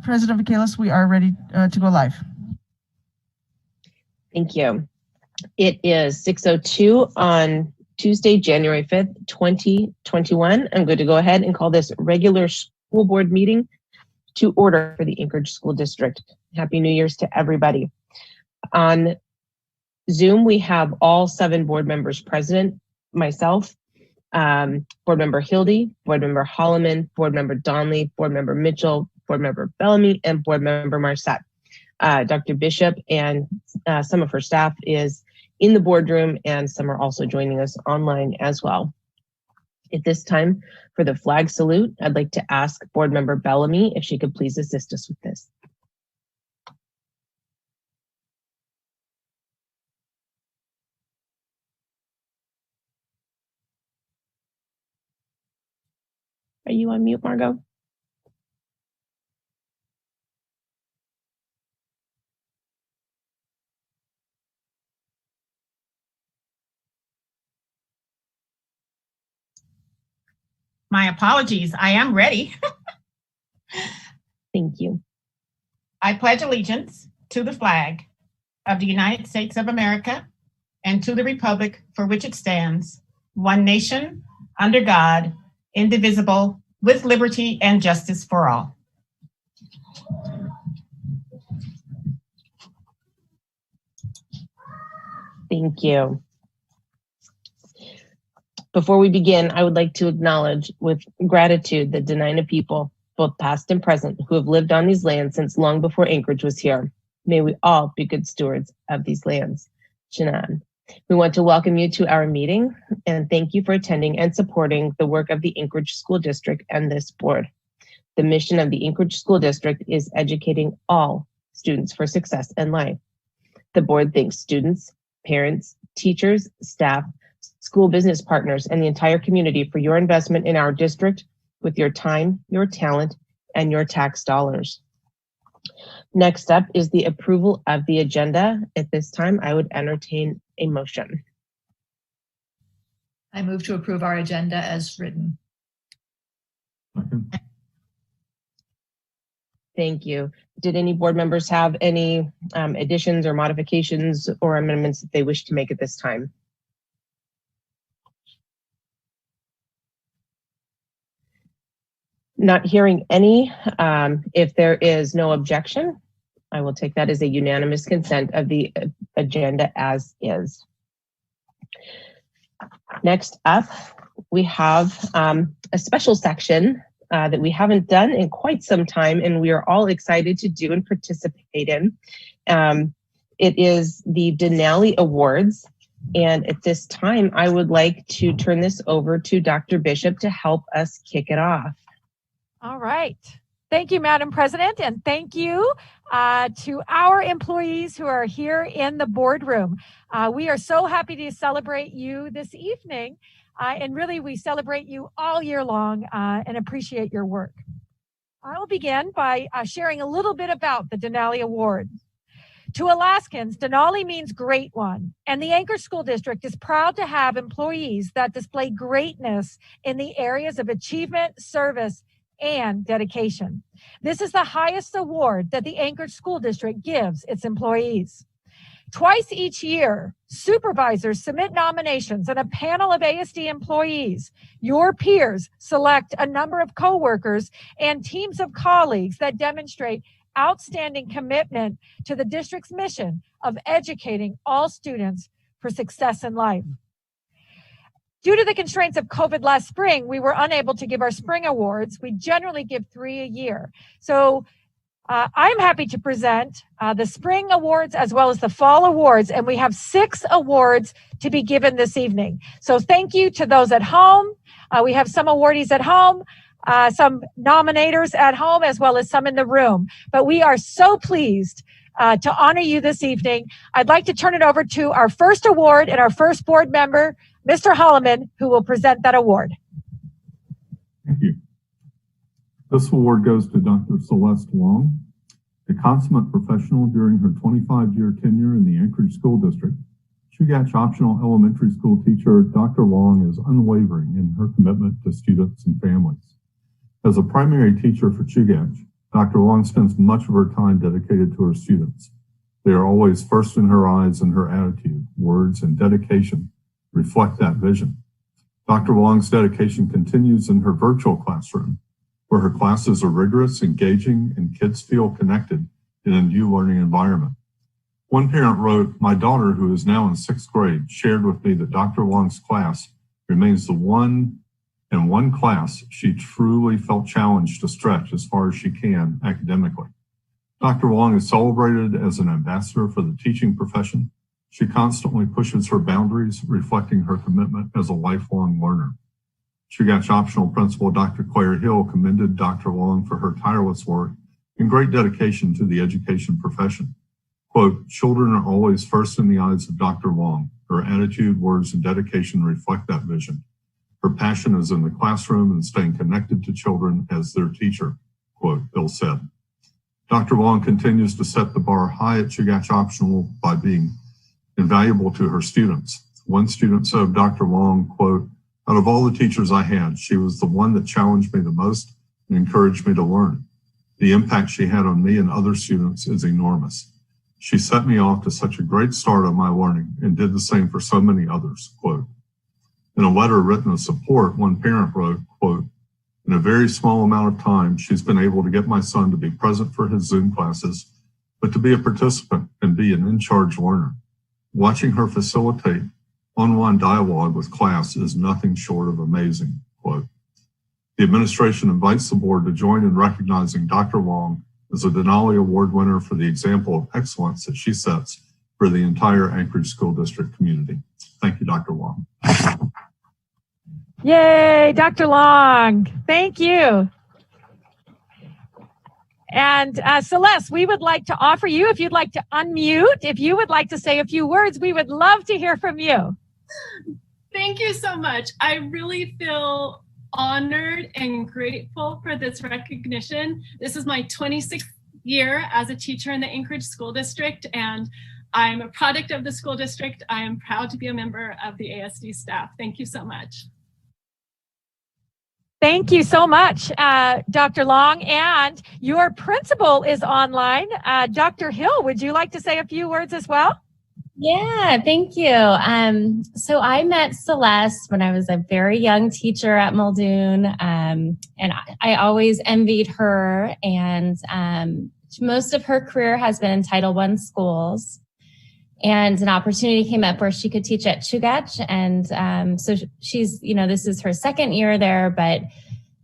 President Michaelis, we are ready to go live. Thank you. It is 6:02 on Tuesday, January 5th, 2021. I'm going to go ahead and call this regular school board meeting to order for the Anchorage School District. Happy New Year's to everybody. On Zoom, we have all 7 board members present, myself, Board Member Hildy, Board Member Holloman, Board Member Donnelly, Board Member Mitchell, Board Member Bellamy, and Board Member Marset. Dr. Bishop and some of her staff is in the boardroom, and some are also joining us online as well. At this time, for the flag salute, I'd like to ask Board Member Bellamy if she could please assist us with this. Are you on mute, Margot? My apologies. I am ready. Thank you. I pledge allegiance to the flag of the United States of America and to the republic for which it stands, one nation, under God, indivisible, with liberty and justice for all. Thank you. Before we begin, I would like to acknowledge with gratitude the Dena'ina people, both past and present, who have lived on these lands since long before Anchorage was here. May we all be good stewards of these lands. Shannon. We want to welcome you to our meeting and thank you for attending and supporting the work of the Anchorage School District and this board. The mission of the Anchorage School District is educating all students for success in life. The board thanks students, parents, teachers, staff, school business partners, and the entire community for your investment in our district with your time, your talent, and your tax dollars. Next up is the approval of the agenda. At this time, I would entertain a motion. I move to approve our agenda as written. Thank you. Did any board members have any additions or modifications or amendments that they wish to make at this time? Not hearing any. If there is no objection, I will take that as a unanimous consent of the agenda as is. Next up, we have a special section that we haven't done in quite some time, and we are all excited to do and participate in. It is the Denali Awards. And at this time, I would like to turn this over to Dr. Bishop to help us kick it off. All right. Thank you, Madam President, and thank you to our employees who are here in the boardroom. We are so happy to celebrate you this evening, and really we celebrate you all year long and appreciate your work. I will begin by sharing a little bit about the Denali Award. To Alaskans, Denali means great one, and the Anchorage School District is proud to have employees that display greatness in the areas of achievement, service, and dedication. This is the highest award that the Anchorage School District gives its employees. Twice each year, supervisors submit nominations and a panel of ASD employees, your peers, select a number of coworkers and teams of colleagues that demonstrate outstanding commitment to the district's mission of educating all students for success in life. Due to the constraints of COVID last spring, we were unable to give our spring awards. We generally give 3 a year. So I'm happy to present the spring awards as well as the fall awards, and we have 6 awards to be given this evening. So thank you to those at home. We have some awardees at home, some nominators at home, as well as some in the room. But we are so pleased to honor you this evening. I'd like to turn it over to our first award and our first board member, Mr. Holloman, who will present that award. Thank you. This award goes to Dr. Celeste Long, a consummate professional during her 25-year tenure in the Anchorage School District. Chugach Optional Elementary School teacher Dr. Long is unwavering in her commitment to students and families. As a primary teacher for Chugach, Dr. Wong spends much of her time dedicated to her students. They are always first in her eyes, and her attitude, words, and dedication reflect that vision. Dr. Wong's dedication continues in her virtual classroom, where her classes are rigorous, engaging, and kids feel connected in a new learning environment. One parent wrote, "My daughter, who is now in 6th grade, shared with me that Dr. Wong's class remains the one class she truly felt challenged to stretch as far as she can academically." Dr. Wong is celebrated as an ambassador for the teaching profession. She constantly pushes her boundaries, reflecting her commitment as a lifelong learner. Chugach Optional Principal Dr. Claire Hill commended Dr. Wong for her tireless work and great dedication to the education profession. Quote, "Children are always first in the eyes of Dr. Wong. Her attitude, words, and dedication reflect that vision. Her passion is in the classroom and staying connected to children as their teacher," quote, Hill said. Dr. Wong continues to set the bar high at Chugach Optional by being invaluable to her students. One student said of Dr. Wong, quote, "Out of all the teachers I had, she was the one that challenged me the most and encouraged me to learn. The impact she had on me and other students is enormous. She set me off to such a great start on my learning and did the same for so many others," quote. In a letter written of support, one parent wrote, quote, "In a very small amount of time, she's been able to get my son to be present for his Zoom classes, but to be a participant and be an in-charge learner. Watching her facilitate online dialogue with class is nothing short of amazing," quote. The administration invites the board to join in recognizing Dr. Wong as a Denali Award winner for the example of excellence that she sets for the entire Anchorage School District community. Thank you, Dr. Wong. Yay, Dr. Long. Thank you. And Celeste, we would like to offer you, if you'd like to unmute, if you would like to say a few words, we would love to hear from you. Thank you so much. I really feel honored and grateful for this recognition. This is my 26th year as a teacher in the Anchorage School District, and I'm a product of the school district. I am proud to be a member of the ASD staff. Thank you so much. Thank you so much, Dr. Long. And your principal is online. Dr. Hill, would you like to say a few words as well? Yeah, thank you. So I met Celeste when I was a very young teacher at Muldoon, and I always envied her. And most of her career has been in Title I schools. And an opportunity came up where she could teach at Chugach. And so she's, this is her second year there, but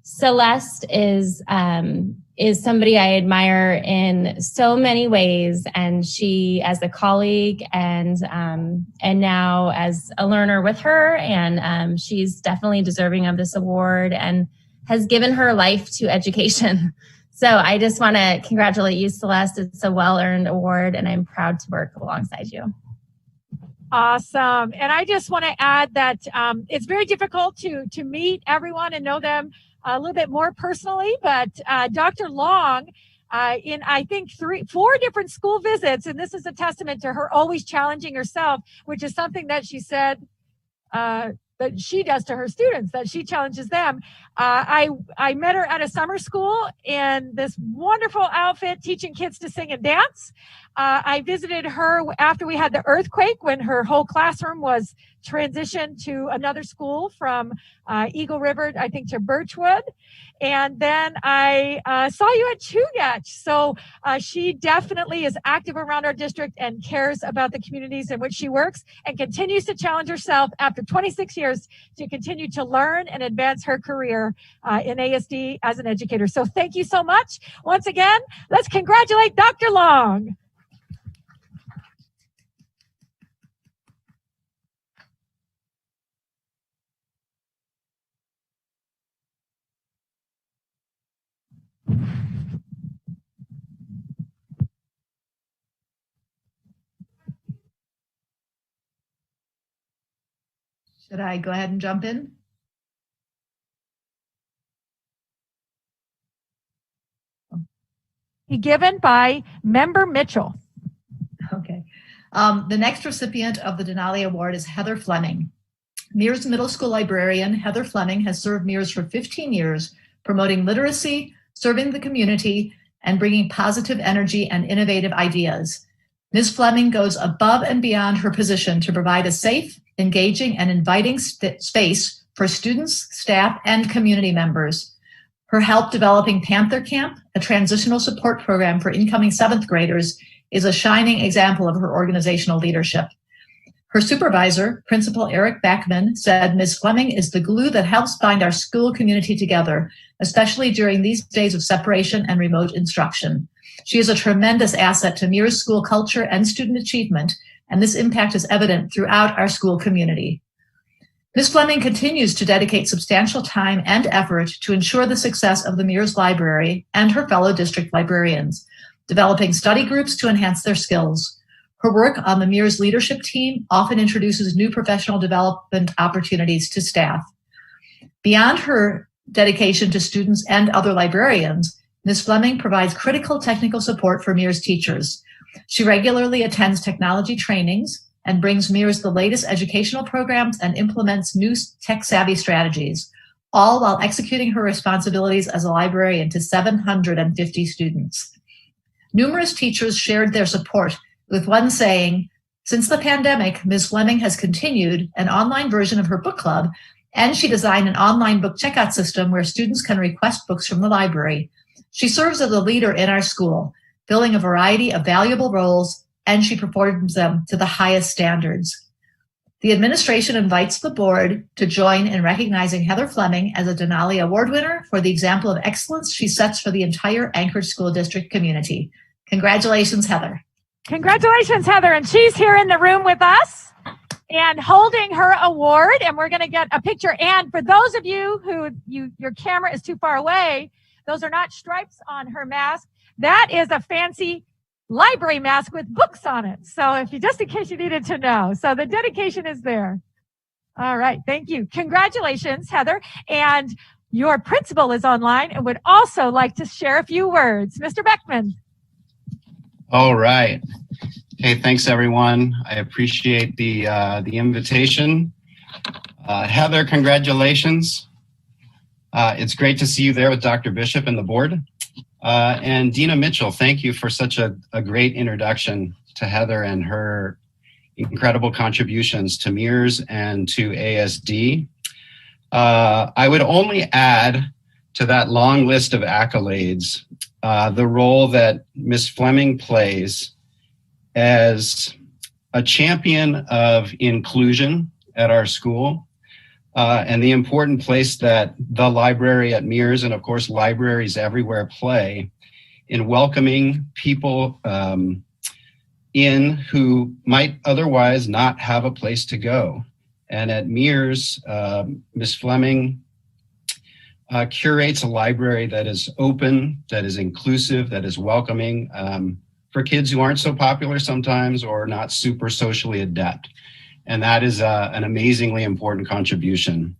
Celeste is somebody I admire in so many ways. And she, as a colleague and now as a learner with her, and she's definitely deserving of this award and has given her life to education. So I just want to congratulate you, Celeste. It's a well-earned award, and I'm proud to work alongside you. Awesome. And I just want to add that it's very difficult to meet everyone and know them a little bit more personally, but Dr. Long, in I think 4 different school visits, and this is a testament to her always challenging herself, which is something that she said that she does to her students, that she challenges them. I met her at a summer school in this wonderful outfit teaching kids to sing and dance. I visited her after we had the earthquake when her whole classroom was transitioned to another school from Eagle River, I think, to Birchwood. And then I saw you at Chugach. So she definitely is active around our district and cares about the communities in which she works and continues to challenge herself after 26 years to continue to learn and advance her career in ASD as an educator. So thank you so much. Once again, let's congratulate Dr. Long. Should I go ahead and jump in? Given by Member Mitchell. Okay. The next recipient of the Denali Award is Heather Fleming. Mears Middle School librarian Heather Fleming has served Mears for 15 years, promoting literacy, serving the community, and bringing positive energy and innovative ideas. Ms. Fleming goes above and beyond her position to provide a safe, engaging, and inviting space for students, staff, and community members. Her help developing Panther Camp, a transitional support program for incoming 7th graders, is a shining example of her organizational leadership. Her supervisor, Principal Eric Backman, said Ms. Fleming is the glue that helps bind our school community together, especially during these days of separation and remote instruction. She is a tremendous asset to Mears school culture and student achievement, and this impact is evident throughout our school community. Ms. Fleming continues to dedicate substantial time and effort to ensure the success of the Mears Library and her fellow district librarians, developing study groups to enhance their skills. Her work on the Mears leadership team often introduces new professional development opportunities to staff. Beyond her dedication to students and other librarians, Ms. Fleming provides critical technical support for Mears teachers. She regularly attends technology trainings and brings Mears the latest educational programs and implements new tech-savvy strategies, all while executing her responsibilities as a librarian to 750 students. Numerous teachers shared their support, with one saying, "Since the pandemic, Ms. Fleming has continued an online version of her book club, and she designed an online book checkout system where students can request books from the library. She serves as a leader in our school, filling a variety of valuable roles, and she performs them to the highest standards." The administration invites the board to join in recognizing Heather Fleming as a Denali Award winner for the example of excellence she sets for the entire Anchorage School District community. Congratulations, Heather. Congratulations, Heather. And she's here in the room with us and holding her award. And we're going to get a picture. And for those of you who your camera is too far away, those are not stripes on her mask. That is a fancy library mask with books on it. So just in case you needed to know. So the dedication is there. All right. Thank you. Congratulations, Heather. And your principal is online and would also like to share a few words. Mr. Beckman. All right. Hey, thanks everyone. I appreciate the invitation. Heather, congratulations. It's great to see you there with Dr. Bishop and the board. And Dina Mitchell, thank you for such a great introduction to Heather and her incredible contributions to Mears and to ASD. I would only add to that long list of accolades the role that Ms. Fleming plays as a champion of inclusion at our school, and the important place that the library at Mears, and of course libraries everywhere, play in welcoming people in who might otherwise not have a place to go. And at Mears, Ms. Fleming curates a library that is open, that is inclusive, that is welcoming for kids who aren't so popular sometimes or not super socially adept. And that is an amazingly important contribution.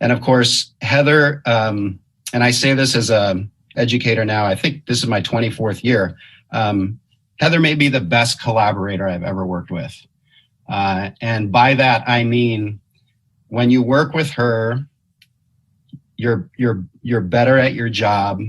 And of course, Heather, and I say this as an educator now, I think this is my 24th year. Heather may be the best collaborator I've ever worked with. And by that, I mean, when you work with her, you're better at your job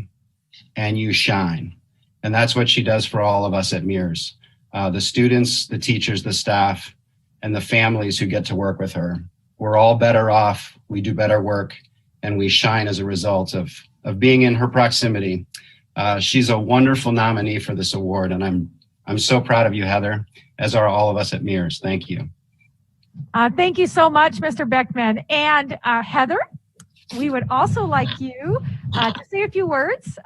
and you shine. And that's what she does for all of us at Mears. The students, the teachers, the staff, and the families who get to work with her. We're all better off, we do better work, and we shine as a result of being in her proximity. She's a wonderful nominee for this award, and I'm so proud of you, Heather, as are all of us at Mears. Thank you. Thank you so much, Mr. Beckman. And Heather, we would also like you to say a few words,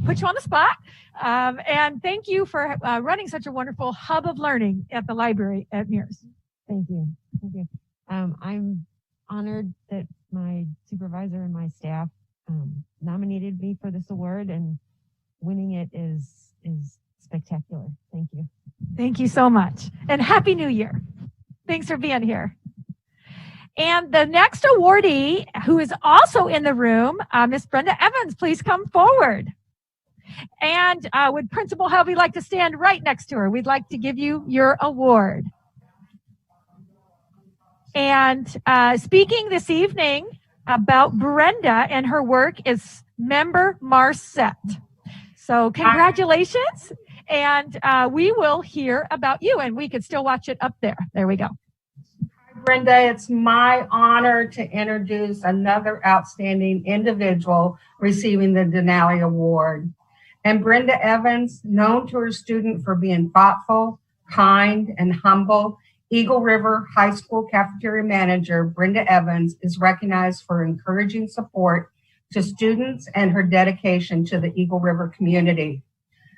put you on the spot, and thank you for running such a wonderful hub of learning at the library at Mears. Thank you. Thank you. I'm honored that my supervisor and my staff nominated me for this award, and winning it is spectacular. Thank you. Thank you so much. And Happy New Year. Thanks for being here. And the next awardee, who is also in the room, Miss Brenda Evans, please come forward. And would Principal Helvey like to stand right next to her? We'd like to give you your award. And speaking this evening about Brenda and her work is member Marcette. So congratulations. And we will hear about you, and we could still watch it up there. There we go. Brenda, it's my honor to introduce another outstanding individual receiving the Denali Award. And Brenda Evans, known to her student for being thoughtful, kind, and humble, Eagle River High School cafeteria manager Brenda Evans is recognized for encouraging support to students and her dedication to the Eagle River community.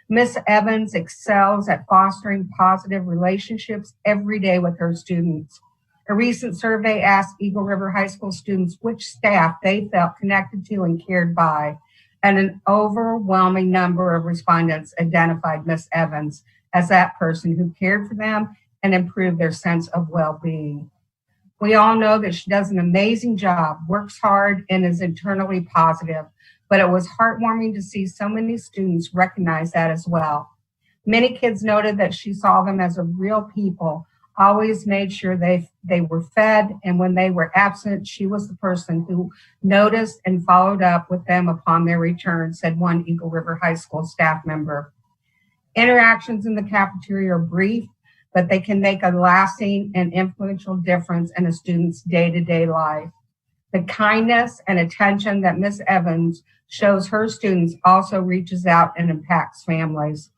Miss Evans excels at fostering positive relationships every day with her students. A recent survey asked Eagle River High School students which staff they felt connected to and cared by, and an overwhelming number of respondents identified Miss Evans as that person who cared for them and improved their sense of well-being. We all know that she does an amazing job, works hard, and is internally positive, but it was heartwarming to see so many students recognize that as well. Many kids noted that she saw them as a real people, always made sure they were fed, and when they were absent, she was the person who noticed and followed up with them upon their return, said one Eagle River High School staff member. Interactions in the cafeteria are brief, but they can make a lasting and influential difference in a student's day-to-day life. The kindness and attention that Miss Evans shows her students also reaches out and impacts families.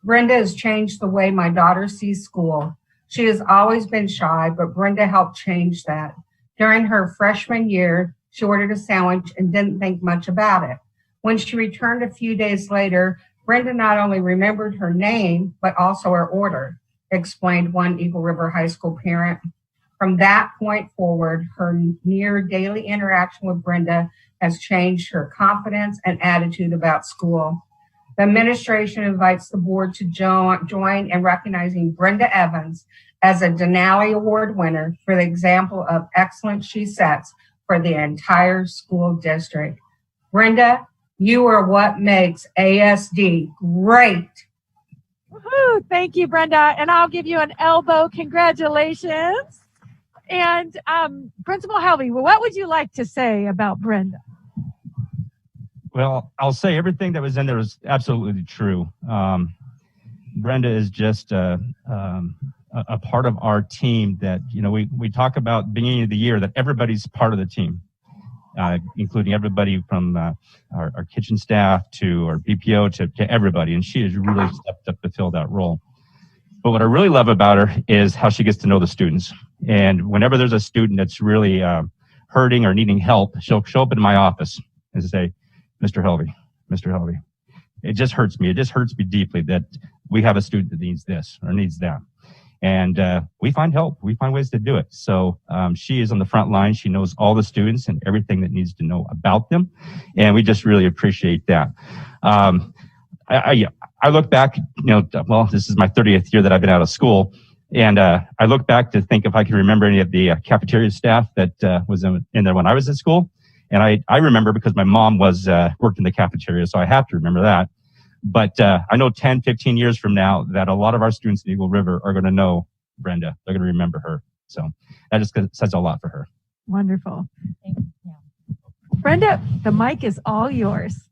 Brenda has changed the way my daughter sees school. She has always been shy, but Brenda helped change that. During her freshman year, she ordered a sandwich and didn't think much about it. When she returned a few days later, Brenda not only remembered her name, but also her order, explained one Eagle River High School parent. From that point forward, her near daily interaction with Brenda has changed her confidence and attitude about school. The administration invites the board to join in recognizing Brenda Evans as a Denali Award winner for the example of excellence she sets for the entire school district. Brenda, you are what makes ASD great. Woohoo! Thank you, Brenda. And I'll give you an elbow. Congratulations. And Principal Helvey, what would you like to say about Brenda? Well, I'll say everything that was in there was absolutely true. Brenda is just a part of our team that, you know, we talk about beginning of the year that everybody's part of the team, including everybody from our kitchen staff to our BPO to everybody. And she has really stepped up to fill that role. But what I really love about her is how she gets to know the students. And whenever there's a student that's really hurting or needing help, she'll show up in my office and say, Mr. Helvey, it just hurts me. It just hurts me deeply that we have a student that needs this or needs that. And we find help. We find ways to do it. So she is on the front line. She knows all the students and everything that needs to know about them. And we just really appreciate that. I look back, well, this is my 30th year that I've been out of school. And I look back to think if I can remember any of the cafeteria staff that was in there when I was at school. And I remember because my mom worked in the cafeteria, so I have to remember that. But I know 10, 15 years from now that a lot of our students in Eagle River are going to know Brenda. They're going to remember her. So that just says a lot for her. Wonderful. Thank you. Yeah. Brenda, the mic is all yours.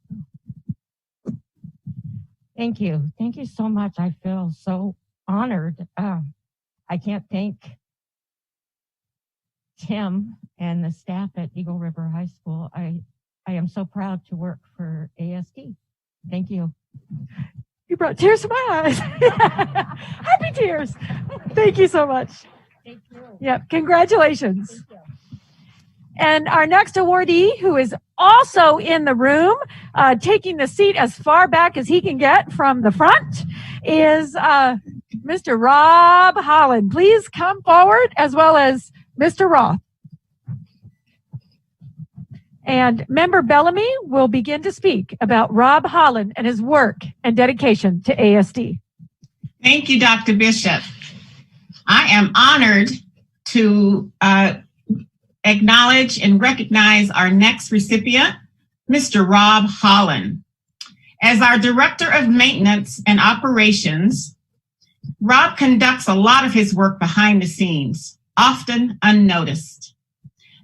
Thank you. Thank you so much. I feel so honored. I can't thank Tim and the staff at Eagle River High School. I am so proud to work for ASD. Thank you. You brought tears to my eyes. Happy tears. Thank you so much. Thank you. Yep. Congratulations. Thank you. And our next awardee, who is also in the room, taking the seat as far back as he can get from the front, is Mr. Rob Holland. Please come forward, as well as Mr. Roth. And Member Bellamy will begin to speak about Rob Holland and his work and dedication to ASD. Thank you, Dr. Bishop. I am honored to acknowledge and recognize our next recipient, Mr. Rob Holland. As our Director of Maintenance and Operations, Rob conducts a lot of his work behind the scenes, often unnoticed.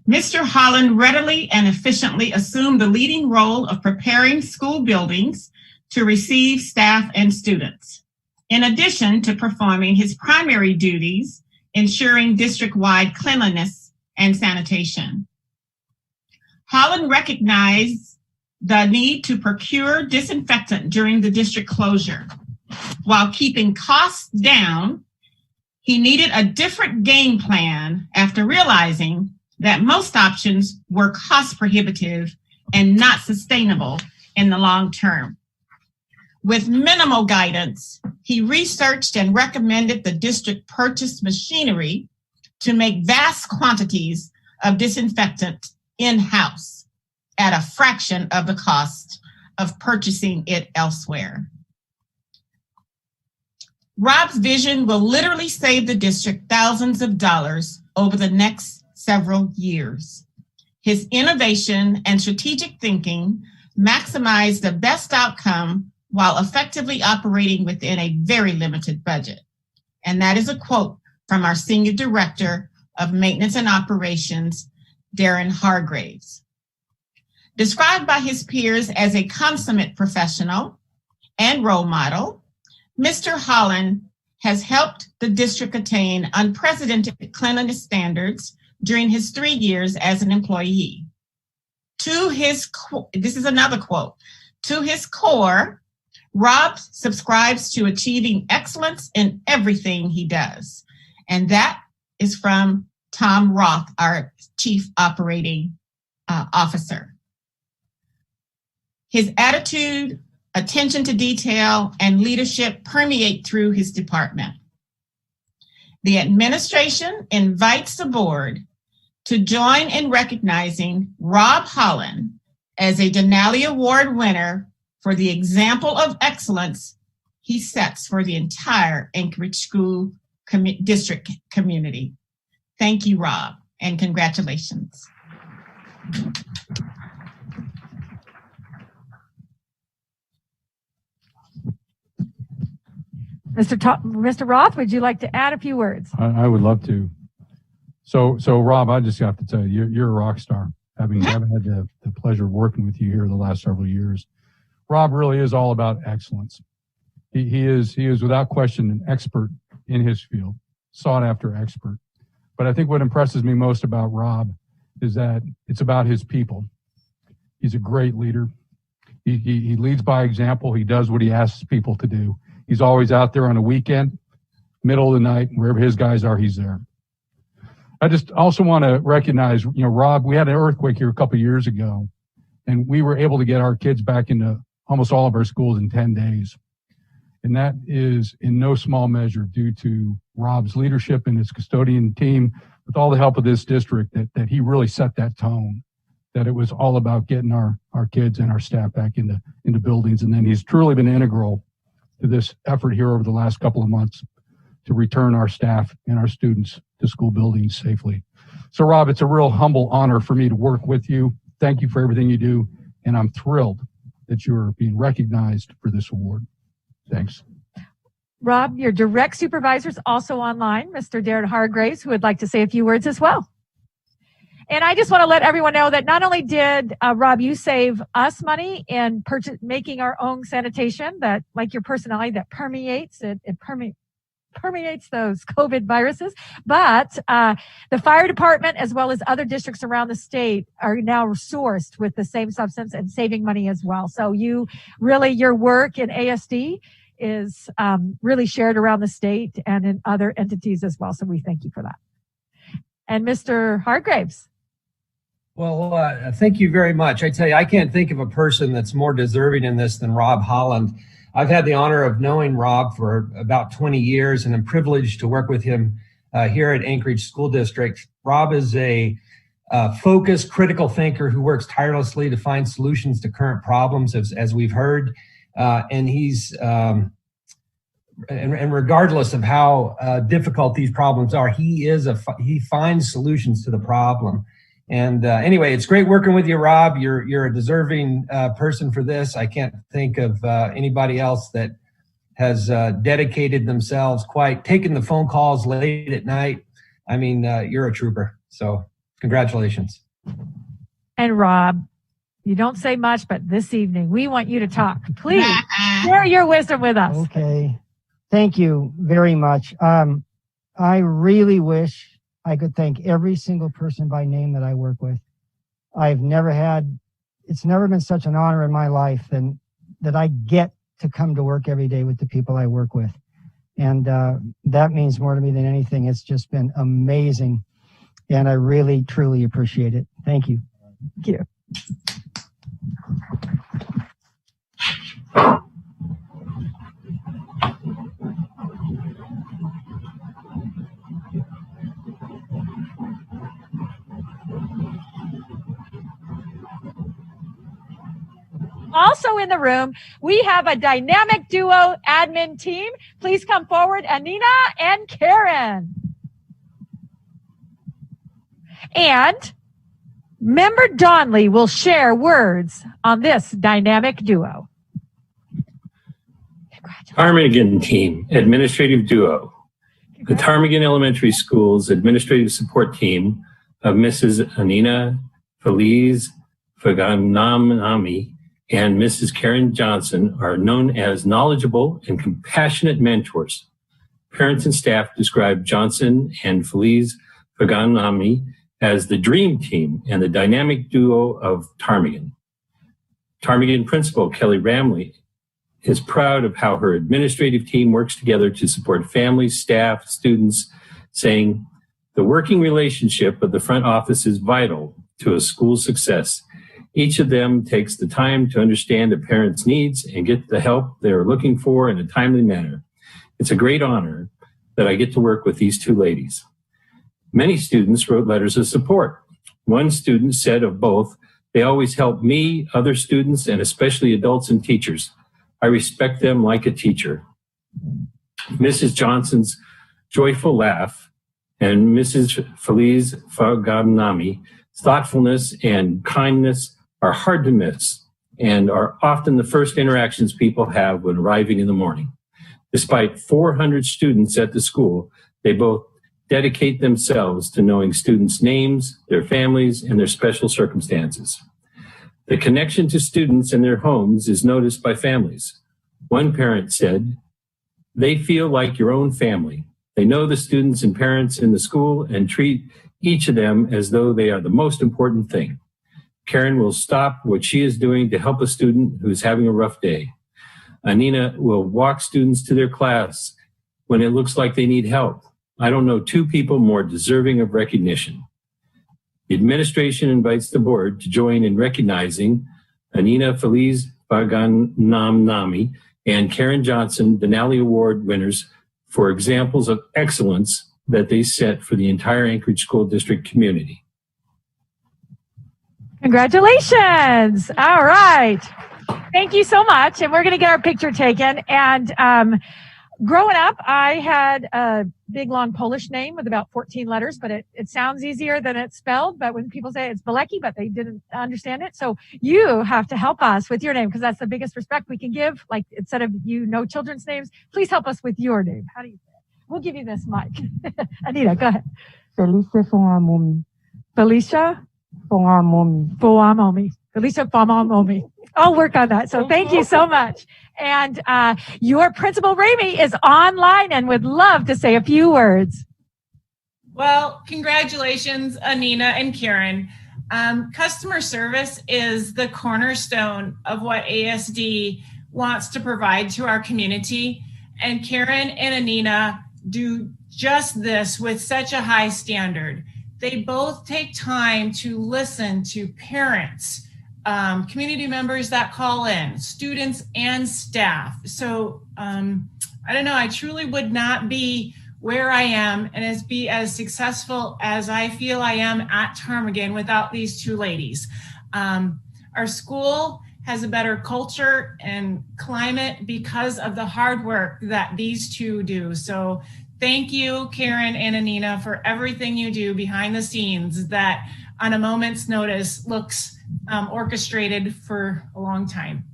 Mr. Holland readily and efficiently assumed the leading role of preparing school buildings to receive staff and students, in addition to performing his primary duties, ensuring district-wide cleanliness and sanitation. Holland recognized the need to procure disinfectant during the district closure. While keeping costs down, he needed a different game plan after realizing that most options were cost prohibitive and not sustainable in the long term. With minimal guidance, he researched and recommended the district purchase machinery to make vast quantities of disinfectant in-house at a fraction of the cost of purchasing it elsewhere. Rob's vision will literally save the district thousands of dollars over the next several years. His innovation and strategic thinking maximize the best outcome while effectively operating within a very limited budget. And that is a quote from our Senior Director of Maintenance and Operations, Darren Hargraves. Described by his peers as a consummate professional and role model, Mr. Holland has helped the district attain unprecedented cleanliness standards during his 3 years as an employee. This is another quote, to his core, Rob subscribes to achieving excellence in everything he does. And that is from Tom Roth, our Chief Operating Officer. His attitude, attention to detail, and leadership permeate through his department. The administration invites the board to join in recognizing Rob Holland as a Denali Award winner for the example of excellence he sets for the entire Anchorage School District community. Thank you, Rob, and congratulations. Mr. Roth, would you like to add a few words? I would love to. So Rob, I just have to tell you, you're a rock star. Having had the pleasure of working with you here the last several years. Rob really is all about excellence. He is without question an expert in his field, sought after expert. But I think what impresses me most about Rob is that it's about his people. He's a great leader. He leads by example. He does what he asks people to do. He's always out there on a weekend, middle of the night, wherever his guys are, he's there. I just also want to recognize, Rob, we had an earthquake here a couple of years ago, and we were able to get our kids back into almost all of our schools in 10 days. And that is in no small measure due to Rob's leadership and his custodian team, with all the help of this district, that he really set that tone, that it was all about getting our kids and our staff back into buildings. And then he's truly been integral to this effort here over the last couple of months to return our staff and our students to school buildings safely. So Rob, it's a real humble honor for me to work with you. Thank you for everything you do. And I'm thrilled that you're being recognized for this award. Thanks. Rob, your direct supervisor is also online, Mr. Darren Hargraves, who would like to say a few words as well. And I just want to let everyone know that not only did, Rob, you save us money in making our own sanitation, that like your personality that permeates, it permeates those COVID viruses, but the fire department as well as other districts around the state are now sourced with the same substance and saving money as well. So your work in ASD is really shared around the state and in other entities as well. So we thank you for that. And Mr. Hargraves. Well, thank you very much. I tell you, I can't think of a person that's more deserving in this than Rob Holland. I've had the honor of knowing Rob for about 20 years, and I'm privileged to work with him here at Anchorage School District. Rob is a focused, critical thinker who works tirelessly to find solutions to current problems, as we've heard. And he's, and regardless of how difficult these problems are, he finds solutions to the problem. And anyway, it's great working with you, Rob. You're a deserving person for this. I can't think of anybody else that has dedicated themselves, taken the phone calls late at night. I mean, you're a trooper. So congratulations. And Rob, You don't say much, but this evening we want you to talk. Please share your wisdom with us. Okay. Thank you very much. I really wish I could thank every single person by name that I work with. It's never been such an honor in my life than that I get to come to work every day with the people I work with. And that means more to me than anything. It's just been amazing. And I really, truly appreciate it. Thank you. Thank you. Also in the room, we have a dynamic duo admin team. Please come forward, Anina and Karen. And Member Donley will share words on this dynamic duo. Ptarmigan Team, Administrative Duo. The Ptarmigan Elementary School's Administrative Support Team of Mrs. Anina Feliz Faganamnami and Mrs. Karen Johnson are known as knowledgeable and compassionate mentors. Parents and staff describe Johnson and Feliz Faganamni as the dream team and the dynamic duo of Ptarmigan. Ptarmigan Principal Kelly Ramley is proud of how her administrative team works together to support families, staff, students, saying, "The working relationship of the front office is vital to a school's success. Each of them takes the time to understand a parent's needs and get the help they're looking for in a timely manner. It's a great honor that I get to work with these two ladies." Many students wrote letters of support. One student said of both, "They always help me, other students, and especially adults and teachers. I respect them like a teacher." Mrs. Johnson's joyful laugh and Mrs. Feliz Faganami thoughtfulness and kindness are hard to miss and are often the first interactions people have when arriving in the morning. Despite 400 students at the school, they both dedicate themselves to knowing students' names, their families, and their special circumstances. The connection to students and their homes is noticed by families. One parent said, "They feel like your own family. They know the students and parents in the school and treat each of them as though they are the most important thing." Karen will stop what she is doing to help a student who's having a rough day. Anina will walk students to their class when it looks like they need help. I don't know two people more deserving of recognition. The administration invites the board to join in recognizing Anina Feliz Faganamnami and Karen Johnson, Denali Award winners, for examples of excellence that they set for the entire Anchorage School District community. Congratulations. All right. Thank you so much. And we're going to get our picture taken. And growing up, I had a big, long Polish name with about 14 letters, but it sounds easier than it's spelled. But when people say it's Bilecki, but they didn't understand it. So you have to help us with your name because that's the biggest respect we can give. Like instead of children's names, please help us with your name. How do you say it? We'll give you this mic. Anita, go ahead. Felicia Fuamomi. Felicia Fuamomi. Felicia Fuamomi. I'll work on that. So thank you so much. And your principal, Ramey, is online and would love to say a few words. Well, congratulations, Anina and Karen. Customer service is the cornerstone of what ASD wants to provide to our community. And Karen and Anina do just this with such a high standard. They both take time to listen to parents, community members that call in, students and staff. So I don't know, I truly would not be where I am and be as successful as I feel I am at Ptarmigan without these two ladies. Our school has a better culture and climate because of the hard work that these two do. So thank you, Karen and Anina, for everything you do behind the scenes that on a moment's notice looks orchestrated for a long time.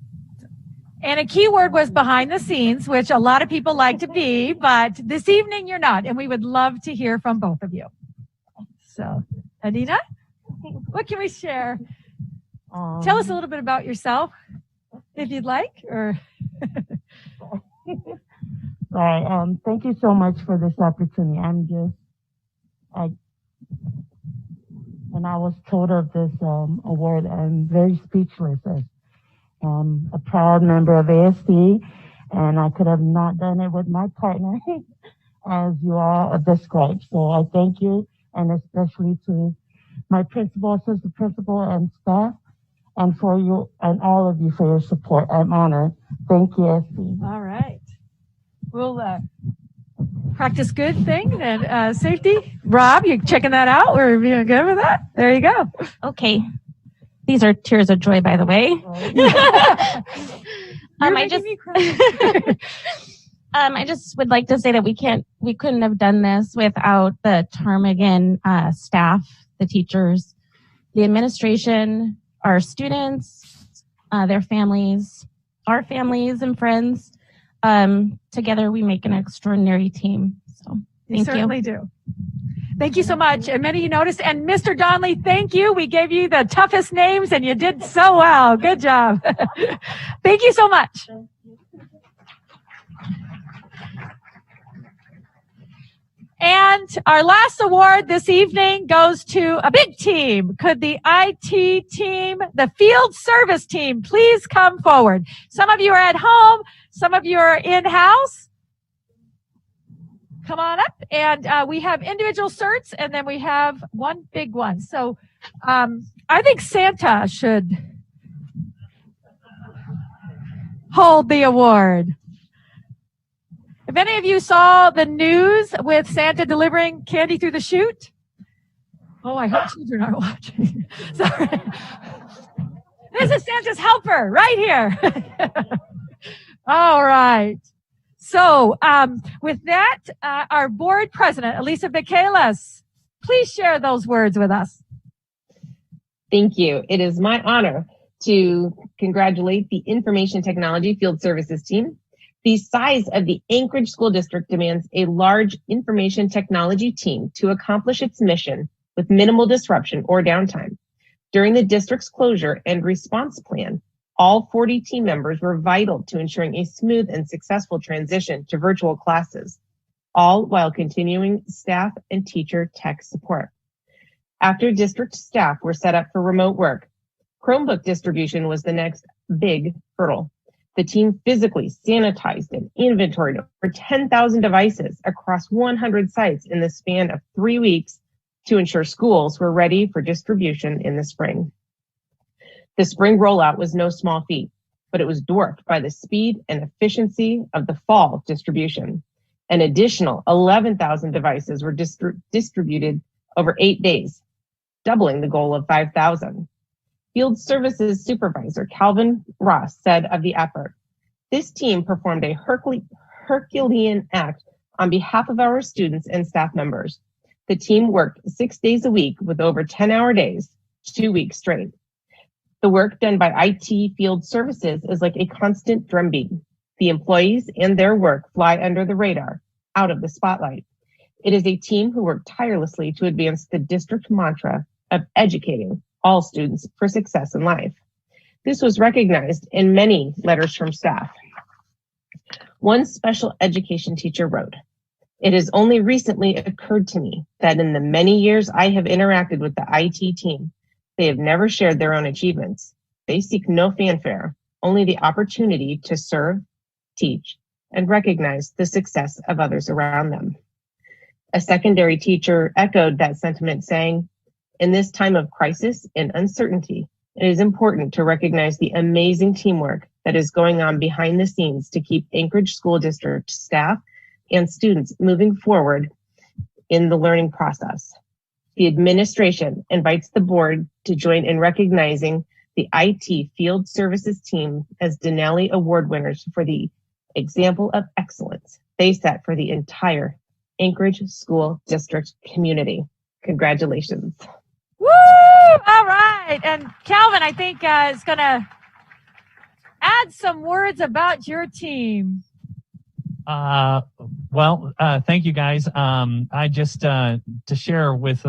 And a key word was behind the scenes, which a lot of people like to be, but this evening you're not. And we would love to hear from both of you. So, Anina, what can we share? Tell us a little bit about yourself, if you'd like, or. Right. Thank you so much for this opportunity. When I was told of this award, I'm very speechless as a proud member of ASD, and I could have not done it with my partner, as you all described. So I thank you, and especially to my principal, assistant principal, and staff, and for you and all of you for your support. I'm honored. Thank you, ASD. All right. We'll practice good thing and safety. Rob, you checking that out? We're good with that? There you go. Okay. These are tears of joy, by the way. I just would like to say that we couldn't have done this without the Ptarmigan staff, the teachers, the administration, our students, their families, our families and friends. Together we make an extraordinary team. So You certainly do. Thank you so much. And many of you noticed. And Mr. Donnelly, thank you. We gave you the toughest names and you did so well. Good job. Thank you so much. And our last award this evening goes to a big team. Could the IT team, the field service team, please come forward? Some of you are at home. Some of you are in-house. Come on up. And we have individual certs, and then we have one big one. So I think Santa should hold the award. If any of you saw the news with Santa delivering candy through the chute, oh, I hope children aren't watching. Sorry. This is Santa's helper right here. All right. So with that, our board president, Elisa Michaelis, please share those words with us. Thank you. It is my honor to congratulate the Information Technology Field Services team. The size of the Anchorage School District demands a large information technology team to accomplish its mission with minimal disruption or downtime. During the district's closure and response plan, all 40 team members were vital to ensuring a smooth and successful transition to virtual classes, all while continuing staff and teacher tech support. After district staff were set up for remote work, Chromebook distribution was the next big hurdle. The team physically sanitized and inventoried over 10,000 devices across 100 sites in the span of 3 weeks to ensure schools were ready for distribution in the spring. The spring rollout was no small feat, but it was dwarfed by the speed and efficiency of the fall distribution. An additional 11,000 devices were distributed over 8 days, doubling the goal of 5,000. Field Services Supervisor Calvin Ross said of the effort, "This team performed a Herculean act on behalf of our students and staff members. The team worked 6 days a week with over 10-hour days, 2 weeks straight. The work done by IT Field Services is like a constant drumbeat. The employees and their work fly under the radar, out of the spotlight. It is a team who worked tirelessly to advance the district mantra of educating all students for success in life." This was recognized in many letters from staff. One special education teacher wrote, "It has only recently occurred to me that in the many years I have interacted with the IT team, they have never shared their own achievements. They seek no fanfare, only the opportunity to serve, teach, and recognize the success of others around them." A secondary teacher echoed that sentiment, saying, "In this time of crisis and uncertainty, it is important to recognize the amazing teamwork that is going on behind the scenes to keep Anchorage School District staff and students moving forward in the learning process." The administration invites the board to join in recognizing the IT Field Services team as Denali Award winners for the example of excellence they set for the entire Anchorage School District community. Congratulations. Woo! All right. And Calvin, I think, is going to add some words about your team. Thank you guys. I just, to share with,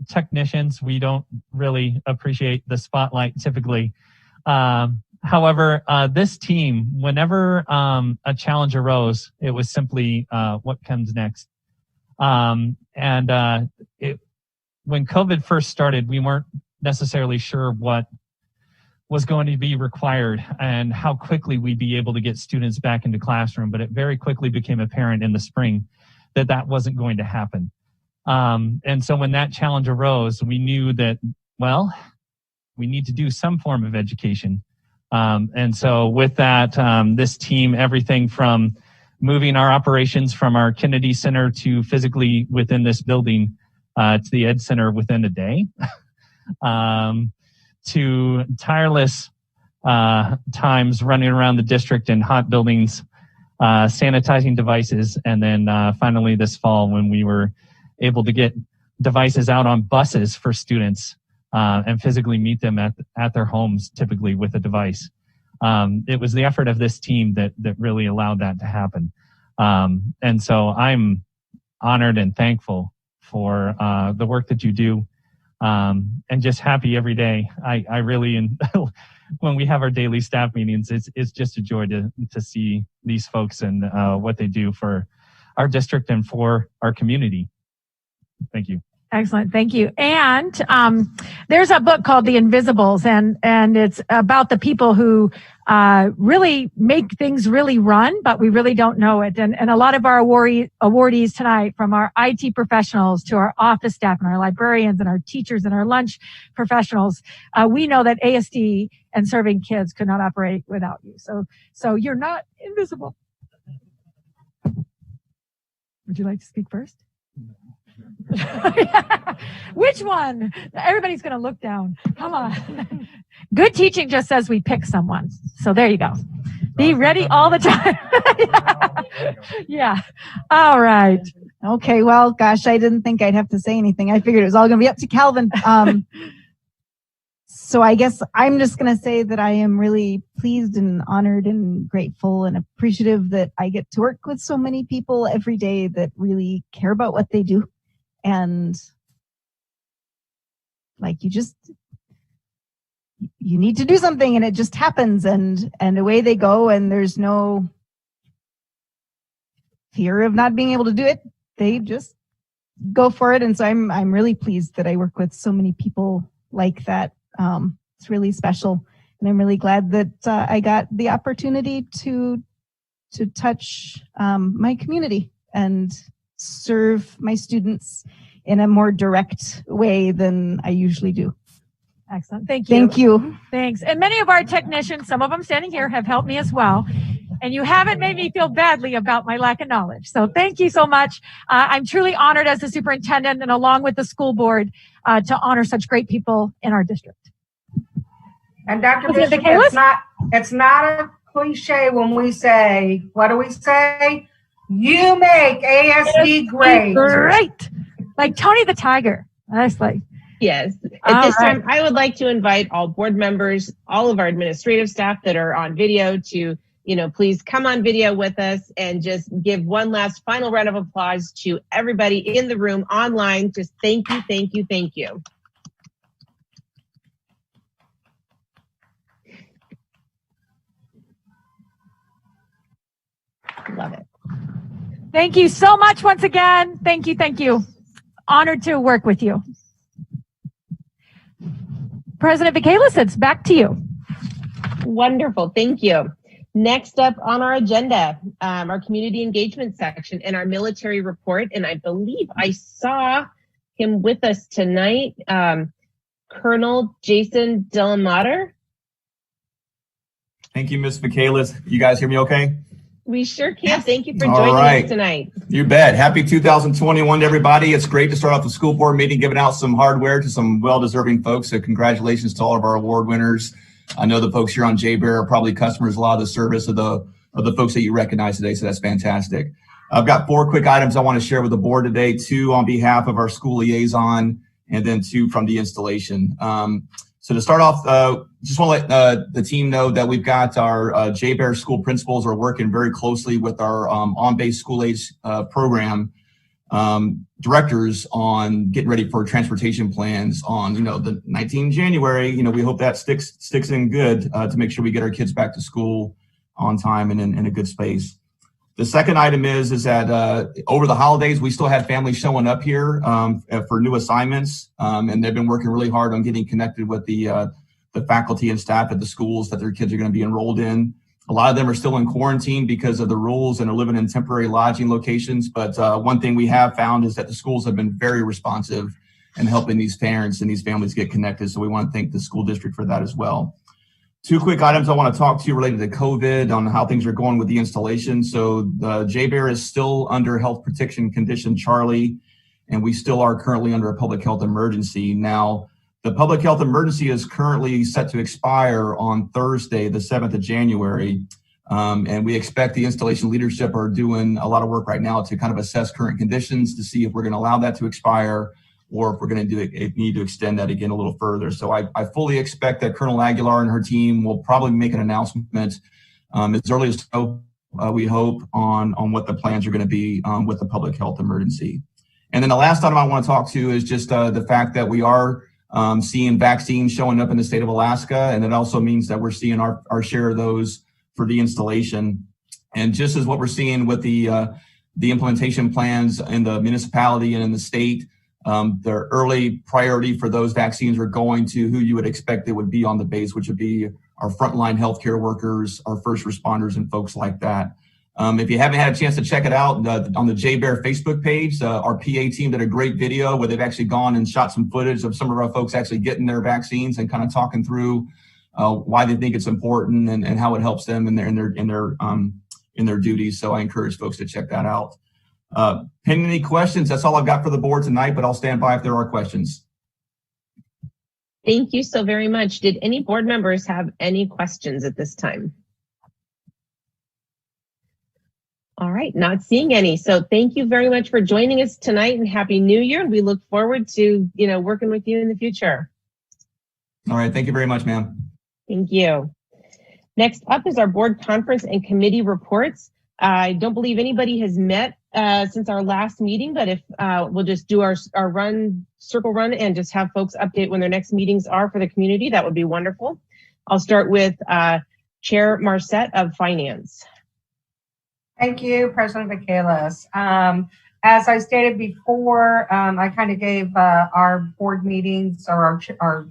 technicians, we don't really appreciate the spotlight typically. However, this team, whenever a challenge arose, it was simply what comes next. When COVID first started, we weren't necessarily sure what was going to be required and how quickly we'd be able to get students back into classroom. But it very quickly became apparent in the spring that that wasn't going to happen. And so when that challenge arose, we knew that, well, we need to do some form of education. And so with that, this team, everything from moving our operations from our Kennedy Center to physically within this building to the Ed Center within a day, to tireless times running around the district in hot buildings, sanitizing devices, and then finally this fall when we were able to get devices out on buses for students and physically meet them at their homes, typically with a device. It was the effort of this team that really allowed that to happen. And so I'm honored and thankful for the work that you do, and just happy every day. I really, when we have our daily staff meetings, it's just a joy to see these folks and what they do for our district and for our community. Thank you. Excellent. Thank you. And there's a book called The Invisibles, and it's about the people who really make things really run, but we really don't know it. And a lot of our awardees tonight, from our IT professionals to our office staff and our librarians and our teachers and our lunch professionals, we know that ASD and serving kids could not operate without you. So you're not invisible. Would you like to speak first? Which one? Everybody's going to look down. Come on. Good teaching just says we pick someone. So there you go. Be ready all the time. Yeah. All right. Okay. Well, gosh, I didn't think I'd have to say anything. I figured it was all going to be up to Calvin. So I guess I'm just going to say that I am really pleased and honored and grateful and appreciative that I get to work with so many people every day that really care about what they do. And like you need to do something and it just happens and away they go, and there's no fear of not being able to do it. They just go for it. And so I'm really pleased that I work with so many people like that. It's really special. And I'm really glad that I got the opportunity to touch my community and serve my students in a more direct way than I usually do. Excellent. Thank you. Thank you. Thanks. And many of our technicians, some of them standing here, have helped me as well. And you haven't made me feel badly about my lack of knowledge. So thank you so much. I'm truly honored as the superintendent and along with the school board to honor such great people in our district. And Dr. Bishop, it's not a cliche when we say, what do we say? You make ASD great. Great. Like Tony the Tiger. That's like. Yes. At this time, I would like to invite all board members, all of our administrative staff that are on video to, please come on video with us and just give one last final round of applause to everybody in the room, online. Just thank you, thank you, thank you. Love it. Thank you so much once again. Thank you. Thank you. Honored to work with you. President Michaelis, it's back to you. Wonderful. Thank you. Next up on our agenda, our community engagement section and our military report. And I believe I saw him with us tonight, Colonel Jason Delamater. Thank you, Ms. Michaelis. You guys hear me okay? We sure can. Thank you for joining us tonight. You bet. Happy 2021 to everybody. It's great to start off the school board meeting, giving out some hardware to some well-deserving folks. So congratulations to all of our award winners. I know the folks here on JBEAR are probably customers, a lot of the service of the folks that you recognize today. So that's fantastic. I've got 4 quick items I want to share with the board today, 2 on behalf of our school liaison, and then 2 from the installation. So to start off, just want to let the team know that we've got our JBEAR school principals are working very closely with our on-base school age program directors on getting ready for transportation plans on, the 19th January. We hope that sticks in good to make sure we get our kids back to school on time and in a good space. The second item is that over the holidays, we still had families showing up here for new assignments, and they've been working really hard on getting connected with the faculty and staff at the schools that their kids are going to be enrolled in. A lot of them are still in quarantine because of the rules and are living in temporary lodging locations. But one thing we have found is that the schools have been very responsive in helping these parents and these families get connected. So we want to thank the school district for that as well. Two quick items I want to talk to you related to COVID on how things are going with the installation. So the JBER is still under health protection condition Charlie, and we still are currently under a public health emergency. Now, the public health emergency is currently set to expire on Thursday, the 7th of January. And we expect the installation leadership are doing a lot of work right now to kind of assess current conditions to see if we're going to allow that to expire or if we're going to need to extend that again a little further. So I fully expect that Colonel Aguilar and her team will probably make an announcement as early as we hope on what the plans are going to be with the public health emergency. And then the last item I want to talk to is just the fact that we are seeing vaccines showing up in the state of Alaska, and it also means that we're seeing our share of those for the installation. And just as what we're seeing with the implementation plans in the municipality and in the state, the early priority for those vaccines are going to who you would expect it would be on the base, which would be our frontline healthcare workers, our first responders, and folks like that. If you haven't had a chance to check it out, on the JBER Facebook page, our PA team did a great video where they've actually gone and shot some footage of some of our folks actually getting their vaccines and kind of talking through why they think it's important and how it helps them in their duties. So I encourage folks to check that out. Pending any questions, that's all I've got for the board tonight, but I'll stand by if there are questions. Thank you so very much. Did any board members have any questions at this time? All right, not seeing any. So thank you very much for joining us tonight and Happy New Year. We look forward to, working with you in the future. All right, thank you very much, ma'am. Thank you. Next up is our board conference and committee reports. I don't believe anybody has met since our last meeting, but if we'll just do our circle run and just have folks update when their next meetings are for the community, that would be wonderful. I'll start with Chair Marcette of Finance. Thank you, President Michaelis. As I stated before, I kind of gave our board meetings or our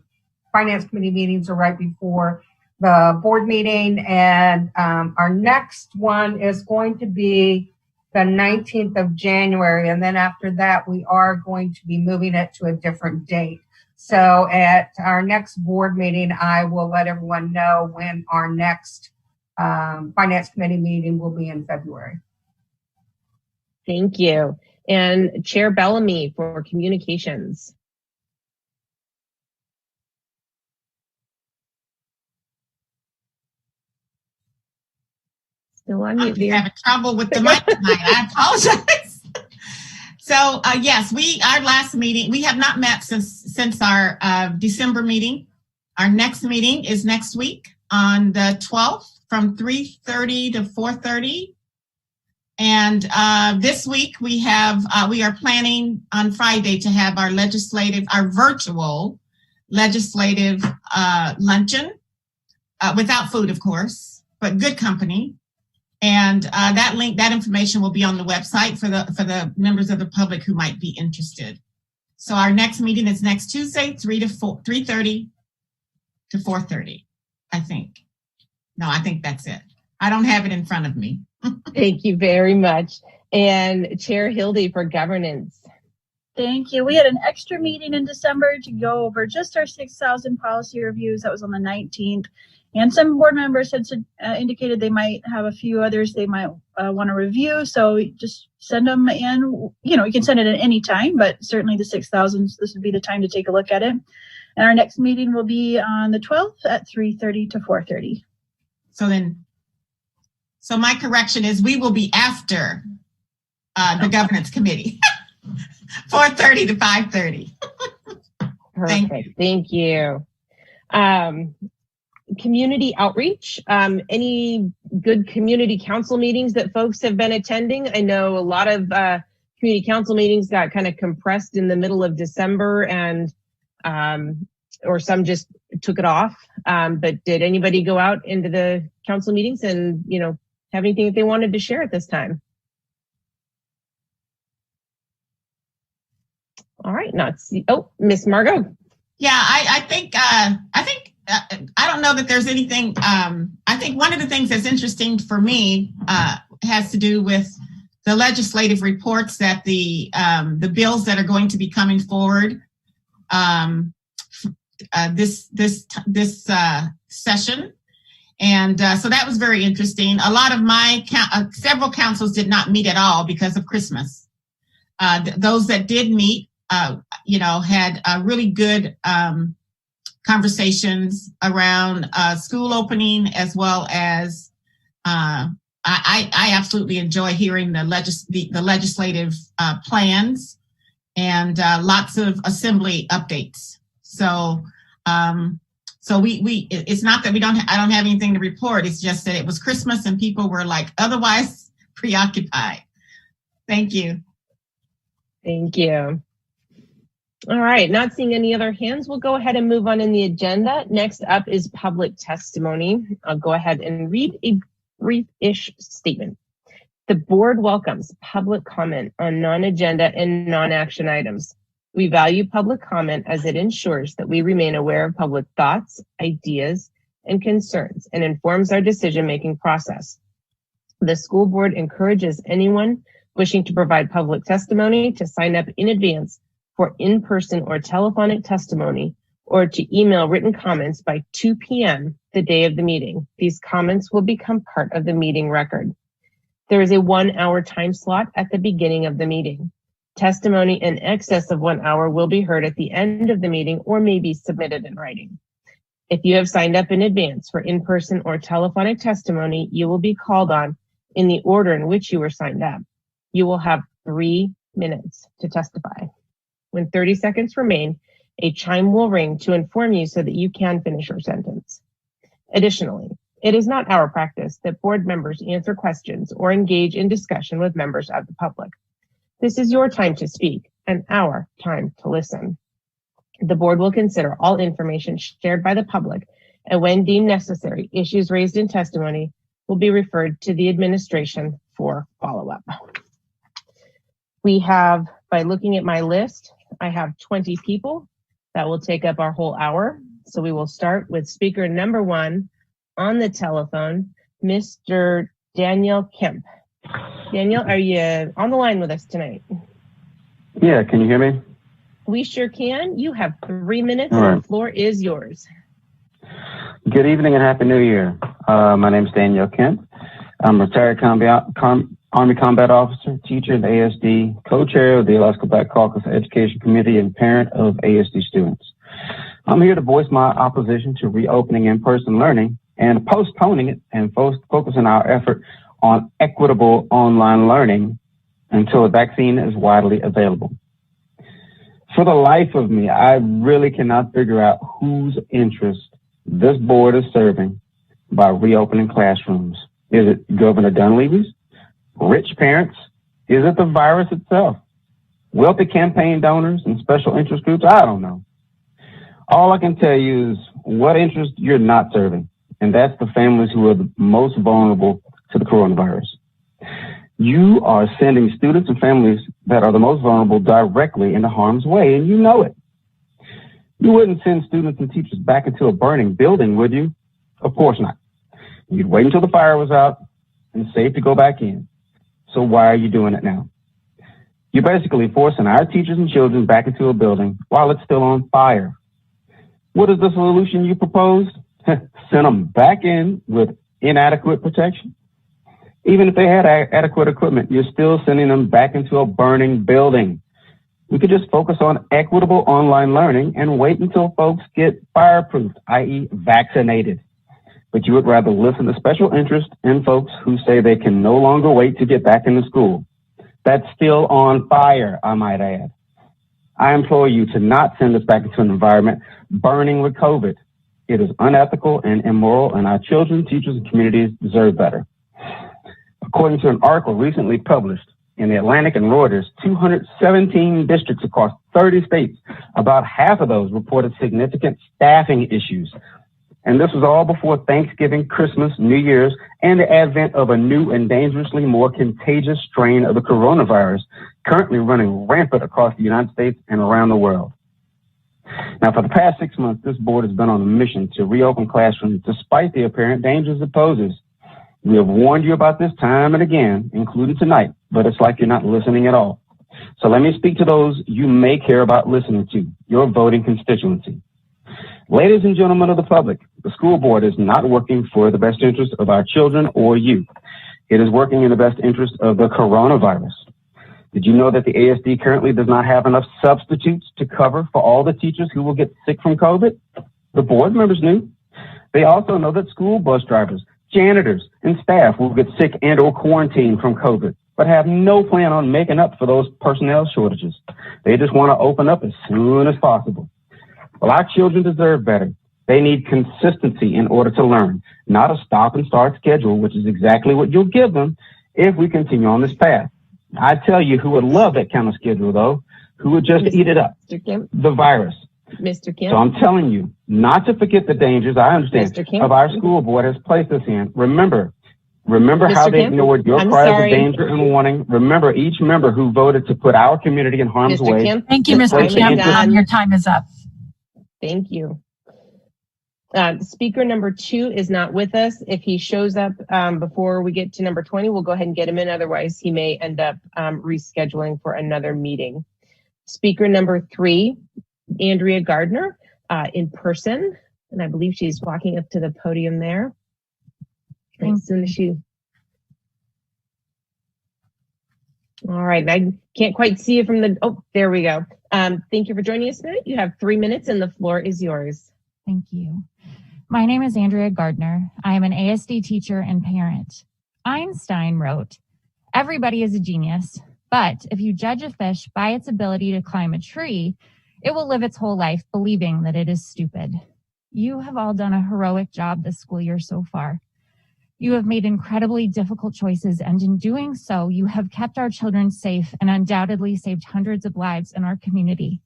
finance committee meetings are right before the board meeting, and our next one is going to be the 19th of January, and then after that, we are going to be moving it to a different date. So at our next board meeting, I will let everyone know when our next finance committee meeting will be in February. Thank you. And Chair Bellamy for communications. Still on mute. I'm having trouble with the mic tonight. I apologize. So yes, our last meeting, we have not met since our December meeting. Our next meeting is next week on the 12th from 3:30 to 4:30. And this week we are planning on Friday to have our virtual legislative luncheon without food, of course, but good company. And that information will be on the website for the members of the public who might be interested. So our next meeting is next Tuesday, 3:30 to 4:30, I think. No, I think that's it. I don't have it in front of me. Thank you very much. And Chair Hildy for governance. Thank you. We had an extra meeting in December to go over just our 6,000 policy reviews. That was on the 19th. And some board members had indicated they might have a few others they might want to review. So just send them in. You can send it at any time, but certainly the 6,000, this would be the time to take a look at it. And our next meeting will be on the 12th at 3:30 to 4:30. So my correction is we will be after the governance committee, 4:30 to 5:30. Perfect. Thank you. Community outreach. Any good community council meetings that folks have been attending? I know a lot of community council meetings got kind of compressed in the middle of December, and or some just took it off. But did anybody go out into the council meetings and, have anything that they wanted to share at this time? All right, Miss Margot. Yeah, I think I don't know that there's anything. I think one of the things that's interesting for me has to do with the legislative reports that the bills that are going to be coming forward this session. And so that was very interesting. A lot of my several councils did not meet at all because of Christmas. Those that did meet, had really good conversations around school opening, as well as I absolutely enjoy hearing the legislative plans and lots of assembly updates. So it's not that I don't have anything to report. It's just that it was Christmas and people were otherwise preoccupied. Thank you. Thank you. All right, not seeing any other hands, we'll go ahead and move on in the agenda. Next up is public testimony. I'll go ahead and read a brief-ish statement. The board welcomes public comment on non-agenda and non-action items. We value public comment as it ensures that we remain aware of public thoughts, ideas, and concerns, and informs our decision-making process. The school board encourages anyone wishing to provide public testimony to sign up in advance for in-person or telephonic testimony, or to email written comments by 2 p.m. the day of the meeting. These comments will become part of the meeting record. There is a 1-hour time slot at the beginning of the meeting. Testimony in excess of 1 hour will be heard at the end of the meeting or may be submitted in writing. If you have signed up in advance for in-person or telephonic testimony, you will be called on in the order in which you were signed up. You will have 3 minutes to testify. When 30 seconds remain, a chime will ring to inform you so that you can finish your sentence. Additionally, it is not our practice that board members answer questions or engage in discussion with members of the public. This is your time to speak and our time to listen. The board will consider all information shared by the public, and when deemed necessary, issues raised in testimony will be referred to the administration for follow-up. We have, by looking at my list, I have 20 people. That will take up our whole hour. So we will start with speaker number 1 on the telephone, Mr. Daniel Kemp. Daniel, are you on the line with us tonight? Yeah, can you hear me? We sure can. You have 3 minutes, All right. and the floor is yours. Good evening and Happy New Year. My name is Daniel Kemp. I'm a retired Army Combat Officer, teacher in the ASD, co-chair of the Alaska Black Caucus Education Committee, and parent of ASD students. I'm here to voice my opposition to reopening in-person learning and postponing it and focusing our effort on equitable online learning until a vaccine is widely available. For the life of me, I really cannot figure out whose interest this board is serving by reopening classrooms. Is it Governor Dunleavy's? Rich parents? Is it the virus itself? Wealthy campaign donors and special interest groups? I don't know. All I can tell you is what interest you're not serving, and that's the families who are the most vulnerable to the coronavirus. You are sending students and families that are the most vulnerable directly into harm's way, and you know it. You wouldn't send students and teachers back into a burning building, would you? Of course not. You'd wait until the fire was out and safe to go back in. So why are you doing it now? You're basically forcing our teachers and children back into a building while it's still on fire. What is the solution you proposed? Send them back in with inadequate protection? Even if they had adequate equipment, you're still sending them back into a burning building. We could just focus on equitable online learning and wait until folks get fireproofed, i.e. vaccinated. But you would rather listen to special interest in folks who say they can no longer wait to get back into school. That's still on fire, I might add. I implore you to not send us back into an environment burning with COVID. It is unethical and immoral, and our children, teachers, and communities deserve better. According to an article recently published in the Atlantic and Reuters, 217 districts across 30 states. About half of those reported significant staffing issues. And this was all before Thanksgiving, Christmas, New Year's, and the advent of a new and dangerously more contagious strain of the coronavirus, currently running rampant across the United States and around the world. Now, for the past 6 months, this board has been on a mission to reopen classrooms despite the apparent dangers it poses. We have warned you about this time and again, including tonight, but it's like you're not listening at all. So let me speak to those you may care about listening to, your voting constituency. Ladies and gentlemen of the public, the school board is not working for the best interest of our children or you. It is working in the best interest of the coronavirus. Did you know that the ASD currently does not have enough substitutes to cover for all the teachers who will get sick from COVID? The board members knew. They also know that school bus drivers, janitors, and staff will get sick and or quarantine from COVID, but have no plan on making up for those personnel shortages. They just want to open up as soon as possible. Well, our children deserve better. They need consistency in order to learn, not a stop and start schedule, which is exactly what you'll give them if we continue on this path. I tell you who would love that kind of schedule, though, who would just eat it up, the virus. Mr. Kim. So I'm telling you not to forget the dangers, I understand, of our school board has placed us in. Remember how they ignored your cries of danger and warning. Remember each member who voted to put our community in harm's way. Thank you, Mr. Kim. Your time is up. Thank you. Speaker number 2 is not with us. If he shows up before we get to number 20, we'll go ahead and get him in. Otherwise, he may end up rescheduling for another meeting. Speaker number 3, Andrea Gardner, in person. And I believe she's walking up to the podium there. As soon as she... All right, I can't quite see you from the... Oh, there we go. Thank you for joining us tonight. You have 3 minutes and the floor is yours. Thank you. My name is Andrea Gardner. I am an ASD teacher and parent. Einstein wrote, "Everybody is a genius, but if you judge a fish by its ability to climb a tree, it will live its whole life believing that it is stupid." You have all done a heroic job this school year so far. You have made incredibly difficult choices, and in doing so, you have kept our children safe and undoubtedly saved hundreds of lives in our community.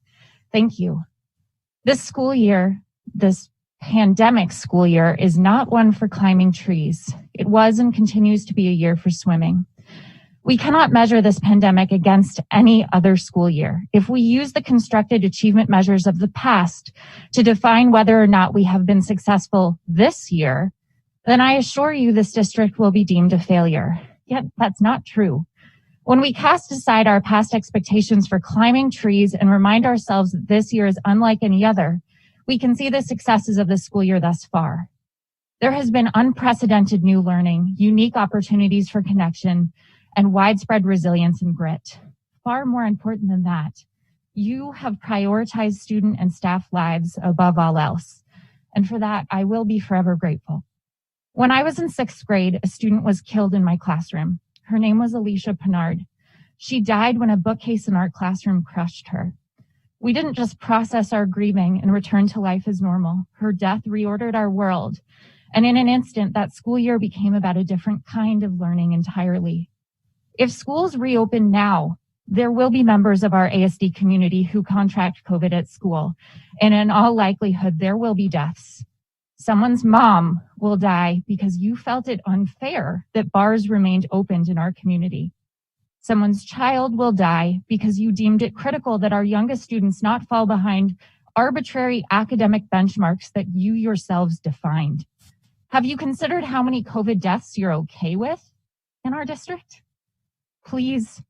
Thank you. This school year, this pandemic school year, is not one for climbing trees. It was and continues to be a year for swimming. We cannot measure this pandemic against any other school year. If we use the constructed achievement measures of the past to define whether or not we have been successful this year, then I assure you this district will be deemed a failure. Yet that's not true. When we cast aside our past expectations for climbing trees and remind ourselves that this year is unlike any other, we can see the successes of the school year thus far. There has been unprecedented new learning, unique opportunities for connection, and widespread resilience and grit. Far more important than that, you have prioritized student and staff lives above all else. And for that, I will be forever grateful. When I was in 6th grade, a student was killed in my classroom. Her name was Alicia Pinard. She died when a bookcase in our classroom crushed her. We didn't just process our grieving and return to life as normal. Her death reordered our world. And in an instant, that school year became about a different kind of learning entirely. If schools reopen now, there will be members of our ASD community who contract COVID at school. And in all likelihood, there will be deaths. Someone's mom will die because you felt it unfair that bars remained opened in our community. Someone's child will die because you deemed it critical that our youngest students not fall behind arbitrary academic benchmarks that you yourselves defined. Have you considered how many COVID deaths you're okay with in our district? Please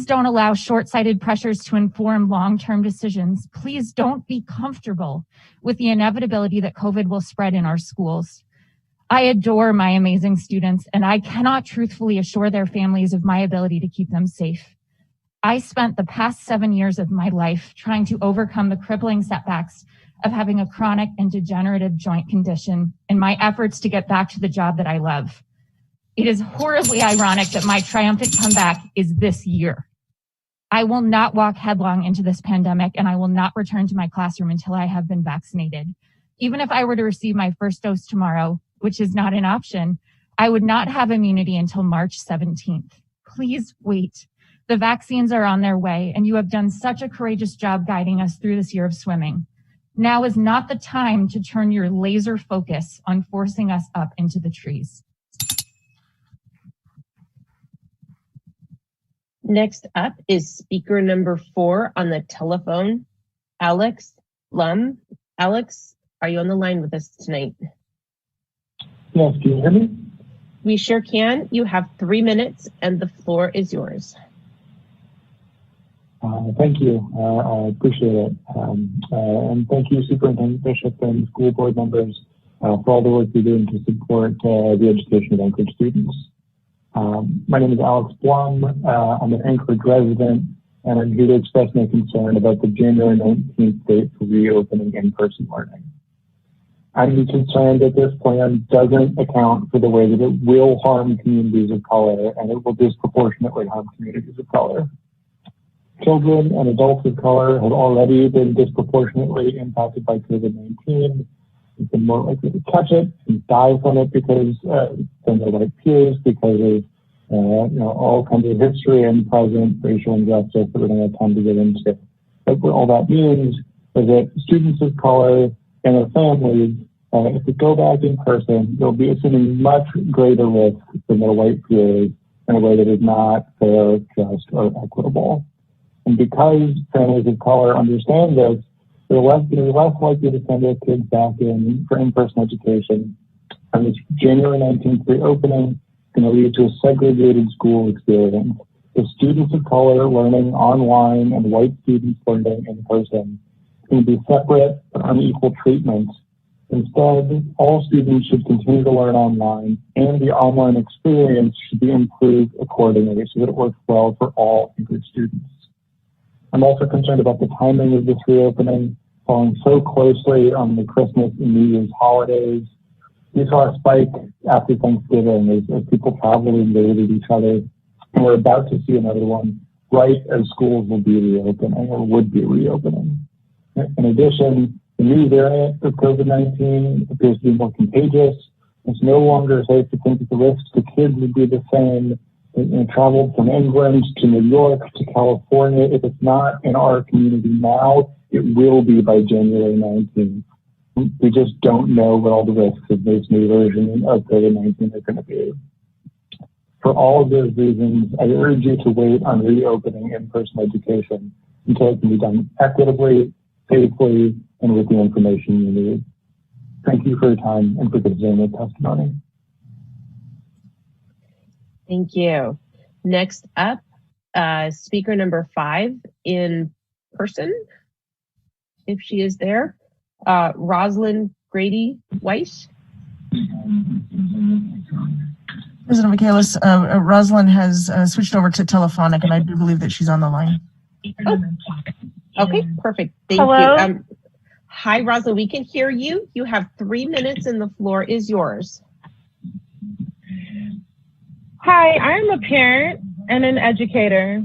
don't allow short-sighted pressures to inform long-term decisions. Please don't be comfortable with the inevitability that COVID will spread in our schools. I adore my amazing students, and I cannot truthfully assure their families of my ability to keep them safe. I spent the past 7 years of my life trying to overcome the crippling setbacks of having a chronic and degenerative joint condition in my efforts to get back to the job that I love. It is horribly ironic that my triumphant comeback is this year. I will not walk headlong into this pandemic, and I will not return to my classroom until I have been vaccinated. Even if I were to receive my first dose tomorrow, which is not an option, I would not have immunity until March 17th. Please wait. The vaccines are on their way, and you have done such a courageous job guiding us through this year of swimming. Now is not the time to turn your laser focus on forcing us up into the trees. Next up is speaker number 4 on the telephone, Alex Lum. Alex, are you on the line with us tonight? Yes, can you hear me? We sure can. You have 3 minutes and the floor is yours. Thank you. I appreciate it. And thank you, Superintendent Bishop and school board members, for all the work you're doing to support the education of Anchorage students. My name is Alex Blum. I'm an Anchorage resident, and I'm here to express my concern about the January 19th date for reopening in-person learning. I'm concerned that this plan doesn't account for the way that it will harm communities of color, and it will disproportionately harm communities of color. Children and adults of color have already been disproportionately impacted by COVID-19. They've been more likely to catch it and die from it because than their white peers because of all kinds of history and present racial injustice that we don't have time to get into. But what all that means is that students of color and their families, if they go back in person, they'll be assuming much greater risk than their white peers in a way that is not fair, just, or equitable. And because families of color understand this, they're less likely to send their kids back in for in-person education. And this January 19th reopening is going to lead to a segregated school experience. The students of color learning online and white students learning in person can be separate but unequal treatment. Instead, all students should continue to learn online, and the online experience should be improved accordingly so that it works well for all Anchorage students. I'm also concerned about the timing of this reopening, falling so closely on the Christmas and New Year's holidays. We saw a spike after Thanksgiving as people traveled and visited each other, and we're about to see another one right as schools will be reopening or would be reopening. In addition, the new variant of COVID-19 appears to be more contagious. It's no longer safe to think that the risks to kids would be the same. Traveled from England to New York to California. If it's not in our community now, it will be by January 19th. We just don't know what all the risks of this new version of COVID-19 are going to be. For all of those reasons, I urge you to wait on reopening in-person education until it can be done equitably, safely, and with the information you need. Thank you for your time and for considering the testimony. Thank you. Next up, speaker number 5 in person, if she is there, Rosalind Grady Weiss. President Michaelis, Rosalind has switched over to telephonic, and I do believe that she's on the line. Oh. Okay, perfect. Thank Hello? you. Hi, Rosalind. We can hear you. You have 3 minutes, and the floor is yours. Hi, I am a parent and an educator.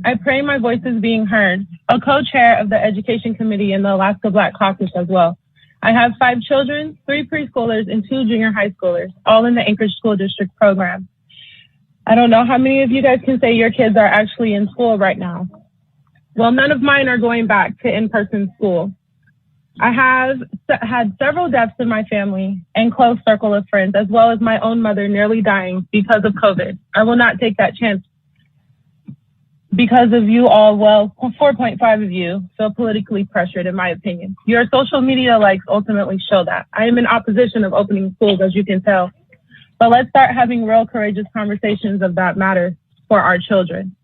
I pray my voice is being heard. A co-chair of the Education Committee in the Alaska Black Caucus as well. I have 5 children, 3 preschoolers, and 2 junior high schoolers, all in the Anchorage School District program. I don't know how many of you guys can say your kids are actually in school right now. Well, none of mine are going back to in-person school. I have had several deaths in my family and close circle of friends, as well as my own mother nearly dying because of COVID. I will not take that chance because of you all. Well, 4.5 of you feel politically pressured, in my opinion. Your social media likes ultimately show that. I am in opposition of opening schools, as you can tell. But let's start having real courageous conversations of that matter for our children.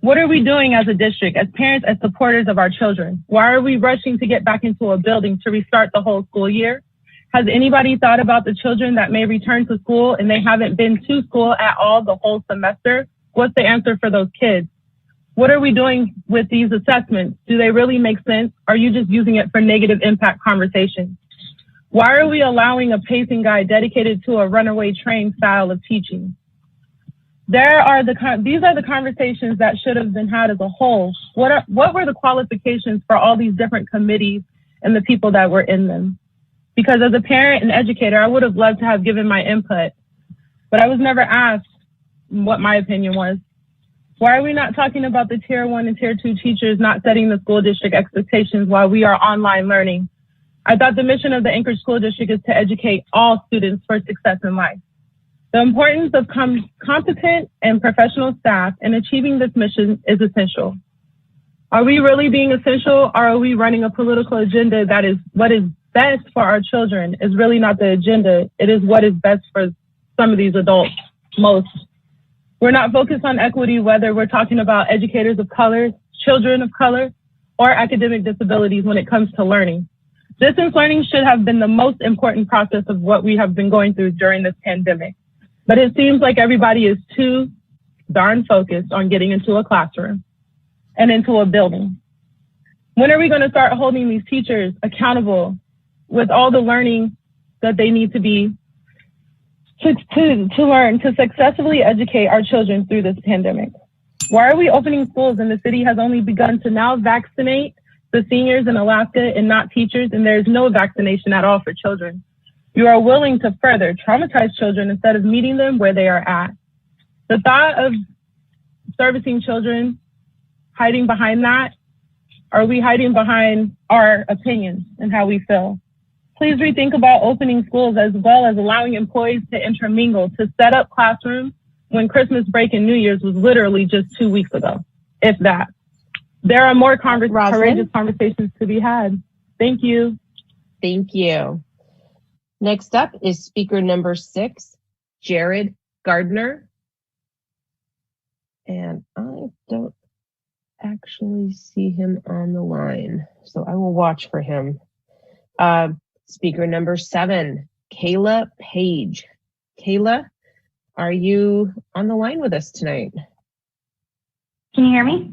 What are we doing as a district, as parents, as supporters of our children? Why are we rushing to get back into a building to restart the whole school year? Has anybody thought about the children that may return to school and they haven't been to school at all the whole semester? What's the answer for those kids? What are we doing with these assessments? Do they really make sense? Are you just using it for negative impact conversations? Why are we allowing a pacing guide dedicated to a runaway train style of teaching? These are the conversations that should have been had as a whole. What were the qualifications for all these different committees and the people that were in them? Because as a parent and educator, I would have loved to have given my input, but I was never asked what my opinion was. Why are we not talking about the tier 1 and tier 2 teachers not setting the school district expectations while we are online learning? I thought the mission of the Anchorage School District is to educate all students for success in life. The importance of competent and professional staff in achieving this mission is essential. Are we really being essential, or are we running a political agenda that is what is best for our children is really not the agenda, it is what is best for some of these adults most. We're not focused on equity, whether we're talking about educators of color, children of color, or academic disabilities when it comes to learning. Distance learning should have been the most important process of what we have been going through during this pandemic. But it seems like everybody is too darn focused on getting into a classroom and into a building. When are we going to start holding these teachers accountable with all the learning that they need to be to learn to successfully educate our children through this pandemic? Why are we opening schools and the city has only begun to now vaccinate the seniors in Alaska and not teachers, and there's no vaccination at all for children? You are willing to further traumatize children instead of meeting them where they are at. The thought of servicing children, hiding behind that, are we hiding behind our opinions and how we feel? Please rethink about opening schools as well as allowing employees to intermingle, to set up classrooms when Christmas break and New Year's was literally just 2 weeks ago, if that. There are more courageous conversations to be had. Thank you. Thank you. Next up is speaker number 6, Jared Gardner. And I don't actually see him on the line, so I will watch for him. Speaker number 7, Kayla Page. Kayla, are you on the line with us tonight? Can you hear me?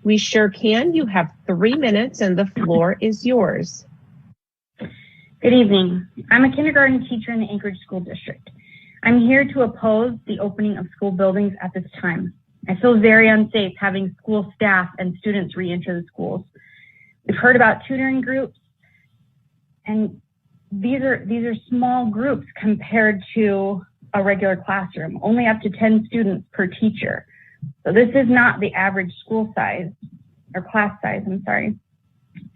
We sure can. You have 3 minutes and the floor is yours. Good evening. I'm a kindergarten teacher in the Anchorage School District. I'm here to oppose the opening of school buildings at this time. I feel very unsafe having school staff and students re-enter the schools. We've heard about tutoring groups, and these are small groups compared to a regular classroom, only up to 10 students per teacher. So this is not the average school size or class size, I'm sorry.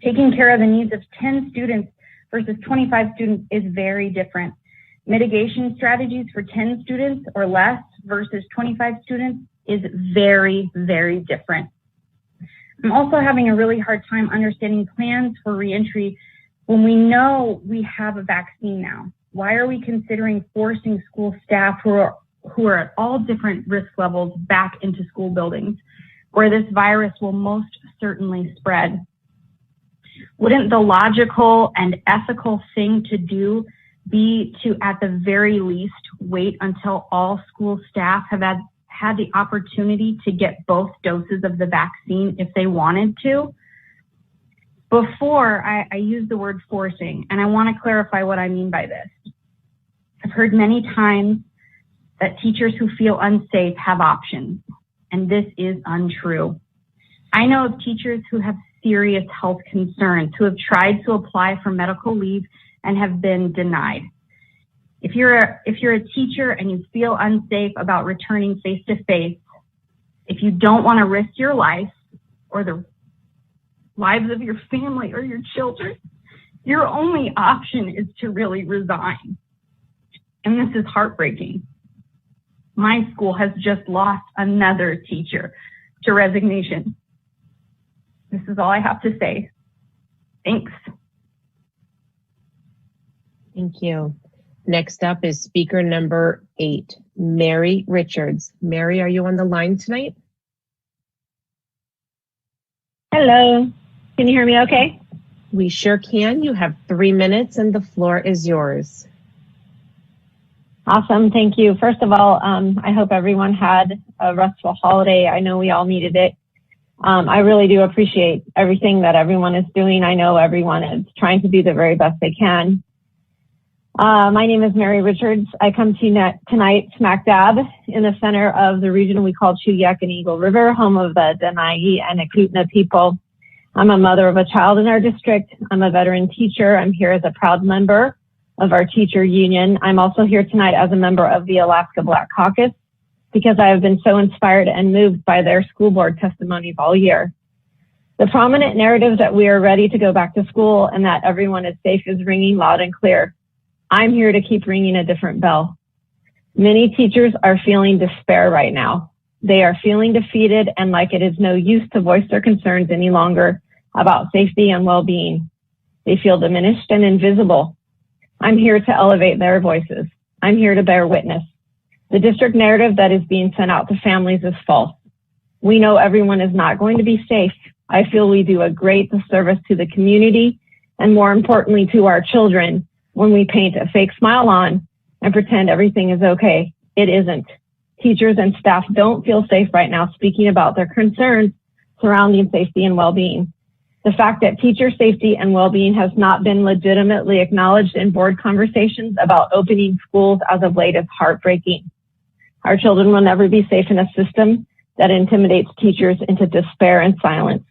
Taking care of the needs of 10 students versus 25 students is very different. Mitigation strategies for 10 students or less versus 25 students is very, very different. I'm also having a really hard time understanding plans for reentry when we know we have a vaccine now. Why are we considering forcing school staff who are at all different risk levels back into school buildings where this virus will most certainly spread? Wouldn't the logical and ethical thing to do be to, at the very least, wait until all school staff have had the opportunity to get both doses of the vaccine if they wanted to? Before, I use the word forcing, and I want to clarify what I mean by this. I've heard many times that teachers who feel unsafe have options, and this is untrue. I know of teachers who have serious health concerns, who have tried to apply for medical leave and have been denied. If you're a teacher and you feel unsafe about returning face-to-face, if you don't want to risk your life or the lives of your family or your children, your only option is to really resign. And this is heartbreaking. My school has just lost another teacher to resignation. This is all I have to say. Thanks. Thank you. Next up is speaker number 8, Mary Richards. Mary, are you on the line tonight? Hello. Can you hear me okay? We sure can. You have 3 minutes and the floor is yours. Awesome. Thank you. First of all, I hope everyone had a restful holiday. I know we all needed it. I really do appreciate everything that everyone is doing. I know everyone is trying to do the very best they can. My name is Mary Richards. I come to you tonight smack dab in the center of the region we call Chuyak and Eagle River, home of the Denai and Akutna people. I'm a mother of a child in our district. I'm a veteran teacher. I'm here as a proud member of our teacher union. I'm also here tonight as a member of the Alaska Black Caucus. because I have been so inspired and moved by their school board testimonies all year. The prominent narrative that we are ready to go back to school and that everyone is safe is ringing loud and clear. I'm here to keep ringing a different bell. Many teachers are feeling despair right now. They are feeling defeated and like it is no use to voice their concerns any longer about safety and well-being. They feel diminished and invisible. I'm here to elevate their voices. I'm here to bear witness. The district narrative that is being sent out to families is false. We know everyone is not going to be safe. I feel we do a great disservice to the community and more importantly to our children when we paint a fake smile on and pretend everything is okay. It isn't. Teachers and staff don't feel safe right now speaking about their concerns surrounding safety and well-being. The fact that teacher safety and well-being has not been legitimately acknowledged in board conversations about opening schools as of late is heartbreaking. Our children will never be safe in a system that intimidates teachers into despair and silence.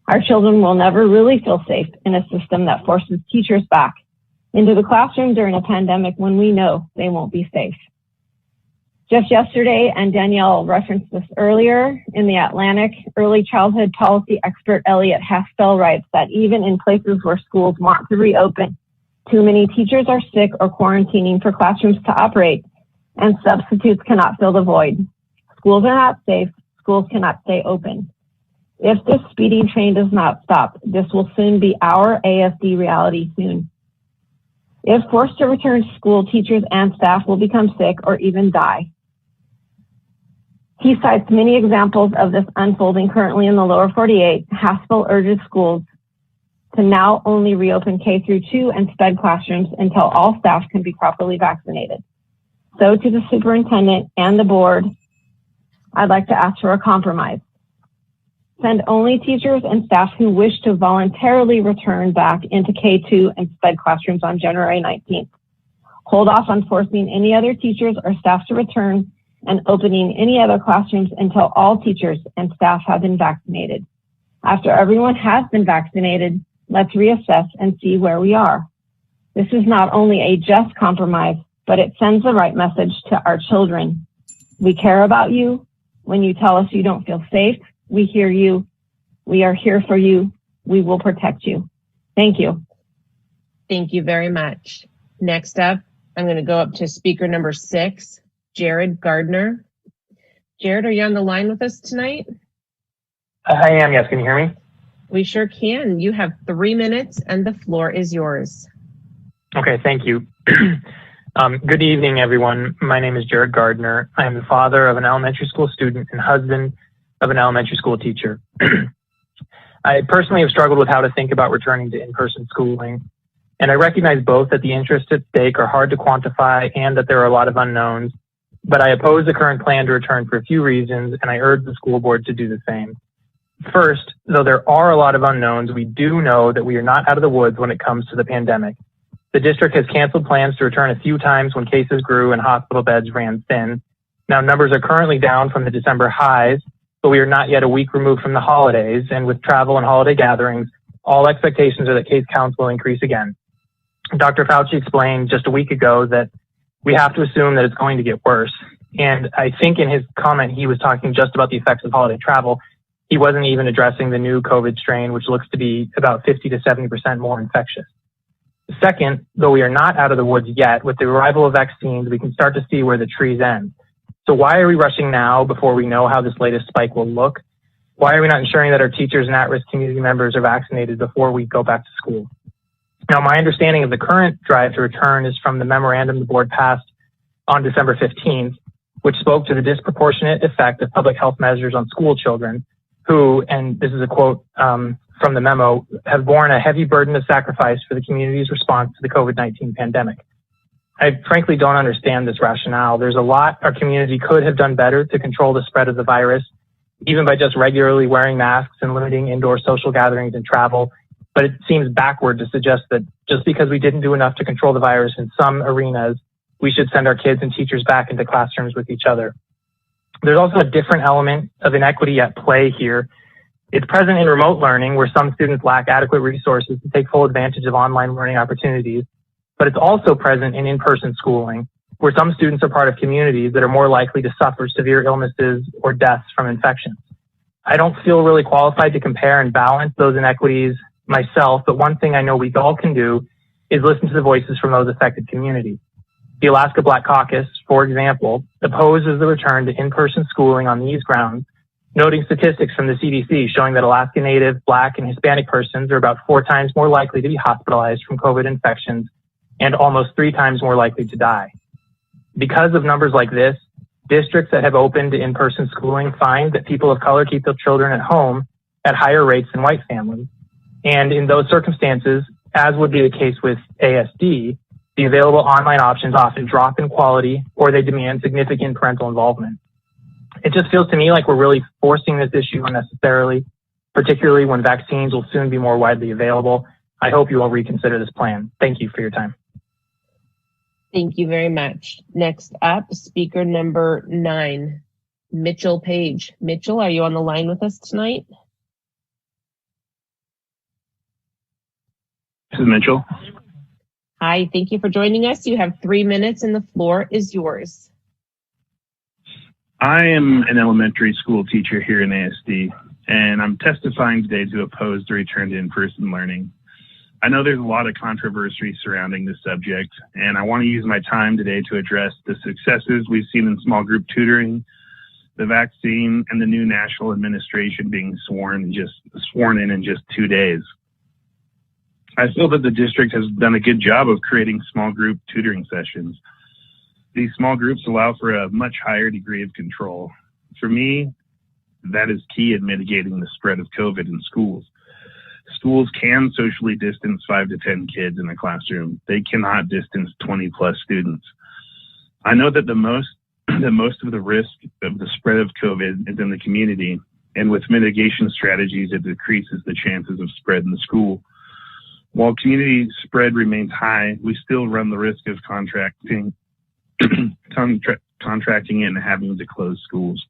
Our children will never really feel safe in a system that forces teachers back into the classroom during a pandemic when we know they won't be safe. Just yesterday, and Danielle referenced this earlier, in the Atlantic, early childhood policy expert Elliot Haspel writes that even in places where schools want to reopen, too many teachers are sick or quarantining for classrooms to operate, and substitutes cannot fill the void. Schools are not safe. Schools cannot stay open. If this speeding train does not stop, this will soon be our ASD reality soon. If forced to return to school, teachers and staff will become sick or even die. He cites many examples of this unfolding currently in the lower 48. Haspel urges schools to now only reopen K through 2 and SPED classrooms until all staff can be properly vaccinated. So to the superintendent and the board, I'd like to ask for a compromise. Send only teachers and staff who wish to voluntarily return back into K2 and SPED classrooms on January 19th. Hold off on forcing any other teachers or staff to return and opening any other classrooms until all teachers and staff have been vaccinated. After everyone has been vaccinated, let's reassess and see where we are. This is not only a just compromise, but it sends the right message to our children. We care about you. When you tell us you don't feel safe, we hear you. We are here for you. We will protect you. Thank you. Thank you very much. Next up, I'm going to go up to speaker number 6, Jared Gardner. Jared, are you on the line with us tonight? I am, yes. Can you hear me? We sure can. You have 3 minutes and the floor is yours. Okay, thank you. Good evening, everyone. My name is Jared Gardner. I am the father of an elementary school student and husband of an elementary school teacher. I personally have struggled with how to think about returning to in-person schooling, and I recognize both that the interests at stake are hard to quantify and that there are a lot of unknowns, but I oppose the current plan to return for a few reasons, and I urge the school board to do the same. First, though there are a lot of unknowns, we do know that we are not out of the woods when it comes to the pandemic. The district has canceled plans to return a few times when cases grew and hospital beds ran thin. Now, numbers are currently down from the December highs, but we are not yet a week removed from the holidays, and with travel and holiday gatherings, all expectations are that case counts will increase again. Dr. Fauci explained just a week ago that we have to assume that it's going to get worse. And I think in his comment, he was talking just about the effects of holiday travel. He wasn't even addressing the new COVID strain, which looks to be about 50 to 70% more infectious. Second, though we are not out of the woods yet, with the arrival of vaccines, we can start to see where the trees end. So why are we rushing now before we know how this latest spike will look? Why are we not ensuring that our teachers and at-risk community members are vaccinated before we go back to school? Now, my understanding of the current drive to return is from the memorandum the board passed on December 15th, which spoke to the disproportionate effect of public health measures on school children who, and this is a quote from the memo, have borne a heavy burden of sacrifice for the community's response to the COVID-19 pandemic. I frankly don't understand this rationale. There's a lot our community could have done better to control the spread of the virus, even by just regularly wearing masks and limiting indoor social gatherings and travel. But it seems backward to suggest that just because we didn't do enough to control the virus in some arenas, we should send our kids and teachers back into classrooms with each other. There's also a different element of inequity at play here. It's present in remote learning, where some students lack adequate resources to take full advantage of online learning opportunities, but it's also present in in-person schooling. where some students are part of communities that are more likely to suffer severe illnesses or deaths from infections. I don't feel really qualified to compare and balance those inequities myself, but one thing I know we all can do is listen to the voices from those affected communities. The Alaska Black Caucus, for example, opposes the return to in-person schooling on these grounds, noting statistics from the CDC showing that Alaska Native, Black, and Hispanic persons are about 4 times more likely to be hospitalized from COVID infections and almost 3 times more likely to die. Because of numbers like this, districts that have opened in-person schooling find that people of color keep their children at home at higher rates than white families. And in those circumstances, as would be the case with ASD, the available online options often drop in quality or they demand significant parental involvement. It just feels to me like we're really forcing this issue unnecessarily, particularly when vaccines will soon be more widely available. I hope you will reconsider this plan. Thank you for your time. Thank you very much. Next up, speaker number 9, Mitchell Page. Mitchell, are you on the line with us tonight? This is Mitchell. Hi, thank you for joining us. You have 3 minutes and the floor is yours. I am an elementary school teacher here in ASD, and I'm testifying today to oppose the return to in-person learning. I know there's a lot of controversy surrounding this subject, and I want to use my time today to address the successes we've seen in small group tutoring, the vaccine, and the new national administration being sworn in just 2 days. I feel that the district has done a good job of creating small group tutoring sessions. These small groups allow for a much higher degree of control. For me, that is key in mitigating the spread of COVID in schools. Schools can socially distance 5 to 10 kids in a classroom. They cannot distance 20 plus students. I know that most of the risk of the spread of COVID is in the community, and with mitigation strategies, it decreases the chances of spread in the school. While community spread remains high, we still run the risk of contracting it and having to close schools.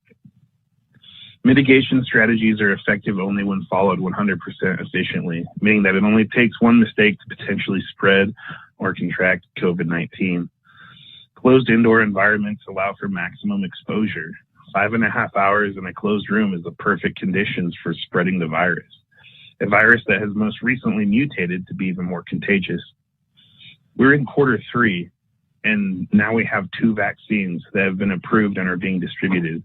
Mitigation strategies are effective only when followed 100% efficiently, meaning that it only takes one mistake to potentially spread or contract COVID-19. Closed indoor environments allow for maximum exposure. 5.5 hours in a closed room is the perfect conditions for spreading the virus, a virus that has most recently mutated to be even more contagious. We're in Q3, and now we have 2 vaccines that have been approved and are being distributed.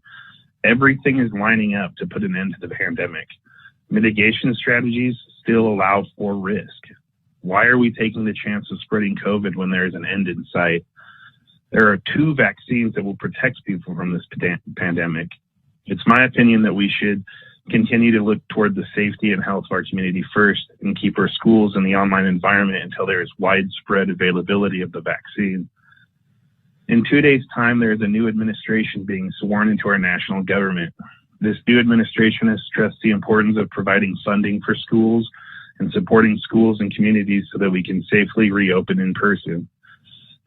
Everything is lining up to put an end to the pandemic. Mitigation strategies still allow for risk. Why are we taking the chance of spreading COVID when there is an end in sight? There are 2 vaccines that will protect people from this pandemic. It's my opinion that we should continue to look toward the safety and health of our community first and keep our schools and the online environment until there is widespread availability of the vaccine. In 2 days' time, there is a new administration being sworn into our national government. This new administration has stressed the importance of providing funding for schools and supporting schools and communities so that we can safely reopen in person.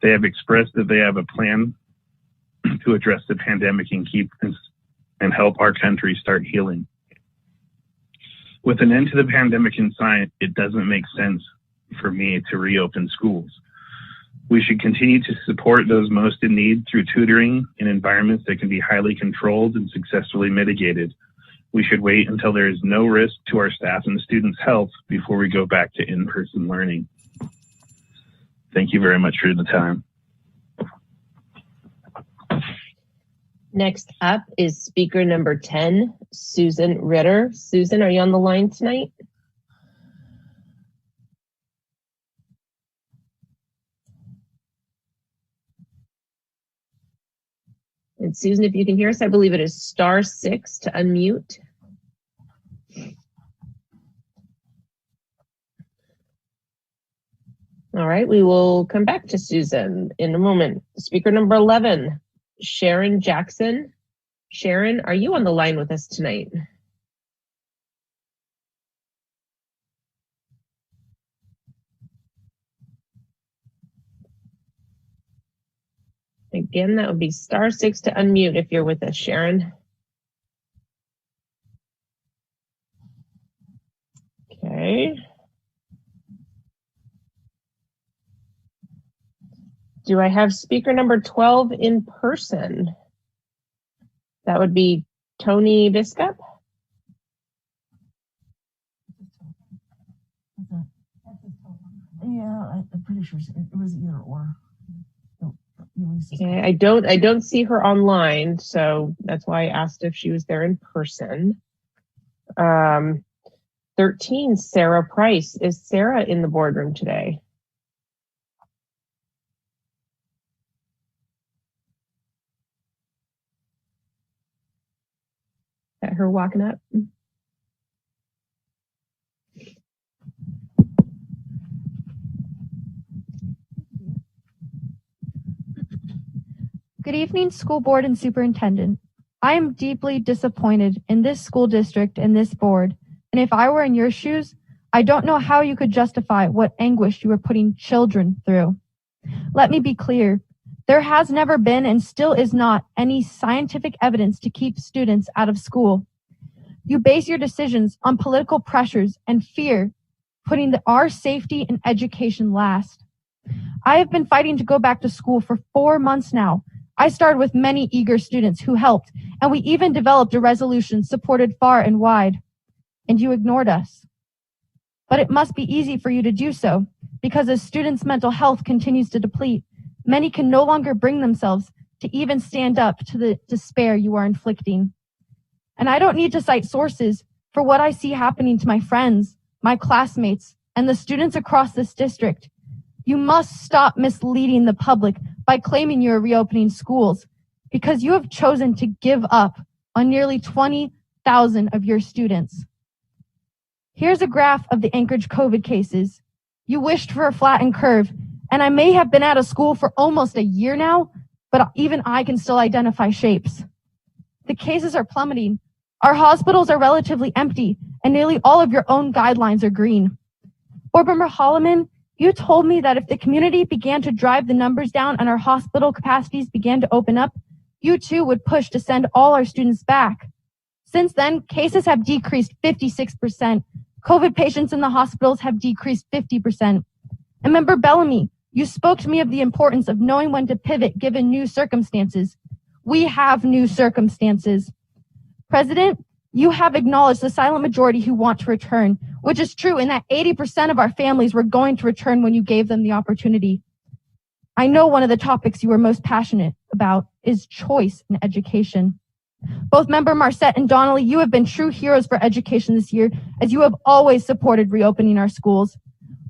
They have expressed that they have a plan to address the pandemic and help our country start healing. With an end to the pandemic in sight, it doesn't make sense for me to reopen schools. We should continue to support those most in need through tutoring in environments that can be highly controlled and successfully mitigated. We should wait until there is no risk to our staff and the students' health before we go back to in-person learning. Thank you very much for the time. Next up is speaker number 10, Susan Ritter. Susan, are you on the line tonight? And Susan, if you can hear us, I believe it is *6 to unmute. All right, we will come back to Susan in a moment. Speaker number 11, Sharon Jackson. Sharon, are you on the line with us tonight? Again, that would be *6 to unmute if you're with us, Sharon. Okay. Do I have speaker number 12 in person? That would be Tony Biscup. Yeah, I'm pretty sure it was either or. Okay, I don't see her online, so that's why I asked if she was there in person. 13, Sarah Price. Is Sarah in the boardroom today? Is that her walking up? Good evening, school board and superintendent. I am deeply disappointed in this school district and this board, and if I were in your shoes, I don't know how you could justify what anguish you are putting children through. Let me be clear. There has never been and still is not any scientific evidence to keep students out of school. You base your decisions on political pressures and fear, putting our safety and education last. I have been fighting to go back to school for 4 months now. I started with many eager students who helped, and we even developed a resolution supported far and wide. And you ignored us. But it must be easy for you to do so, because as students' mental health continues to deplete, many can no longer bring themselves to even stand up to the despair you are inflicting. And I don't need to cite sources for what I see happening to my friends, my classmates, and the students across this district. You must stop misleading the public by claiming you are reopening schools, because you have chosen to give up on nearly 20,000 of your students. Here's a graph of the Anchorage COVID cases. You wished for a flattened curve, and I may have been out of school for almost a year now, but even I can still identify shapes. The cases are plummeting. Our hospitals are relatively empty, and nearly all of your own guidelines are green. Board Member Holloman, you told me that if the community began to drive the numbers down and our hospital capacities began to open up, you too would push to send all our students back. Since then, cases have decreased 56%. COVID patients in the hospitals have decreased 50%. And Member Bellamy, you spoke to me of the importance of knowing when to pivot given new circumstances. We have new circumstances. President, you have acknowledged the silent majority who want to return, which is true in that 80% of our families were going to return when you gave them the opportunity. I know one of the topics you are most passionate about is choice in education. Both Member Marcette and Donnelly, you have been true heroes for education this year, as you have always supported reopening our schools.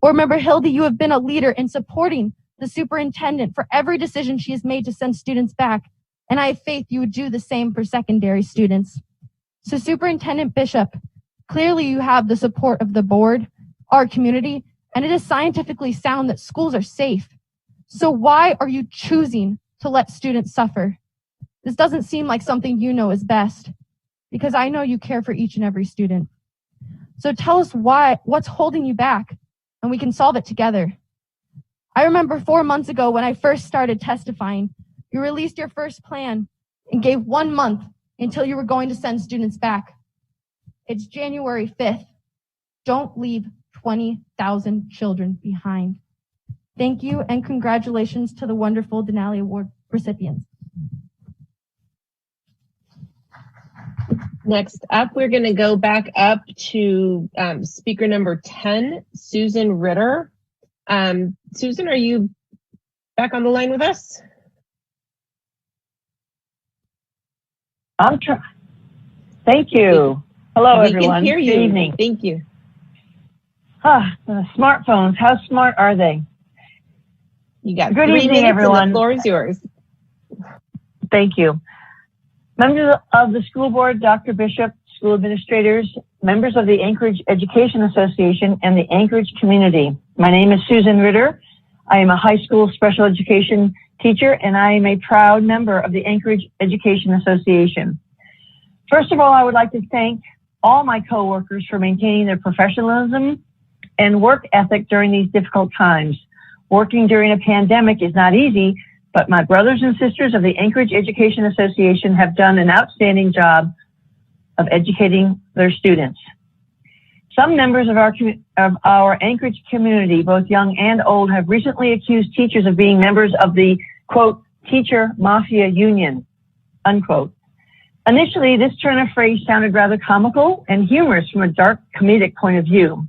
Board Member Hildy, you have been a leader in supporting the superintendent for every decision she has made to send students back, and I have faith you would do the same for secondary students. So Superintendent Bishop, clearly you have the support of the board, our community, and it is scientifically sound that schools are safe. So why are you choosing to let students suffer? This doesn't seem like something you know is best, because I know you care for each and every student. So tell us what's holding you back, and we can solve it together. I remember 4 months ago when I first started testifying, you released your first plan and gave 1 month until you were going to send students back. It's January 5th. Don't leave 20,000 children behind. Thank you and congratulations to the wonderful Denali Award recipients. Next up, we're going to go back up to speaker number 10, Susan Ritter. Susan, are you back on the line with us? I'm trying. Thank you. Hello, everyone. We can hear you. Good evening. Thank you. Smartphones. How smart are they? You got Good 3 evening, minutes everyone. and the floor is yours. Thank you. Members of the school board, Dr. Bishop, school administrators, members of the Anchorage Education Association, and the Anchorage community. My name is Susan Ritter. I am a high school special education teacher, and I am a proud member of the Anchorage Education Association. First of all, I would like to thank all my coworkers for maintaining their professionalism and work ethic during these difficult times. Working during a pandemic is not easy, but my brothers and sisters of the Anchorage Education Association have done an outstanding job of educating their students. Some members of our Anchorage community, both young and old, have recently accused teachers of being members of the, quote, teacher mafia union, unquote. Initially, this turn of phrase sounded rather comical and humorous from a dark comedic point of view.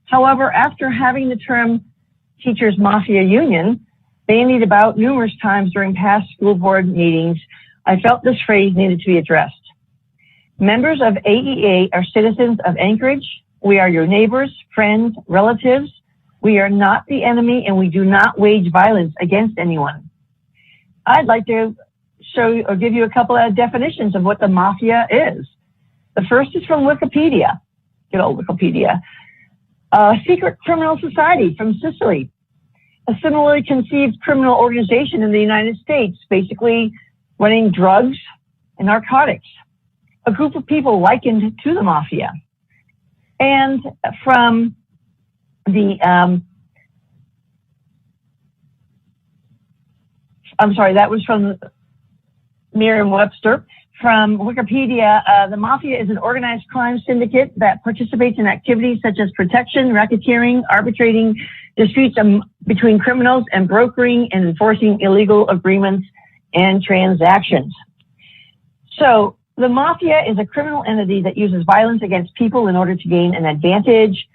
However, after having the term teachers mafia union bandied about numerous times during past school board meetings, I felt this phrase needed to be addressed. Members of AEA are citizens of Anchorage. We are your neighbors, friends, relatives. We are not the enemy, and we do not wage violence against anyone. I'd like to show you or give you a couple of definitions of what the mafia is. The first is from Wikipedia. Good old Wikipedia. A secret criminal society from Sicily. A similarly conceived criminal organization in the United States, basically running drugs and narcotics. A group of people likened to the mafia. And from the, that was from Merriam-Webster. From Wikipedia, the mafia is an organized crime syndicate that participates in activities such as protection, racketeering, arbitrating disputes between criminals, and brokering and enforcing illegal agreements and transactions. So the mafia is a criminal entity that uses violence against people in order to gain an advantage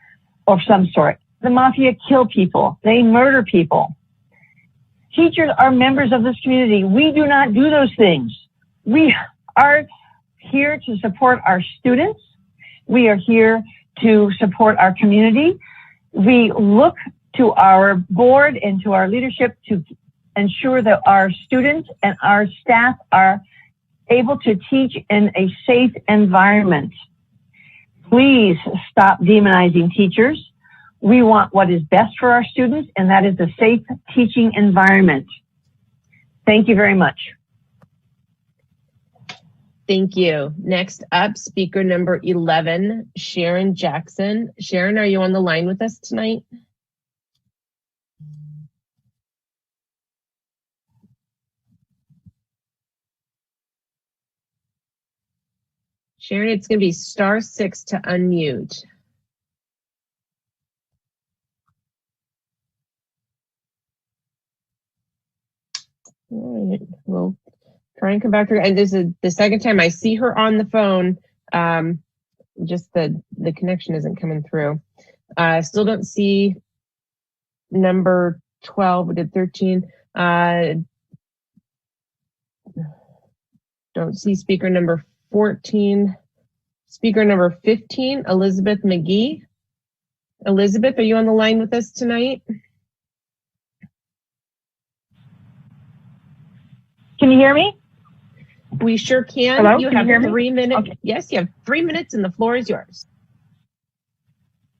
of some sort. The mafia kill people. They murder people. Teachers are members of this community. We do not do those things. We are here to support our students. We are here to support our community. We look to our board and to our leadership to ensure that our students and our staff are able to teach in a safe environment. Please stop demonizing teachers. We want what is best for our students, and that is a safe teaching environment. Thank you very much. Thank you. Next up, speaker number 11, Sharon Jackson. Sharon, are you on the line with us tonight? Sharon, it's going to be *6 to unmute. All right, we'll try and come back to her. And this is the second time I see her on the phone. Just the connection isn't coming through. I still don't see number 12. We did 13. Don't see speaker number 14. Speaker number 15, Elizabeth McGee. Elizabeth, are you on the line with us tonight? Can you hear me? We sure can. Hello? You Can have you 3 minutes. Okay. Yes, you have 3 minutes and the floor is yours.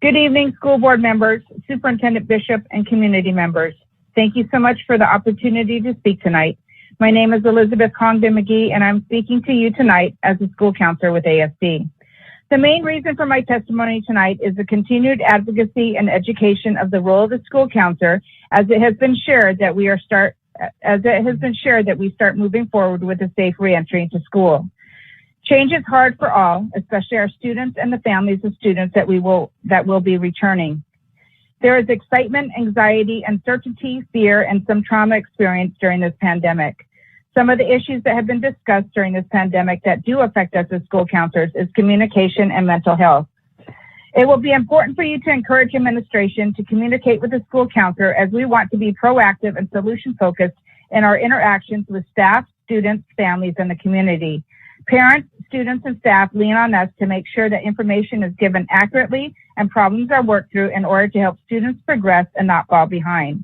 Good evening, school board members, Superintendent Bishop, and community members. Thank you so much for the opportunity to speak tonight. My name is Elizabeth Congdon McGee, and I'm speaking to you tonight as a school counselor with ASD. The main reason for my testimony tonight is the continued advocacy and education of the role of the school counselor, as it has been shared that we start moving forward with a safe reentry into school. Change is hard for all, especially our students and the families of students that will be returning. There is excitement, anxiety, uncertainty, fear, and some trauma experienced during this pandemic. Some of the issues that have been discussed during this pandemic that do affect us as school counselors is communication and mental health. It will be important for you to encourage administration to communicate with the school counselor, as we want to be proactive and solution-focused in our interactions with staff, students, families, and the community. Parents, students, and staff lean on us to make sure that information is given accurately and problems are worked through in order to help students progress and not fall behind.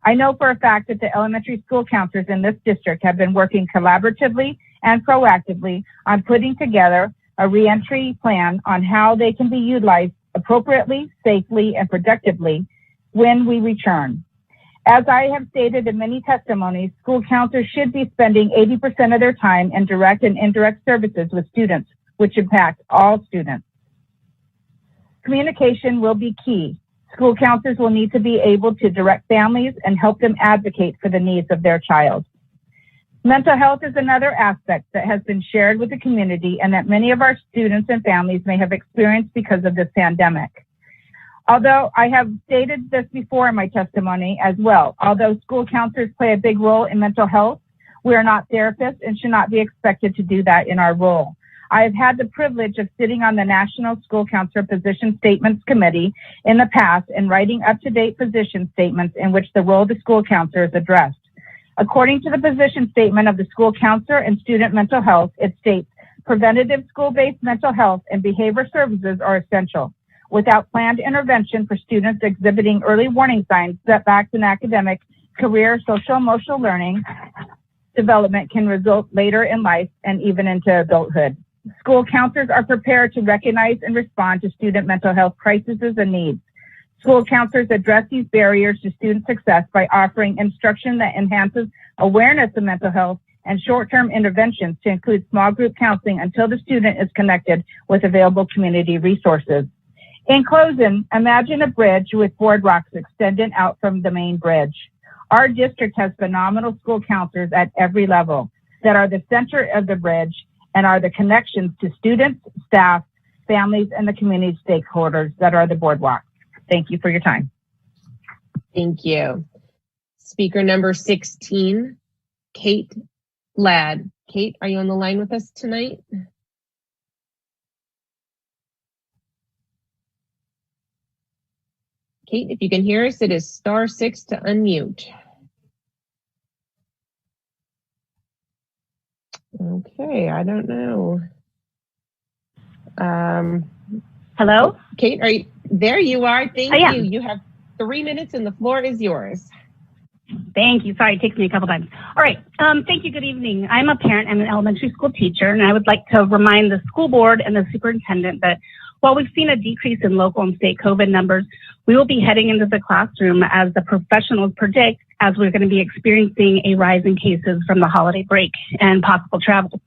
I know for a fact that the elementary school counselors in this district have been working collaboratively and proactively on putting together a reentry plan on how they can be utilized appropriately, safely, and productively when we return. As I have stated in many testimonies, school counselors should be spending 80% of their time in direct and indirect services with students, which impact all students. Communication will be key. School counselors will need to be able to direct families and help them advocate for the needs of their child. Mental health is another aspect that has been shared with the community and that many of our students and families may have experienced because of this pandemic. Although I have stated this before in my testimony as well, although school counselors play a big role in mental health, we are not therapists and should not be expected to do that in our role. I have had the privilege of sitting on the National School Counselor Position Statements Committee in the past and writing up-to-date position statements in which the role of the school counselor is addressed. According to the position statement of the school counselor and student mental health, it states, preventative school-based mental health and behavior services are essential. Without planned intervention for students exhibiting early warning signs, setbacks in academic, career, social, emotional learning development can result later in life and even into adulthood. School counselors are prepared to recognize and respond to student mental health crises and needs. School counselors address these barriers to student success by offering instruction that enhances awareness of mental health and short-term interventions to include small group counseling until the student is connected with available community resources. In closing, imagine a bridge with boardwalks extending out from the main bridge. Our district has phenomenal school counselors at every level that are the center of the bridge and are the connections to students, staff, families, and the community stakeholders that are the boardwalk. Thank you for your time. Thank you. Speaker number 16, Kate Ladd. Kate, are you on the line with us tonight? Kate, if you can hear us, it is *6 to unmute. Okay, I don't know. Hello? Kate, are you there? You are. Thank I am. you. You have 3 minutes and the floor is yours. Thank you. Sorry, it takes me a couple times. All right. Thank you. Good evening. I'm a parent and an elementary school teacher, and I would like to remind the school board and the superintendent that while we've seen a decrease in local and state COVID numbers, we will be heading into the classroom as the professionals predict, as we're going to be experiencing a rise in cases from the holiday break and possible travel.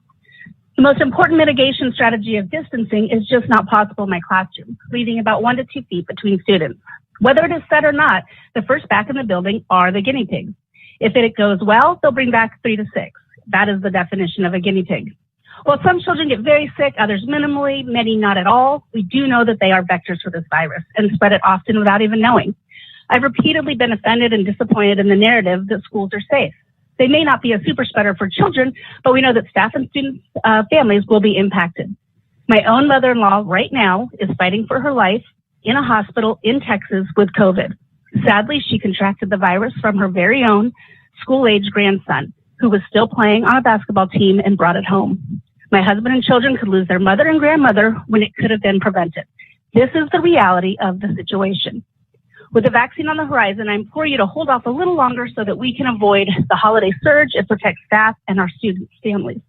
The most important mitigation strategy of distancing is just not possible in my classroom, leaving about 1 to 2 feet between students. Whether it is said or not, the first back in the building are the guinea pigs. If it goes well, they'll bring back 3 to 6. That is the definition of a guinea pig. While some children get very sick, others minimally, many not at all, we do know that they are vectors for this virus and spread it often without even knowing. I've repeatedly been offended and disappointed in the narrative that schools are safe. They may not be a super spreader for children, but we know that staff and students' families will be impacted. My own mother-in-law right now is fighting for her life in a hospital in Texas with COVID. Sadly, she contracted the virus from her very own school-age grandson, who was still playing on a basketball team and brought it home. My husband and children could lose their mother and grandmother when it could have been prevented. This is the reality of the situation. With the vaccine on the horizon, I implore you to hold off a little longer so that we can avoid the holiday surge and protect staff and our students' families.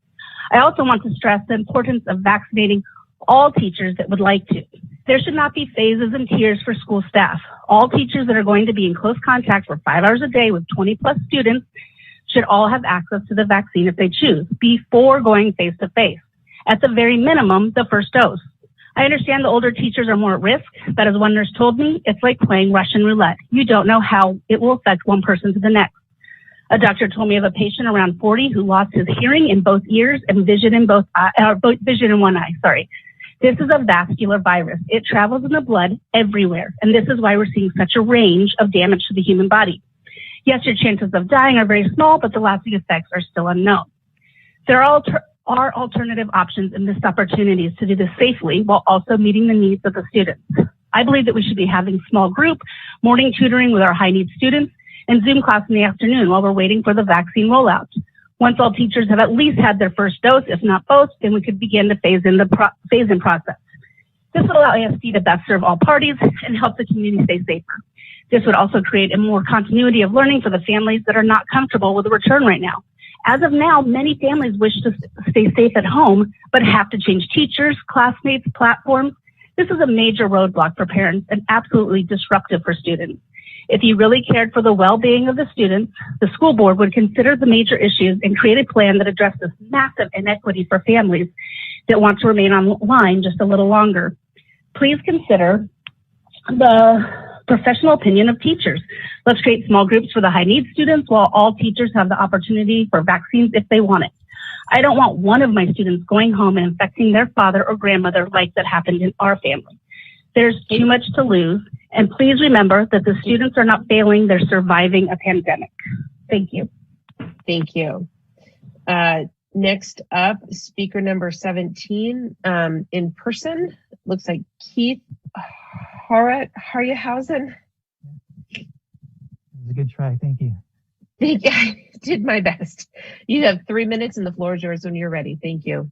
I also want to stress the importance of vaccinating all teachers that would like to. There should not be phases and tiers for school staff. All teachers that are going to be in close contact for 5 hours a day with 20 plus students should all have access to the vaccine if they choose before going face to face. At the very minimum, the first dose. I understand the older teachers are more at risk, but as one nurse told me, it's like playing Russian roulette. You don't know how it will affect one person to the next. A doctor told me of a patient around 40 who lost his hearing in both ears and vision in vision in one eye. Sorry. This is a vascular virus. It travels in the blood everywhere, and this is why we're seeing such a range of damage to the human body. Yes, your chances of dying are very small, but the lasting effects are still unknown. There are alternative options and missed opportunities to do this safely while also meeting the needs of the students. I believe that we should be having small group morning tutoring with our high needs students and Zoom class in the afternoon while we're waiting for the vaccine rollout. Once all teachers have at least had their first dose, if not both, then we could begin the phase-in process. This would allow ASD to best serve all parties and help the community stay safer. This would also create a more continuity of learning for the families that are not comfortable with the return right now. As of now, many families wish to stay safe at home, but have to change teachers, classmates, platforms. This is a major roadblock for parents and absolutely disruptive for students. If you really cared for the well-being of the students, the school board would consider the major issues and create a plan that addresses massive inequity for families that want to remain online just a little longer. Please consider the Professional opinion of teachers. Let's create small groups for the high needs students while all teachers have the opportunity for vaccines if they want it. I don't want one of my students going home and infecting their father or grandmother like that happened in our family. There's too much to lose. And please remember that the students are not failing, they're surviving a pandemic. Thank you. Thank you. Next up, speaker number 17, in person, looks like Keith Harryhausen. It was a good try, thank you. I did my best. You have 3 minutes and the floor is yours when you're ready. Thank you.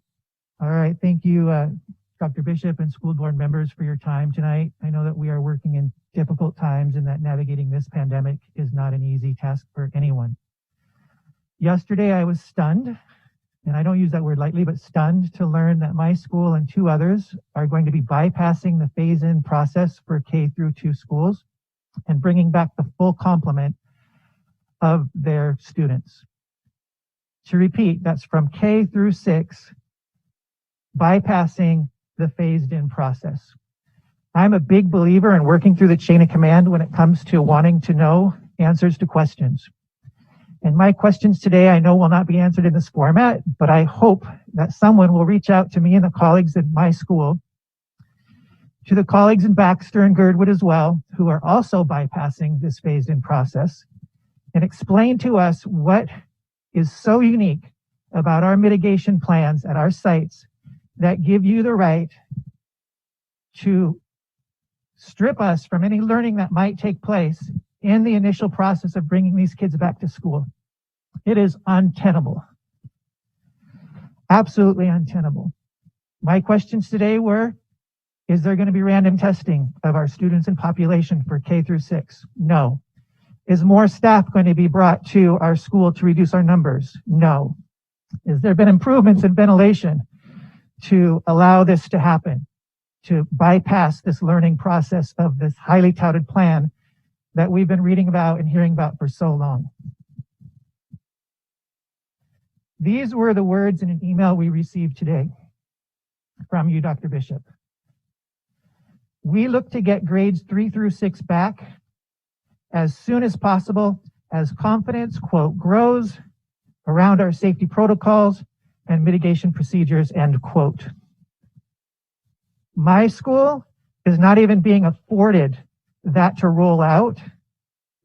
All right, thank you, Dr. Bishop and school board members for your time tonight. I know that we are working in difficult times and that navigating this pandemic is not an easy task for anyone. Yesterday, I was stunned, and I don't use that word lightly, but stunned to learn that my school and 2 others are going to be bypassing the phase-in process for K through 2 schools and bringing back the full complement of their students. To repeat, that's from K through 6, bypassing the phased-in process. I'm a big believer in working through the chain of command when it comes to wanting to know answers to questions. And my questions today, I know will not be answered in this format, but I hope that someone will reach out to me and the colleagues in my school, to the colleagues in Baxter and Girdwood as well, who are also bypassing this phased-in process, and explain to us what is so unique about our mitigation plans at our sites that give you the right to strip us from any learning that might take place in the initial process of bringing these kids back to school. It is untenable. Absolutely untenable. My questions today were, is there going to be random testing of our students and population for K through 6? No. Is more staff going to be brought to our school to reduce our numbers? No. Has there been improvements in ventilation to allow this to happen, to bypass this learning process of this highly touted plan that we've been reading about and hearing about for so long? These were the words in an email we received today from you, Dr. Bishop. We look to get grades 3 through 6 back as soon as possible as confidence, quote, grows around our safety protocols and mitigation procedures, end quote. My school is not even being afforded that to roll out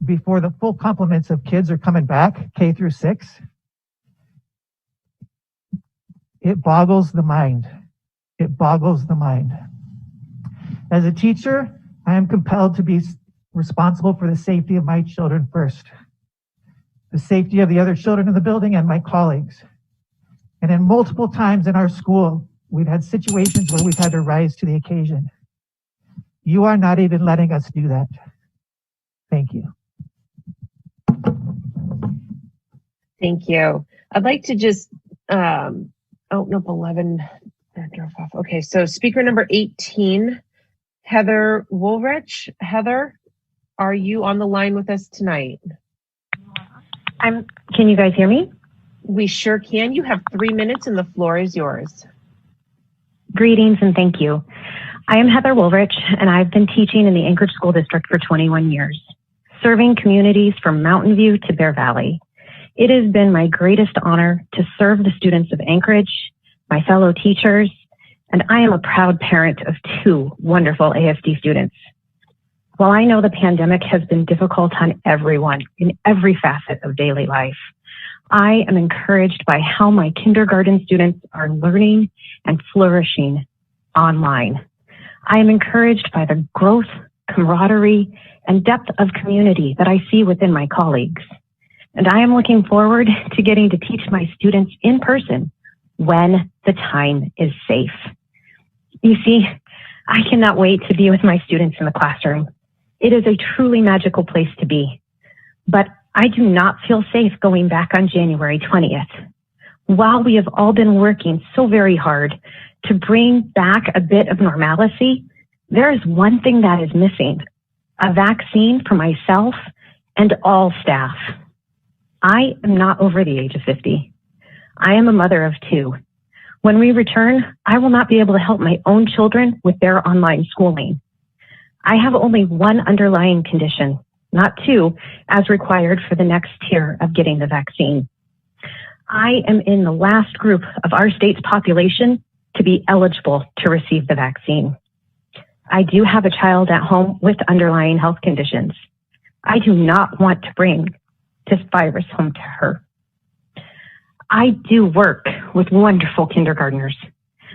before the full complements of kids are coming back, K through 6. It boggles the mind. It boggles the mind. As a teacher, I am compelled to be responsible for the safety of my children first, the safety of the other children in the building and my colleagues. And in multiple times in our school, we've had situations where we've had to rise to the occasion. You are not even letting us do that. Thank you. Thank you. I'd like to just, oh, nope, 11, that drove off. Okay, so speaker number 18, Heather Woolrich. Heather, are you on the line with us tonight? Can you guys hear me? We sure can. You have 3 minutes and the floor is yours. Greetings and thank you. I am Heather Woolrich and I've been teaching in the Anchorage School District for 21 years, serving communities from Mountain View to Bear Valley. It has been my greatest honor to serve the students of Anchorage, my fellow teachers, and I am a proud parent of 2 wonderful ASD students. While I know the pandemic has been difficult on everyone in every facet of daily life, I am encouraged by how my kindergarten students are learning and flourishing online. I am encouraged by the growth, camaraderie, and depth of community that I see within my colleagues. And I am looking forward to getting to teach my students in person when the time is safe. You see, I cannot wait to be with my students in the classroom. It is a truly magical place to be. But I do not feel safe going back on January 20th. While we have all been working so very hard to bring back a bit of normalcy, there is one thing that is missing: a vaccine for myself and all staff. I am not over the age of 50. I am a mother of 2. When we return, I will not be able to help my own children with their online schooling. I have only one underlying condition, not two, as required for the next tier of getting the vaccine. I am in the last group of our state's population to be eligible to receive the vaccine. I do have a child at home with underlying health conditions. I do not want to bring this virus home to her. I do work with wonderful kindergartners,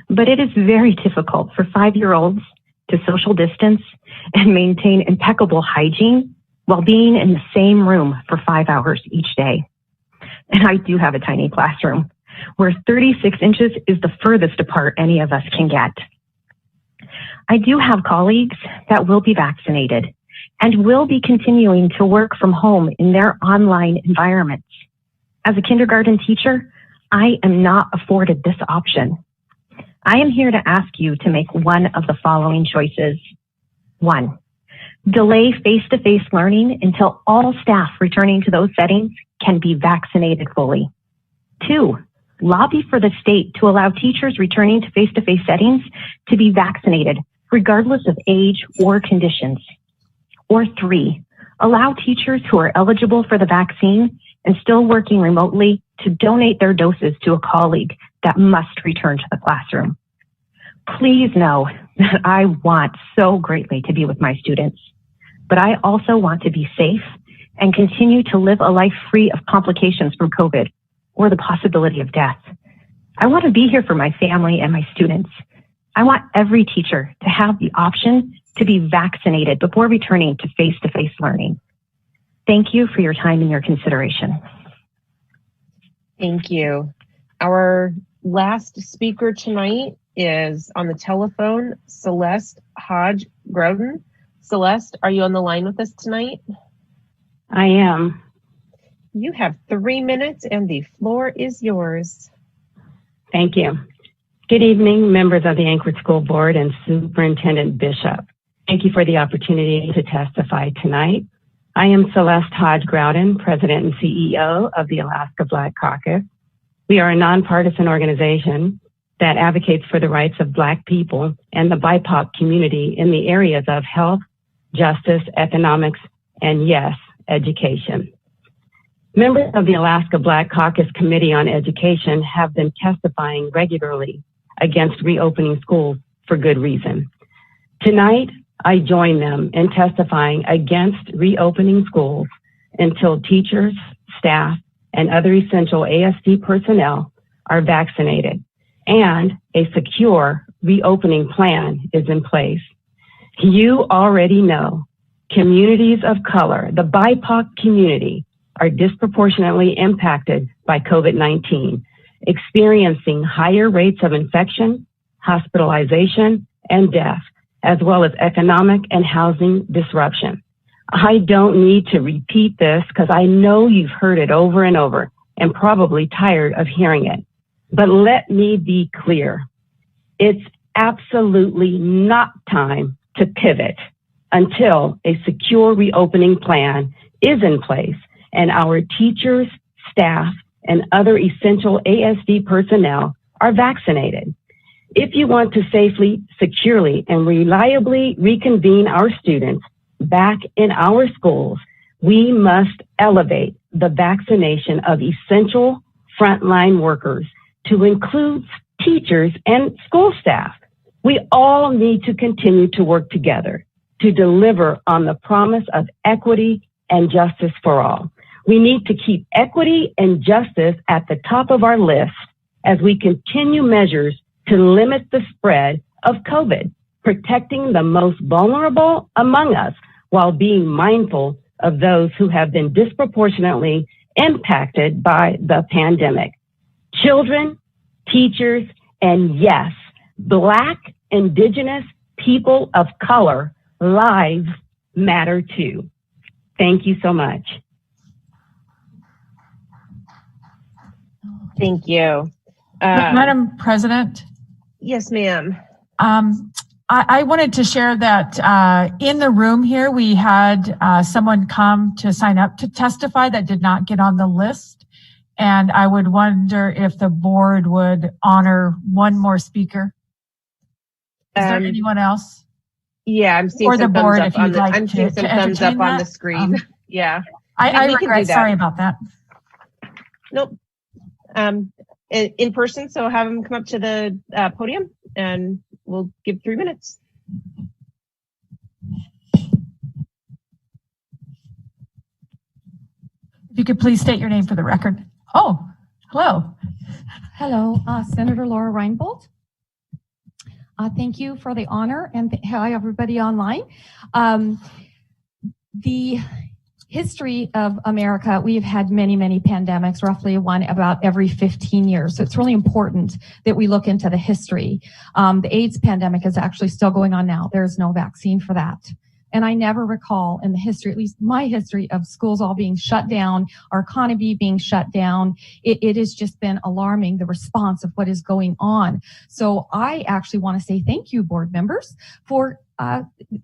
but it is very difficult for 5-year-olds to social distance and maintain impeccable hygiene while being in the same room for 5 hours each day. And I do have a tiny classroom where 36 inches is the furthest apart any of us can get. I do have colleagues that will be vaccinated and will be continuing to work from home in their online environments. As a kindergarten teacher, I am not afforded this option. I am here to ask you to make one of the following choices. 1, delay face-to-face learning until all staff returning to those settings can be vaccinated fully. 2, lobby for the state to allow teachers returning to face-to-face settings to be vaccinated, regardless of age or conditions. Or 3, allow teachers who are eligible for the vaccine and still working remotely to donate their doses to a colleague that must return to the classroom. Please know that I want so greatly to be with my students, but I also want to be safe and continue to live a life free of complications from COVID or the possibility of death. I want to be here for my family and my students. I want every teacher to have the option to be vaccinated before returning to face-to-face learning. Thank you for your time and your consideration. Thank you. Our last speaker tonight is on the telephone, Celeste Hodge Groden. Celeste, are you on the line with us tonight? I am. You have 3 minutes and the floor is yours. Thank you. Good evening, members of the Anchorage School Board and Superintendent Bishop. Thank you for the opportunity to testify tonight. I am Celeste Hodge Grouden, President and CEO of the Alaska Black Caucus. We are a nonpartisan organization that advocates for the rights of Black people and the BIPOC community in the areas of health, justice, economics, and yes, education. Members of the Alaska Black Caucus Committee on Education have been testifying regularly against reopening schools for good reason. Tonight, I join them in testifying against reopening schools until teachers, staff, and other essential ASD personnel are vaccinated and a secure reopening plan is in place. You already know communities of color, the BIPOC community, are disproportionately impacted by COVID-19, experiencing higher rates of infection, hospitalization, and death, as well as economic and housing disruption. I don't need to repeat this because I know you've heard it over and over and probably tired of hearing it. But let me be clear. It's absolutely not time to pivot until a secure reopening plan is in place and our teachers, staff, and other essential ASD personnel are vaccinated. If you want to safely, securely, and reliably reconvene our students back in our schools, we must elevate the vaccination of essential frontline workers to include teachers and school staff. We all need to continue to work together to deliver on the promise of equity and justice for all. We need to keep equity and justice at the top of our list as we continue measures to limit the spread of COVID, protecting the most vulnerable among us while being mindful of those who have been disproportionately impacted by the pandemic. Children, teachers, and yes, Black, Indigenous, people of color, lives matter too. Thank you so much. Thank you. Madam President? Yes, ma'am. I wanted to share that in the room here, we had someone come to sign up to testify that did not get on the list. And I would wonder if the board would honor one more speaker. Is there anyone else? Yeah, I'm seeing or the some thumbs board up if on you'd the. like I'm seeing some thumbs up on the screen. Yeah, I we can do regret. that. Sorry about that. Nope. In person, so have them come up to the podium, and we'll give 3 minutes. If you could please state your name for the record. Oh, hello. Hello, Senator Laura Reinbold. Thank you for the honor, and hi everybody online. The history of America, we've had many, many pandemics, roughly one about every 15 years. So it's really important that we look into the history. The AIDS pandemic is actually still going on now. There's no vaccine for that. And I never recall in the history, at least my history, of schools all being shut down, our economy being shut down. It has just been alarming, the response of what is going on. So I actually want to say thank you, board members, for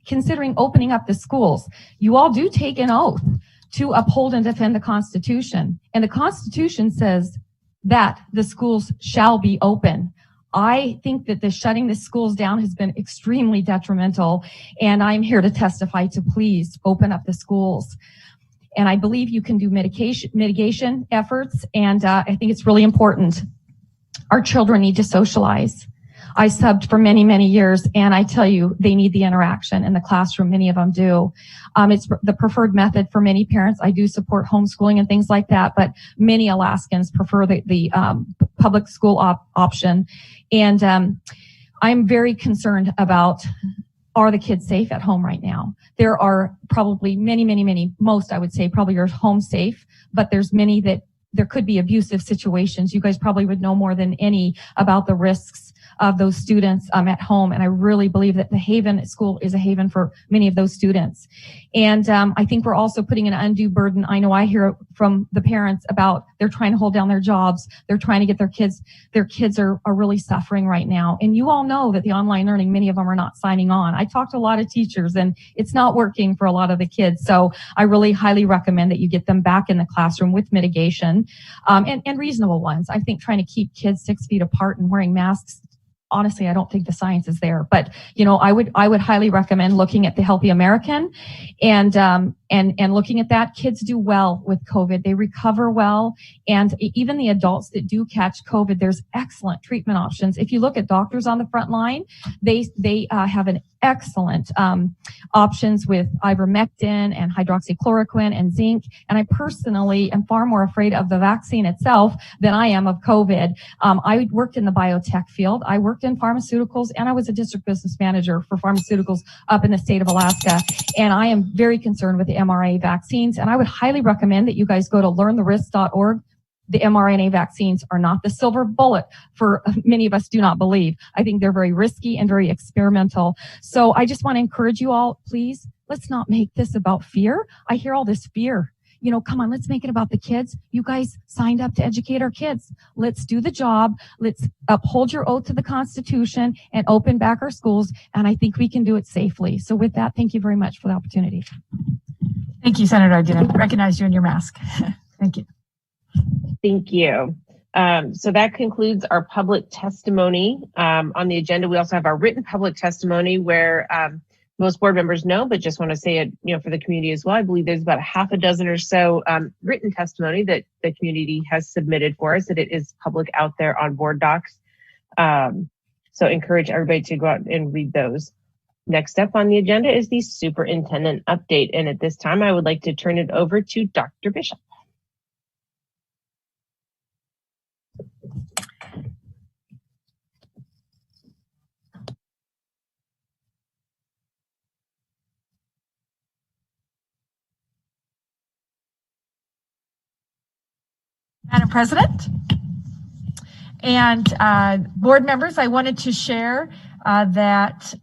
considering opening up the schools. You all do take an oath to uphold and defend the Constitution. And the Constitution says that the schools shall be open. I think that the shutting the schools down has been extremely detrimental, and I'm here to testify to please open up the schools. And I believe you can do mitigation efforts, and I think it's really important. Our children need to socialize. I subbed for many, many years, and I tell you, they need the interaction in the classroom. Many of them do. It's the preferred method for many parents. I do support homeschooling and things like that, but many Alaskans prefer the public school option. And I'm very concerned about, are the kids safe at home right now? There are probably many, most I would say probably are home safe, but there's many that there could be abusive situations. You guys probably would know more than any about the risks of those students at home. And I really believe that the Haven School is a haven for many of those students. And I think we're also putting an undue burden. I know I hear from the parents about they're trying to hold down their jobs. They're trying to get their kids are really suffering right now. And you all know that the online learning, many of them are not signing on. I talked to a lot of teachers and it's not working for a lot of the kids. So I really highly recommend that you get them back in the classroom with mitigation and reasonable ones. I think trying to keep kids 6 feet apart and wearing masks, honestly, I don't think the science is there, but I would highly recommend looking at the Healthy American and looking at that. Kids do well with COVID. They recover well. And even the adults that do catch COVID, there's excellent treatment options. If you look at doctors on the front line, they have an excellent options with ivermectin and hydroxychloroquine and zinc. And I personally am far more afraid of the vaccine itself than I am of COVID. I worked in the biotech field. I worked in pharmaceuticals, and I was a district business manager for pharmaceuticals up in the state of Alaska. And I am very concerned with the mRNA vaccines. And I would highly recommend that you guys go to learntherisk.org. The mRNA vaccines are not the silver bullet for many of us do not believe. I think they're very risky and very experimental. So I just want to encourage you all, please, let's not make this about fear. I hear all this fear. Come on, let's make it about the kids. You guys signed up to educate our kids. Let's do the job. Let's uphold your oath to the Constitution and open back our schools. And I think we can do it safely. So with that, thank you very much for the opportunity. Thank you, Senator. I didn't recognize you in your mask. Thank you. Thank you. So that concludes our public testimony. On the agenda, we also have our written public testimony where most board members know, but just want to say it, for the community as well. I believe there's about a half a dozen or so written testimony that the community has submitted for us, that it is public out there on board docs. So encourage everybody to go out and read those. Next up on the agenda is the superintendent update. And at this time, I would like to turn it over to Dr. Bishop. Madam President and board members, I wanted to share that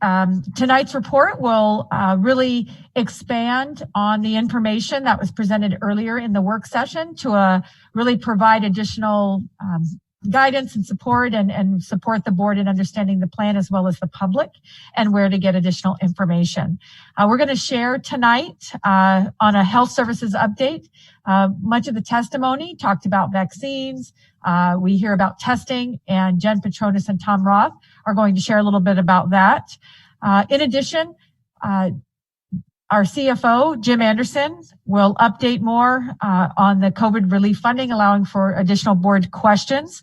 tonight's report will really expand on the information that was presented earlier in the work session to really provide additional guidance and support and support the board in understanding the plan as well as the public and where to get additional information. We're going to share tonight on a health services update. Much of the testimony talked about vaccines. We hear about testing, and Jen Petronas and Tom Roth are going to share a little bit about that. In addition, Our CFO, Jim Anderson, will update more on the COVID relief funding, allowing for additional board questions.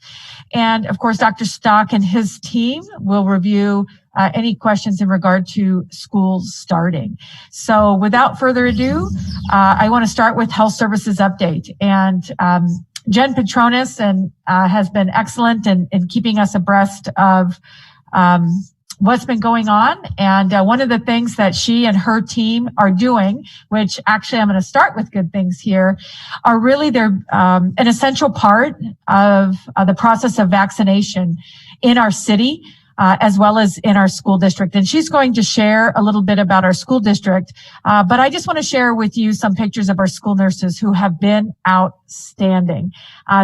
And of course, Dr. Stock and his team will review any questions in regard to schools starting. So without further ado, I want to start with health services update. And Jen Petronis has been excellent in keeping us abreast of what's been going on. And one of the things that she and her team are doing, which actually I'm going to start with good things here, are really they're an essential part of the process of vaccination in our city, as well as in our school district. And she's going to share a little bit about our school district. But I just want to share with you some pictures of our school nurses who have been outstanding.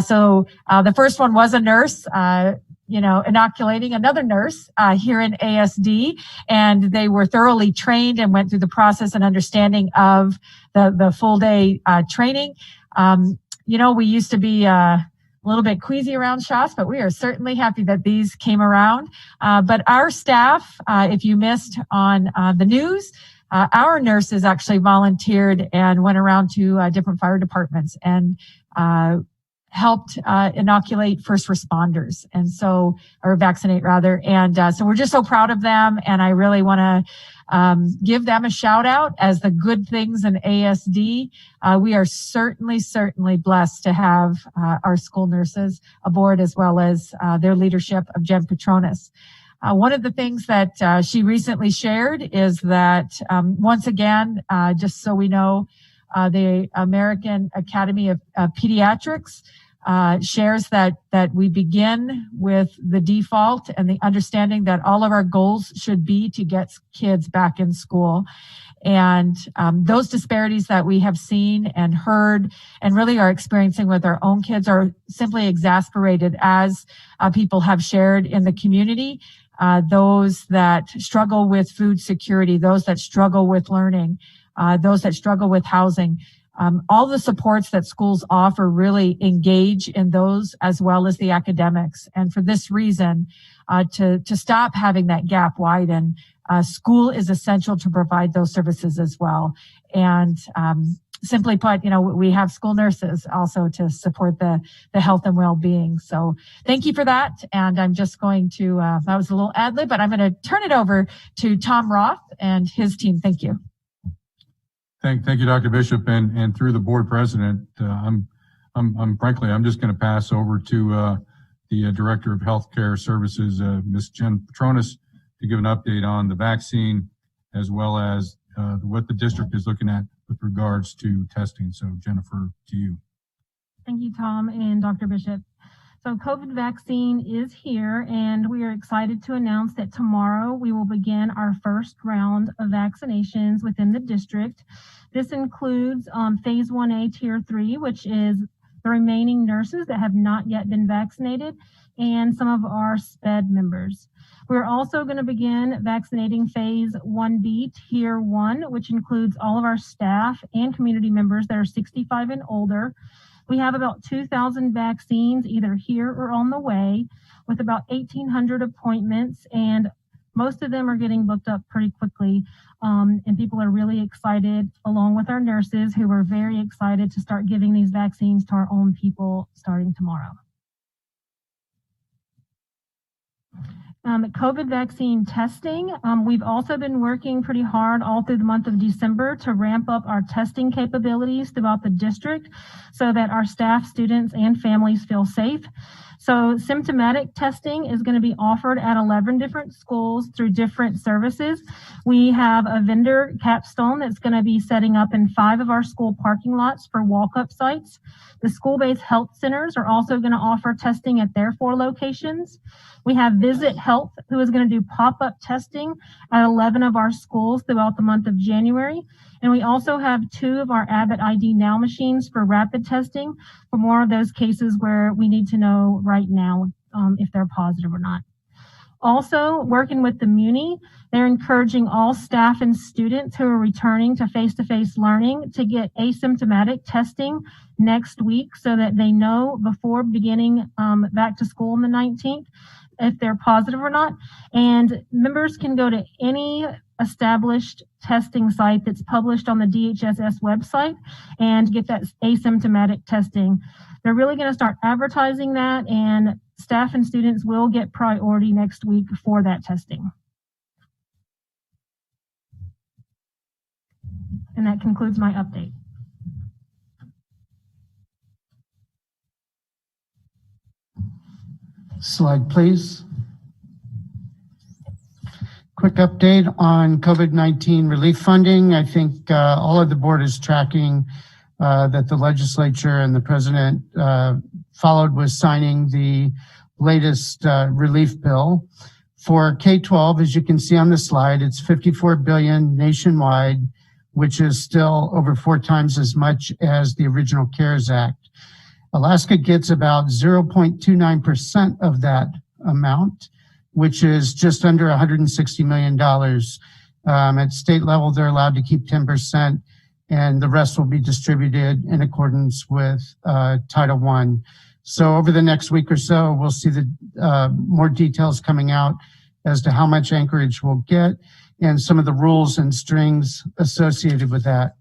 So the first one was a nurse, inoculating another nurse here in ASD, and they were thoroughly trained and went through the process and understanding of the full day training. We used to be a little bit queasy around shots, but we are certainly happy that these came around. But our staff, if you missed on the news, our nurses actually volunteered and went around to different fire departments and helped inoculate first responders, or vaccinate rather. And so we're just so proud of them. And I really want to give them a shout out as the good things in ASD. We are certainly blessed to have our school nurses aboard, as well as their leadership of Jen Petronis. One of the things that she recently shared is that once again, just so we know, the American Academy of Pediatrics shares that we begin with the default and the understanding that all of our goals should be to get kids back in school. And those disparities that we have seen and heard and really are experiencing with our own kids are simply exasperated as people have shared in the community. Those that struggle with food security, those that struggle with learning, those that struggle with housing, all the supports that schools offer really engage in those as well as the academics. And for this reason, to stop having that gap widen, school is essential to provide those services as well. And simply put, we have school nurses also to support the health and well-being. So thank you for that. And I'm just going to, that was a little ad-lib, but I'm going to turn it over to Tom Roth and his team. Thank you. Thank you, Dr. Bishop, and through the board president. I'm just going to pass over to the Director of Healthcare Services, Ms. Jen Petronis, to give an update on the vaccine as well as what the district is looking at with regards to testing. So, Jennifer, to you. Thank you, Tom and Dr. Bishop. So COVID vaccine is here, and we are excited to announce that tomorrow we will begin our first round of vaccinations within the district. This includes phase 1A tier 3, which is the remaining nurses that have not yet been vaccinated, and some of our SPED members. We're also going to begin vaccinating phase 1B tier 1, which includes all of our staff and community members that are 65 and older. We have about 2,000 vaccines either here or on the way, with about 1,800 appointments, and most of them are getting booked up pretty quickly. And people are really excited, along with our nurses, who are very excited to start giving these vaccines to our own people starting tomorrow. COVID vaccine testing. We've also been working pretty hard all through the month of December to ramp up our testing capabilities throughout the district so that our staff, students, and families feel safe. So symptomatic testing is going to be offered at 11 different schools through different services. We have a vendor capstone that's going to be setting up in 5 of our school parking lots for walk-up sites. The school-based health centers are also going to offer testing at their 4 locations. We have Visit Health, who is going to do pop-up testing at 11 of our schools throughout the month of January. And we also have 2 of our Abbott ID Now machines for rapid testing for more of those cases where we need to know right now if they're positive or not. Also, working with the Muni, they're encouraging all staff and students who are returning to face-to-face learning to get asymptomatic testing next week so that they know before beginning back to school on the 19th if they're positive or not. And members can go to any established testing site that's published on the DHSS website and get that asymptomatic testing. They're really going to start advertising that, and staff and students will get priority next week for that testing. And that concludes my update. Slide, please. Quick update on COVID-19 relief funding. I think all of the board is tracking that the legislature and the president followed with signing the latest relief bill. For K-12, as you can see on the slide, it's $54 billion nationwide, which is still over 4 times as much as the original CARES Act. Alaska gets about 0.29% of that amount, which is just under $160 million. At state level, they're allowed to keep 10%, and the rest will be distributed in accordance with Title I. So over the next week or so, we'll see the more details coming out as to how much Anchorage will get and some of the rules and strings associated with that.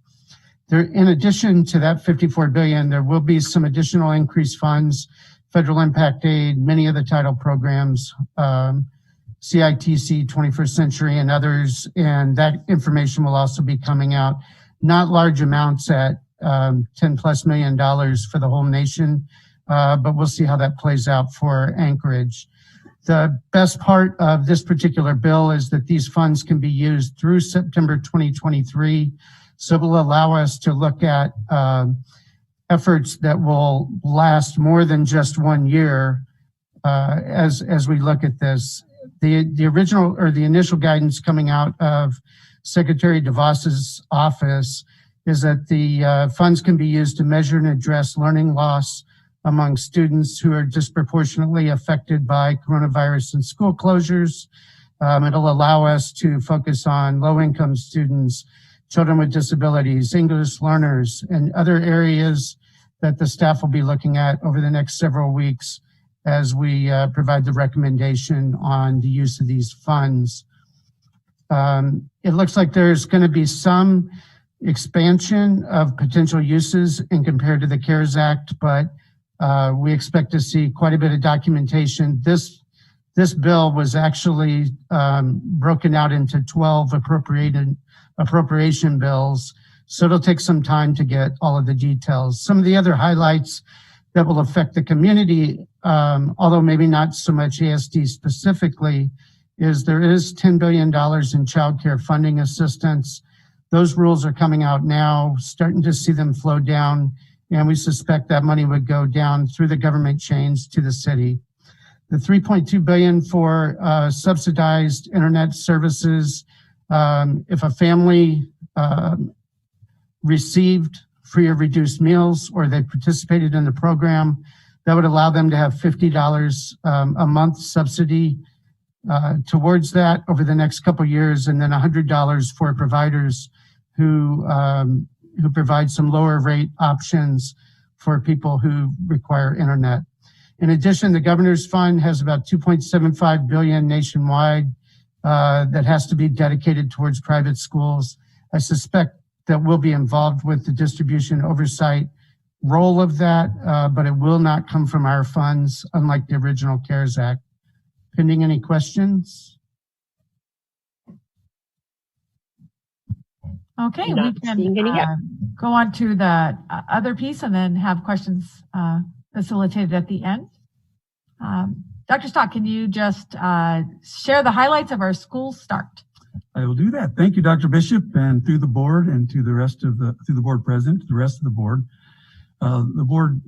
There, in addition to that $54 billion, there will be some additional increased funds, federal impact aid, many of the title programs, CITC, 21st Century, and others, and that information will also be coming out. Not large amounts at $10+ million for the whole nation, but we'll see how that plays out for Anchorage. The best part of this particular bill is that these funds can be used through September 2023. So it will allow us to look at efforts that will last more than just 1 year as we look at this. The original or the initial guidance coming out of Secretary DeVos's office is that the funds can be used to measure and address learning loss among students who are disproportionately affected by coronavirus and school closures. It'll allow us to focus on low-income students, children with disabilities, English learners, and other areas that the staff will be looking at over the next several weeks as we provide the recommendation on the use of these funds. It looks like there's going to be some expansion of potential uses in compared to the CARES Act, but we expect to see quite a bit of documentation. This bill was actually broken out into 12 appropriation bills, so it'll take some time to get all of the details. Some of the other highlights that will affect the community, although maybe not so much ASD specifically, is there is $10 billion in child care funding assistance. Those rules are coming out now, starting to see them flow down, and we suspect that money would go down through the government chains to the city. The $3.2 billion for subsidized internet services. If a family received free or reduced meals or they participated in the program, that would allow them to have $50 a month subsidy towards that over the next couple of years, and then $100 for providers who provide some lower rate options for people who require internet. In addition, the Governor's Fund has about $2.75 billion nationwide that has to be dedicated towards private schools. I suspect that we'll be involved with the distribution oversight role of that, but it will not come from our funds, unlike the original CARES Act. Pending any questions? Okay, we can go on to the other piece and then have questions facilitated at the end. Dr. Stock, can you just share the highlights of our school start? I will do that. Thank you, Dr. Bishop, and through the board and to the rest of through the board president, to the rest of the board. The board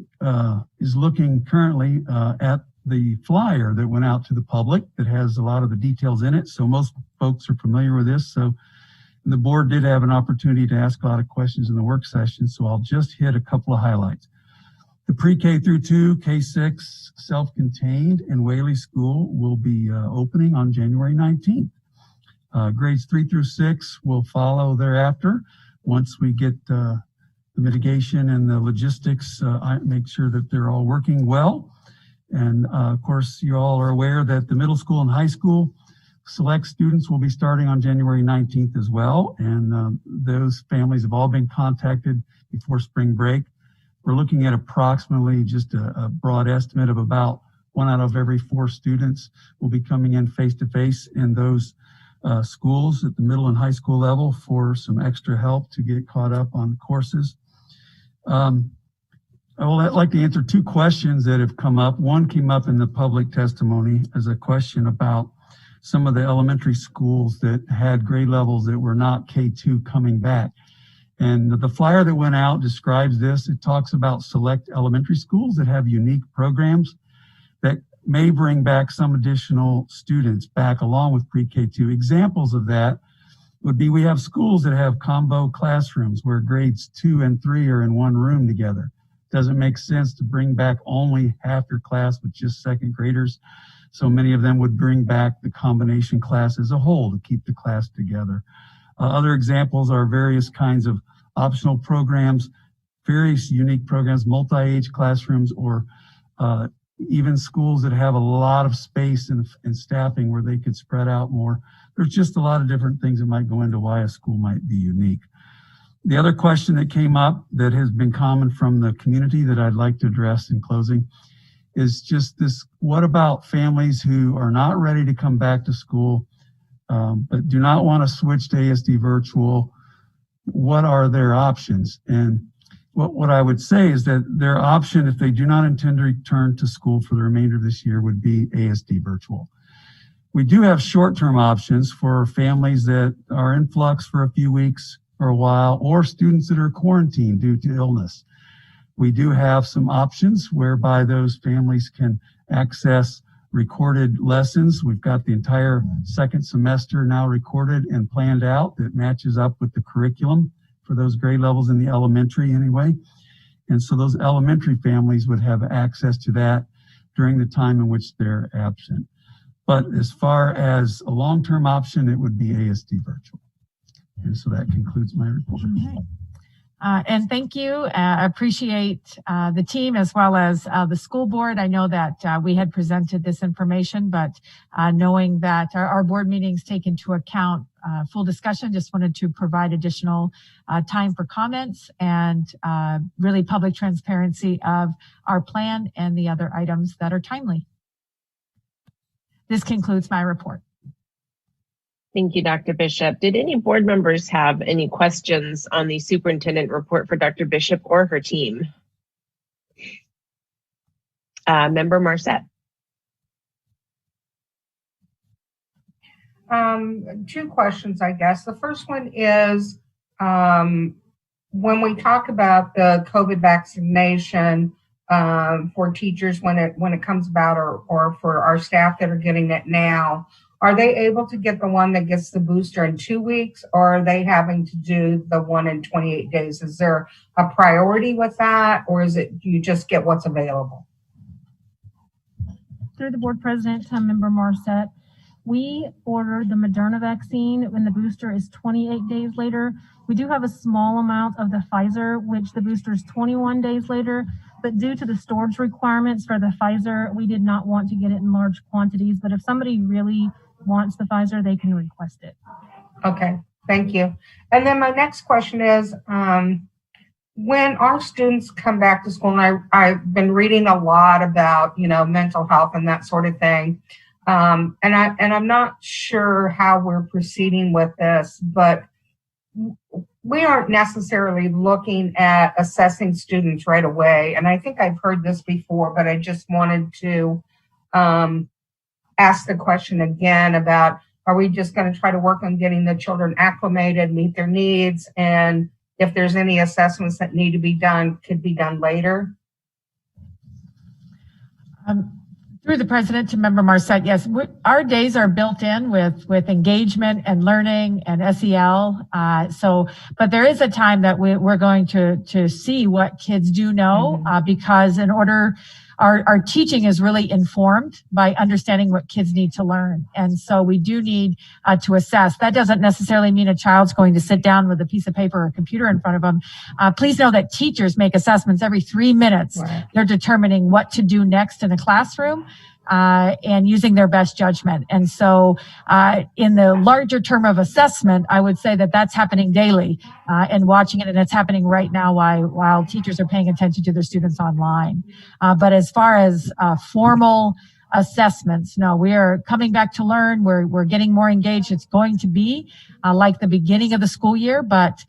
is looking currently at the flyer that went out to the public that has a lot of the details in it. So most folks are familiar with this. So the board did have an opportunity to ask a lot of questions in the work session. So I'll just hit a couple of highlights. The pre-K through 2, K-6, self-contained and Whaley School will be opening on January 19th. Grades 3 through 6 will follow thereafter once we get the mitigation and the logistics, make sure that they're all working well. And of course, you all are aware that the middle school and high school select students will be starting on January 19th as well. And those families have all been contacted before spring break. We're looking at approximately just a broad estimate of about 1 out of every 4 students will be coming in face-to-face in those schools at the middle and high school level for some extra help to get caught up on courses. I would like to answer 2 questions that have come up. One came up in the public testimony as a question about some of the elementary schools that had grade levels that were not K2 coming back. And the flyer that went out describes this. It talks about select elementary schools that have unique programs that may bring back some additional students back along with pre-K2. Examples of that would be we have schools that have combo classrooms where grades 2 and 3 are in one room together. Doesn't make sense to bring back only half your class with just second graders. So many of them would bring back the combination class as a whole to keep the class together. Other examples are various kinds of optional programs, various unique programs, multi-age classrooms, or even schools that have a lot of space and staffing where they could spread out more. There's just a lot of different things that might go into why a school might be unique. The other question that came up that has been common from the community that I'd like to address in closing is just this: what about families who are not ready to come back to school, but do not want to switch to ASD virtual? What are their options? And what I would say is that their option, if they do not intend to return to school for the remainder of this year, would be ASD virtual. We do have short-term options for families that are in flux for a few weeks or a while, or students that are quarantined due to illness. We do have some options whereby those families can access recorded lessons. We've got the entire second semester now recorded and planned out that matches up with the curriculum for those grade levels in the elementary anyway. And so those elementary families would have access to that during the time in which they're absent. But as far as a long-term option, it would be ASD virtual. And so that concludes my report. And thank you. I appreciate the team as well as the school board. I know that we had presented this information, but knowing that our board meetings take into account full discussion, just wanted to provide additional time for comments and really public transparency of our plan and the other items that are timely. This concludes my report. Thank you, Dr. Bishop. Did any board members have any questions on the superintendent report for Dr. Bishop or her team? Member Marcette. 2 questions, I guess. The first one is when we talk about the COVID vaccination for teachers when it comes about, or for our staff that are getting it now, are they able to get the one that gets the booster in 2 weeks, or are they having to do the one in 28 days? Is there a priority with that, or is it you just get what's available? Through the board president, Member Marcette, we ordered the Moderna vaccine when the booster is 28 days later. We do have a small amount of the Pfizer, which the booster is 21 days later. But due to the storage requirements for the Pfizer, we did not want to get it in large quantities. But if somebody really wants the Pfizer, they can request it. Okay, thank you. And then my next question is, when our students come back to school, and I've been reading a lot about, mental health and that sort of thing. And I'm not sure how we're proceeding with this, but we aren't necessarily looking at assessing students right away. And I think I've heard this before, but I just wanted to ask the question again about, are we just going to try to work on getting the children acclimated, meet their needs, and if there's any assessments that need to be done, could be done later? Through the president to Member Marcette, yes, our days are built in with engagement and learning and SEL. But there is a time that we're going to see what kids do know, because in order our teaching is really informed by understanding what kids need to learn. And so we do need to assess. That doesn't necessarily mean a child's going to sit down with a piece of paper or a computer in front of them. Please know that teachers make assessments every 3 minutes. Right. They're determining what to do next in a classroom. And using their best judgment. And so in the larger term of assessment, I would say that that's happening daily and watching it, and it's happening right now while teachers are paying attention to their students online. But as far as formal assessments, no, we are coming back to learn. We're getting more engaged. It's going to be like the beginning of the school year, but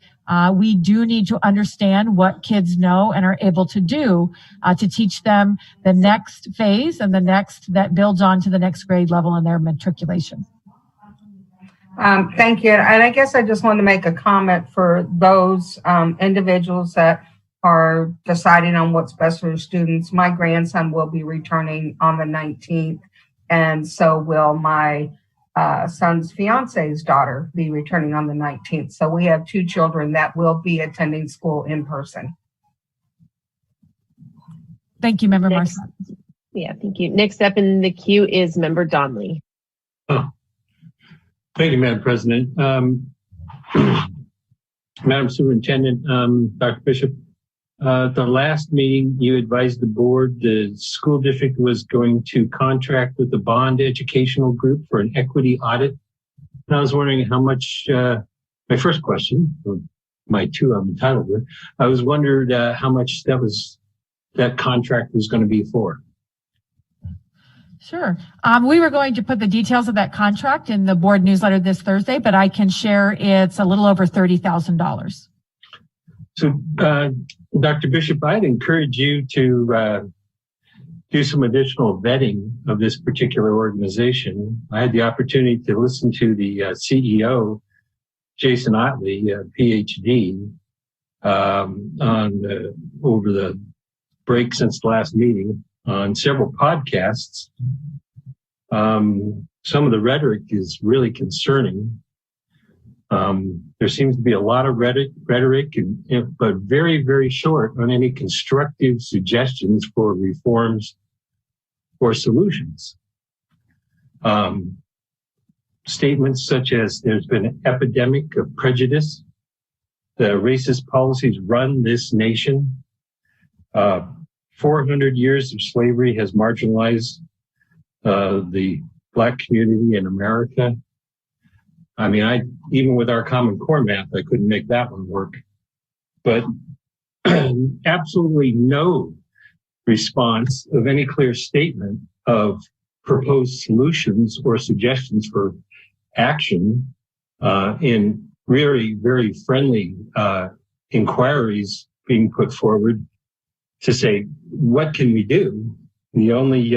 we do need to understand what kids know and are able to do to teach them the next phase and the next that builds on to the next grade level in their matriculation. Thank you. And I guess I just want to make a comment for those individuals that are deciding on what's best for their students. My grandson will be returning on the 19th, and so will my son's fiance's daughter be returning on the 19th. So we have 2 children that will be attending school in person. Thank you, Member Marcia. Yeah, thank you. Next up in the queue is Member Donnelly. Oh, thank you, Madam President. Madam Superintendent, Dr. Bishop, the last meeting you advised the board the school district was going to contract with the Bond Educational Group for an equity audit. And I was wondering how much, my first question, or my 2 I'm entitled to, I was wondering how much that contract was going to be for. Sure. We were going to put the details of that contract in the board newsletter this Thursday, but I can share it's a little over $30,000. So, Dr. Bishop, I'd encourage you to do some additional vetting of this particular organization. I had the opportunity to listen to the CEO, Jason Otley, PhD, over the break since the last meeting on several podcasts. Some of the rhetoric is really concerning. There seems to be a lot of rhetoric, but very, very short on any constructive suggestions for reforms or solutions. Statements such as there's been an epidemic of prejudice, the racist policies run this nation, 400 years of slavery has marginalized the Black community in America. I mean, even with our Common Core math, I couldn't make that one work. But absolutely no response of any clear statement of proposed solutions or suggestions for action in very, very friendly inquiries being put forward to say, what can we do? The only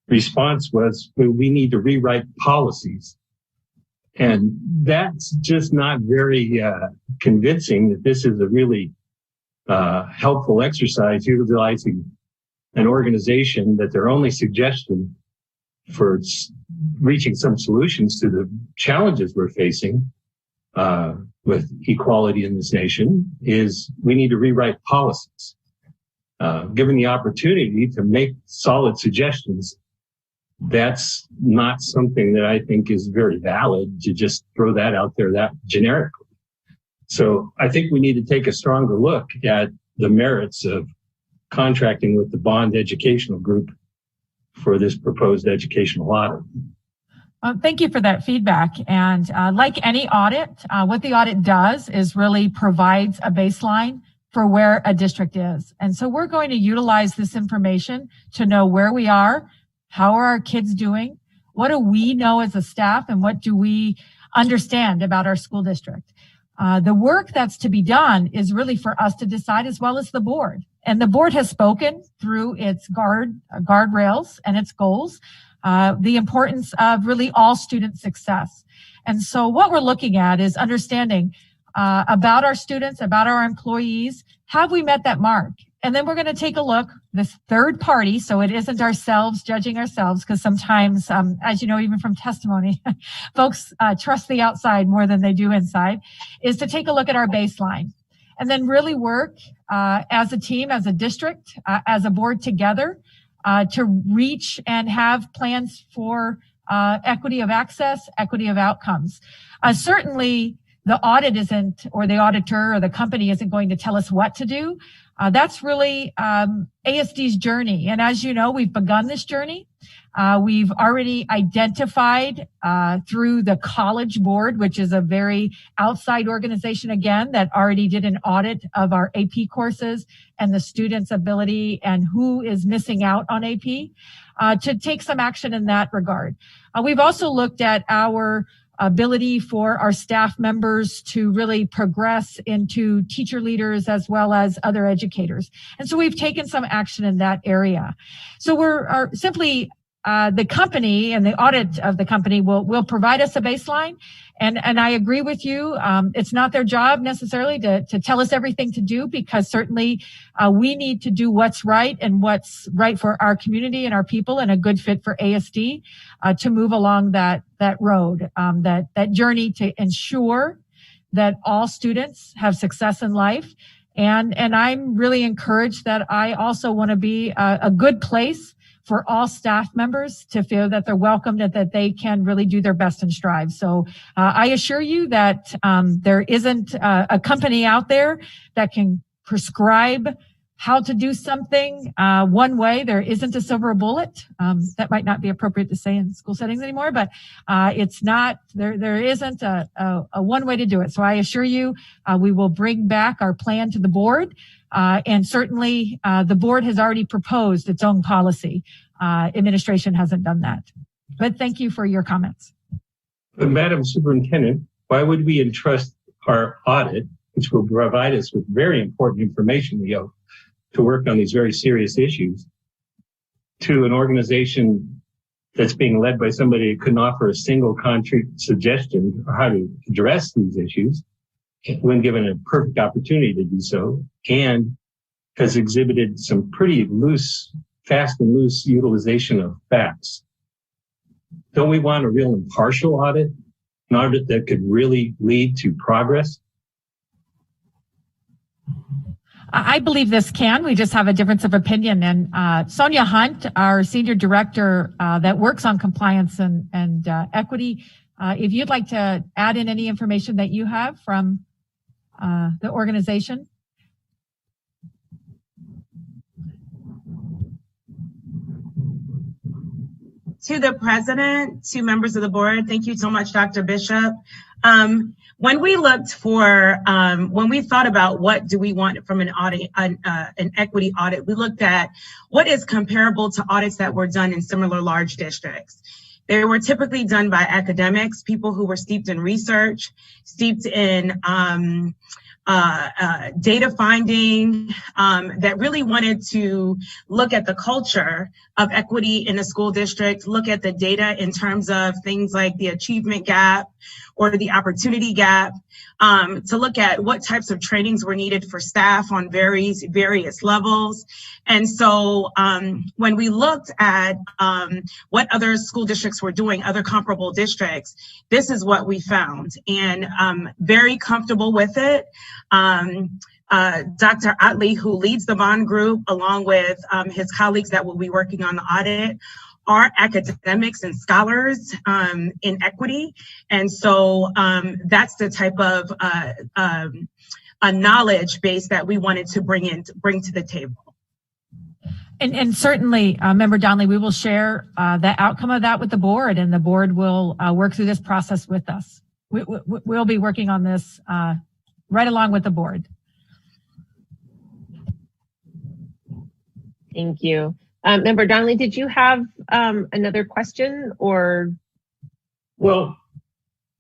response was, well, we need to rewrite policies. And that's just not very convincing that this is a really helpful exercise utilizing an organization that their only suggestion for reaching some solutions to the challenges we're facing with equality in this nation is we need to rewrite policies. Given the opportunity to make solid suggestions, that's not something that I think is very valid to just throw that out there that generically. So I think we need to take a stronger look at the merits of contracting with the Bond Educational Group for this proposed educational audit. Thank you for that feedback. And like any audit, what the audit does is really provides a baseline for where a district is. And so we're going to utilize this information to know where we are, how are our kids doing, what do we know as a staff, and what do we understand about our school district. The work that's to be done is really for us to decide, as well as the board. And the board has spoken through its guardrails and its goals, the importance of really all student success. And so what we're looking at is understanding about our students, about our employees. Have we met that mark? And then we're going to take a look, this third party, so it isn't ourselves judging ourselves, because sometimes, as you know, even from testimony, folks trust the outside more than they do inside, is to take a look at our baseline and then really work as a team, as a district, as a board together to reach and have plans for equity of access, equity of outcomes. Certainly, the audit isn't, or the auditor or the company isn't going to tell us what to do. That's really ASD's journey. And as you know, we've begun this journey. We've already identified through the College Board, which is a very outside organization, again, that already did an audit of our AP courses and the students' ability and who is missing out on AP, to take some action in that regard. We've also looked at our ability for our staff members to really progress into teacher leaders as well as other educators. And so we've taken some action in that area. So we're simply the company and the audit of the company will provide us a baseline. And I agree with you. It's not their job necessarily to tell us everything to do, because certainly we need to do what's right and what's right for our community and our people and a good fit for ASD to move along that road, that journey to ensure that all students have success in life. And I'm really encouraged that I also want to be a good place for all staff members to feel that they're welcomed and that they can really do their best and strive. So I assure you that there isn't a company out there that can prescribe how to do something one way. There isn't a silver bullet. That might not be appropriate to say in school settings anymore, but it's not, there isn't a one way to do it. So I assure you, we will bring back our plan to the board. And certainly the board has already proposed its own policy. Administration hasn't done that. But thank you for your comments. But Madam Superintendent, why would we entrust our audit, which will provide us with very important information, we hope, to work on these very serious issues, to an organization that's being led by somebody who couldn't offer a single concrete suggestion on how to address these issues when given a perfect opportunity to do so, and has exhibited some pretty fast and loose utilization of facts? Don't we want a real impartial audit, an audit that could really lead to progress? I believe this can. We just have a difference of opinion. And Sonia Hunt, our senior director that works on compliance and equity, if you'd like to add in any information that you have from the organization. To the president, to members of the board, thank you so much, Dr. Bishop. When we looked for, when we thought about what do we want from an audit, an equity audit, we looked at what is comparable to audits that were done in similar large districts. They were typically done by academics, people who were steeped in research, steeped in data finding, that really wanted to look at the culture of equity in a school district, look at the data in terms of things like the achievement gap or the opportunity gap, to look at what types of trainings were needed for staff on various levels. And so when we looked at what other school districts were doing, other comparable districts, this is what we found, and very comfortable with it. Dr. Otley, who leads the bond group, along with his colleagues that will be working on the audit, are academics and scholars in equity. And so that's the type of a knowledge base that we wanted to bring to the table. And certainly, Member Donnelly, we will share the outcome of that with the board, and the board will work through this process with us. We'll be working on this right along with the board. Thank you. Member Donnelly, did you have another question or? Well,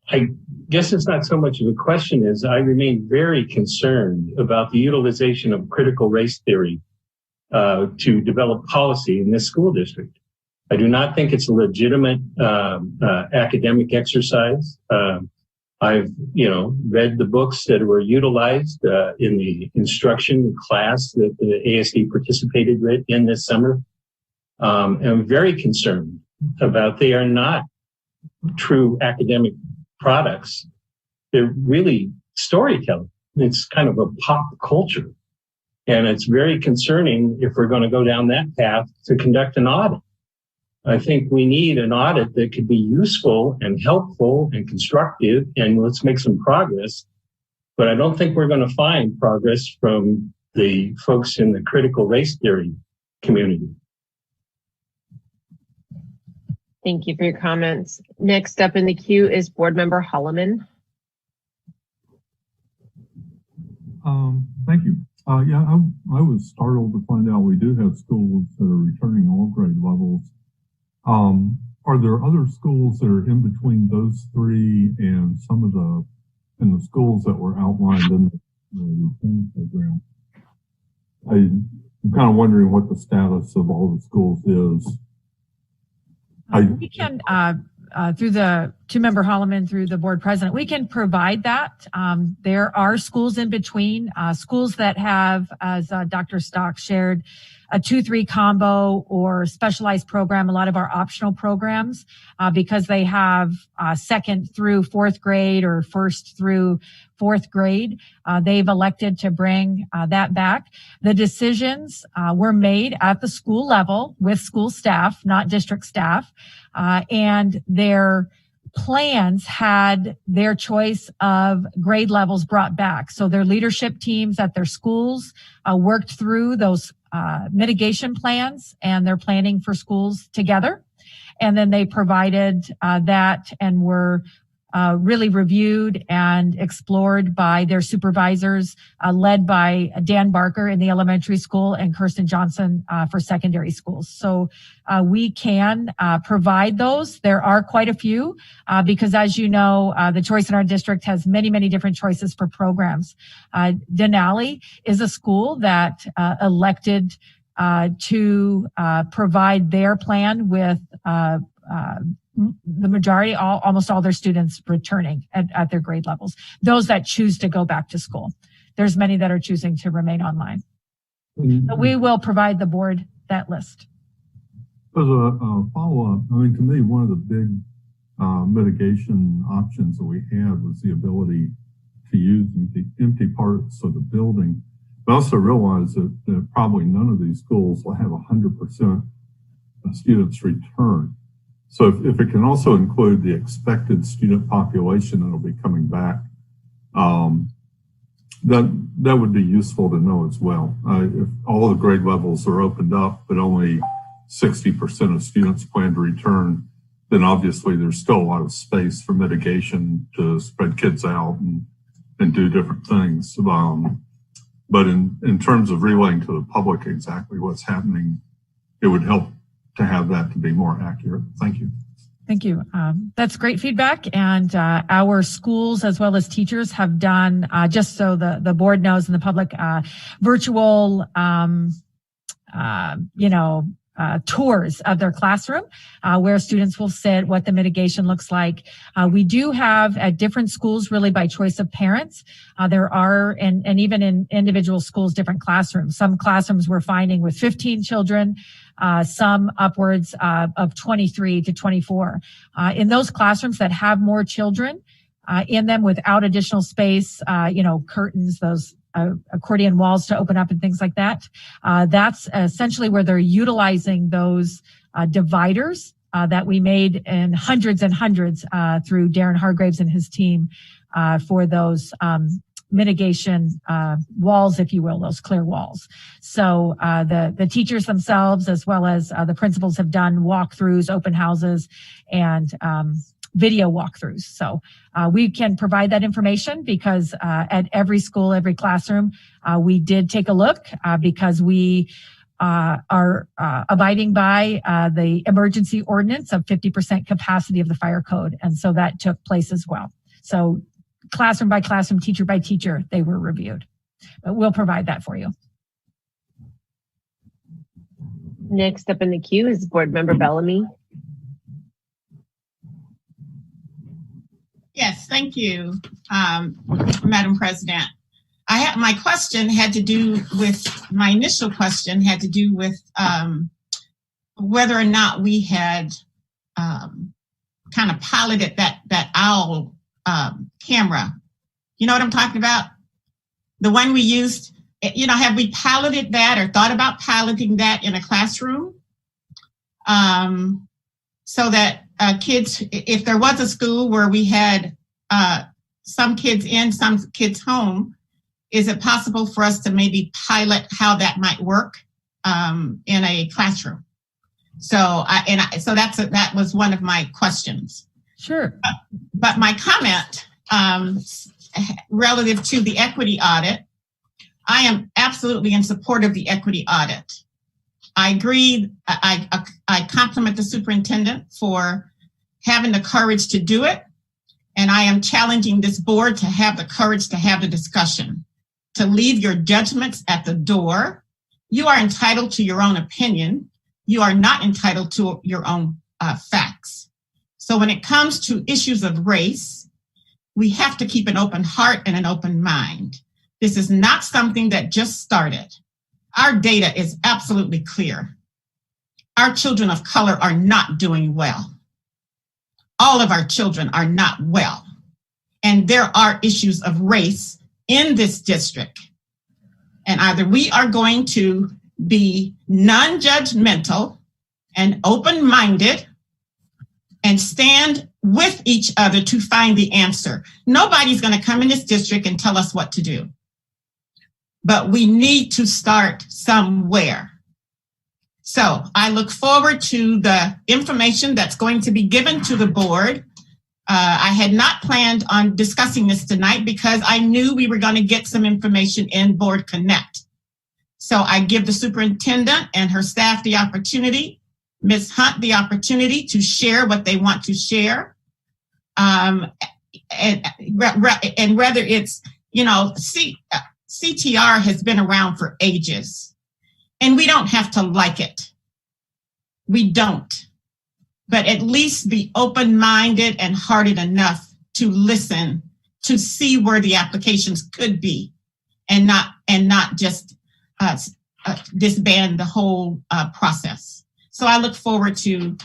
I guess it's not so much of a question as I remain very concerned about the utilization of critical race theory to develop policy in this school district. I do not think it's a legitimate academic exercise. I've, read the books that were utilized in the instruction class that the ASD participated in this summer. And I'm very concerned about they are not true academic products. They're really storytelling. It's kind of a pop culture. And it's very concerning if we're going to go down that path to conduct an audit. I think we need an audit that could be useful and helpful and constructive, and let's make some progress. But I don't think we're going to find progress from the folks in the critical race theory community. Thank you for your comments. Next up in the queue is Board Member Holloman. Thank you. Yeah, I was startled to find out we do have schools that are returning all grade levels. Are there other schools that are in between those three and some of the schools that were outlined in the return program? I'm kind of wondering what the status of all the schools is. We can, through the two-member Holloman, through the board president, we can provide that. There are schools in between, schools that have, as Dr. Stock shared, a 2-3 combo or specialized program, a lot of our optional programs, because they have second through fourth grade or first through fourth grade. They've elected to bring that back. The decisions were made at the school level with school staff, not district staff, and their plans had their choice of grade levels brought back. So their leadership teams at their schools worked through those mitigation plans, and they're planning for schools together. And then they provided that and were really reviewed and explored by their supervisors, led by Dan Barker in the elementary school and Kirsten Johnson for secondary schools. So we can provide those. There are quite a few because, as you know, the choice in our district has many, many different choices for programs. Denali is a school that elected to provide their plan with the majority, almost all their students returning at their grade levels. Those that choose to go back to school. There's many that are choosing to remain online. But we will provide the board that list. As a follow-up, I mean, to me, one of the big mitigation options that we had was the ability to use empty parts of the building. But I also realize that probably none of these schools will have 100% of students return. So if it can also include the expected student population that will be coming back, that would be useful to know as well. If all the grade levels are opened up, but only 60% of students plan to return, then obviously there's still a lot of space for mitigation to spread kids out and do different things. But in terms of relaying to the public exactly what's happening, it would help to have that to be more accurate. Thank you. Thank you. That's great feedback. And our schools, as well as teachers, have done, just so the board knows and the public, virtual, tours of their classroom, where students will sit, what the mitigation looks like. We do have at different schools, really by choice of parents, there are, and even in individual schools, different classrooms. Some classrooms we're finding with 15 children, some upwards of 23 to 24. In those classrooms that have more children in them without additional space, curtains, those accordion walls to open up and things like that. That's essentially where they're utilizing those dividers that we made in hundreds and hundreds through Darren Hargraves and his team for those mitigation walls, if you will, those clear walls. So the teachers themselves, as well as the principals, have done walkthroughs, open houses, and video walkthroughs. So we can provide that information because at every school, every classroom, we did take a look because we are abiding by the emergency ordinance of 50% capacity of the fire code. And so that took place as well. So classroom by classroom, teacher by teacher, they were reviewed. But we'll provide that for you. Next up in the queue is Board Member Bellamy. Yes, thank you, Madam President. My initial question had to do with whether or not we had kind of piloted that OWL camera. You know what I'm talking about? The one we used have we piloted that or thought about piloting that in a classroom? So that kids, if there was a school where we had some kids in, some kids home, is it possible for us to maybe pilot how that might work in a classroom? So that was one of my questions. Sure. But my comment relative to the equity audit, I am absolutely in support of the equity audit. I agree. I compliment the superintendent for having the courage to do it. And I am challenging this board to have the courage to have the discussion, to leave your judgments at the door. You are entitled to your own opinion. You are not entitled to your own facts. So when it comes to issues of race, we have to keep an open heart and an open mind. This is not something that just started. Our data is absolutely clear. Our children of color are not doing well. All of our children are not well. And there are issues of race in this district. And either we are going to be non-judgmental and open-minded and stand with each other to find the answer. Nobody's going to come in this district and tell us what to do. But we need to start somewhere. So I look forward to the information that's going to be given to the board. I had not planned on discussing this tonight because I knew we were going to get some information in Board Connect. So I give the superintendent and her staff the opportunity, Ms. Hunt, the opportunity to share what they want to share. And whether it's, CTR has been around for ages. And we don't have to like it. We don't. But at least be open-minded and hearted enough to listen, to see where the applications could be, and not just disband the whole process. So I look forward to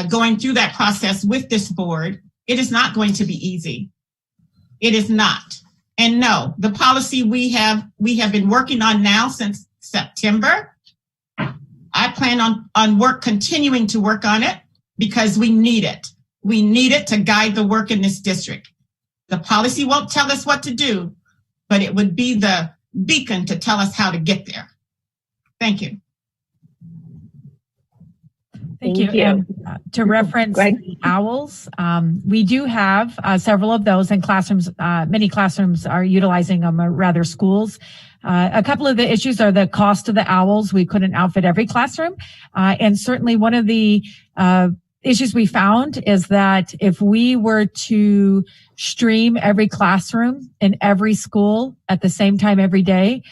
going through that process with this board. It is not going to be easy. It is not. And no, the policy we have been working on now since September. I plan on continuing to work on it because we need it. We need it to guide the work in this district. The policy won't tell us what to do, but it would be the beacon to tell us how to get there. Thank you. Thank you. And to reference owls, we do have several of those in classrooms. Many classrooms are utilizing them, or rather schools. A couple of the issues are the cost of the owls. We couldn't outfit every classroom. And certainly one of the issues we found is that if we were to stream every classroom in every school at the same time every day,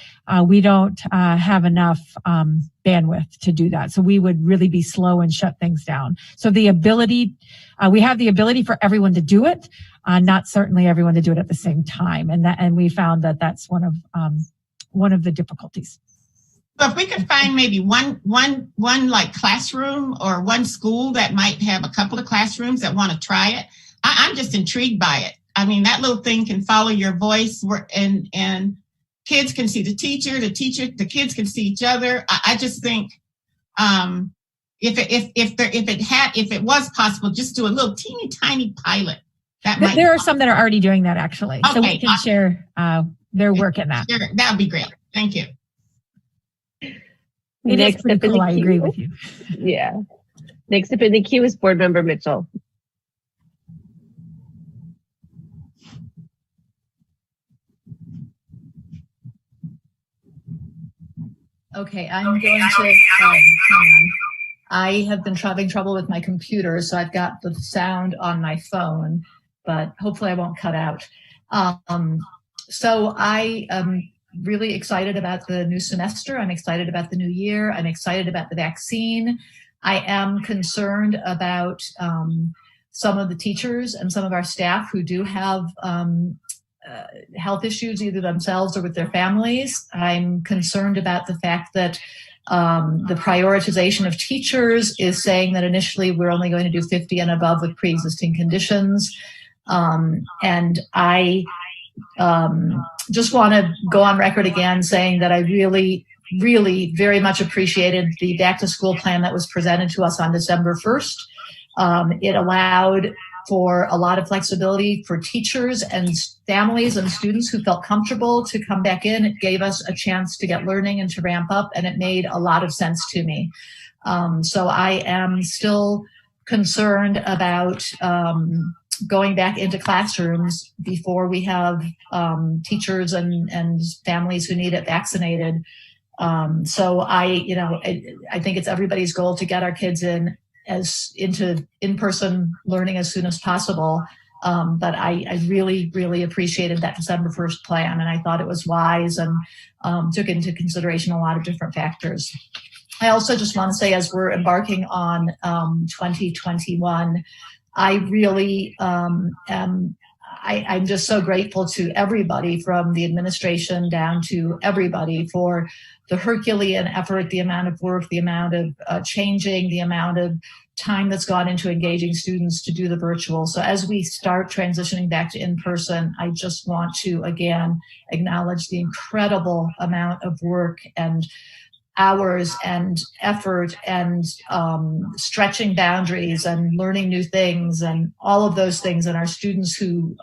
we don't have enough bandwidth to do that. So we would really be slow and shut things down. So the ability, we have the ability for everyone to do it, not certainly everyone to do it at the same time. And we found that that's one of the difficulties. So if we could find maybe one like classroom or one school that might have a couple of classrooms that want to try it, I'm just intrigued by it. I mean, that little thing can follow your voice, and kids can see the teacher, the kids can see each other. I just think if it was possible, just do a little teeny tiny pilot. There are some that are already doing that actually, so we can share their work in that. Sure, that would be great. Thank you. It is pretty cool. I agree with you. Yeah. Next up in the queue is Board Member Mitchell. Okay, I'm going to, hang on. I have been having trouble with my computer, so I've got the sound on my phone, but hopefully I won't cut out. So I am really excited about the new semester. I'm excited about the new year. I'm excited about the vaccine. I am concerned about some of the teachers and some of our staff who do have health issues, either themselves or with their families. I'm concerned about the fact that the prioritization of teachers is saying that initially we're only going to do 50 and above with pre-existing conditions. And I just want to go on record again saying that I really very much appreciated the back to school plan that was presented to us on December 1st. It allowed for a lot of flexibility for teachers and families and students who felt comfortable to come back in. It gave us a chance to get learning and to ramp up, and it made a lot of sense to me. So I am still concerned about going back into classrooms before we have teachers and families who need it vaccinated. So I think it's everybody's goal to get our kids into in-person learning as soon as possible. But I really appreciated that December 1st plan, and I thought it was wise and took into consideration a lot of different factors. I also just want to say, as we're embarking on 2021, I really I'm just so grateful to everybody from the administration down to everybody for the Herculean effort, the amount of work, the amount of changing, the amount of time that's gone into engaging students to do the virtual. So as we start transitioning back to in-person, I just want to again acknowledge the incredible amount of work and hours and effort and stretching boundaries and learning new things and all of those things, and our students who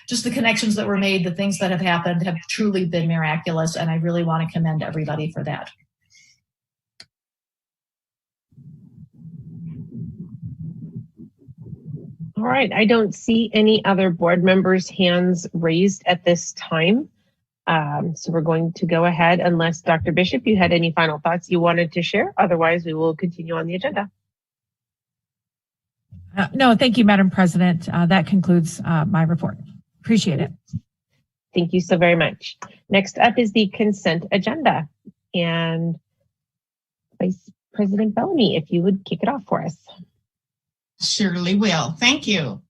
just the connections that were made, the things that have happened have truly been miraculous, and I really want to commend everybody for that. All right, I don't see any other board members' hands raised at this time. So we're going to go ahead, unless Dr. Bishop, you had any final thoughts you wanted to share. Otherwise, we will continue on the agenda. No, thank you, Madam President. That concludes my report. Appreciate it. Thank you so very much. Next up is the consent agenda. And Vice President Bellamy, if you would kick it off for us. Surely will. Thank you.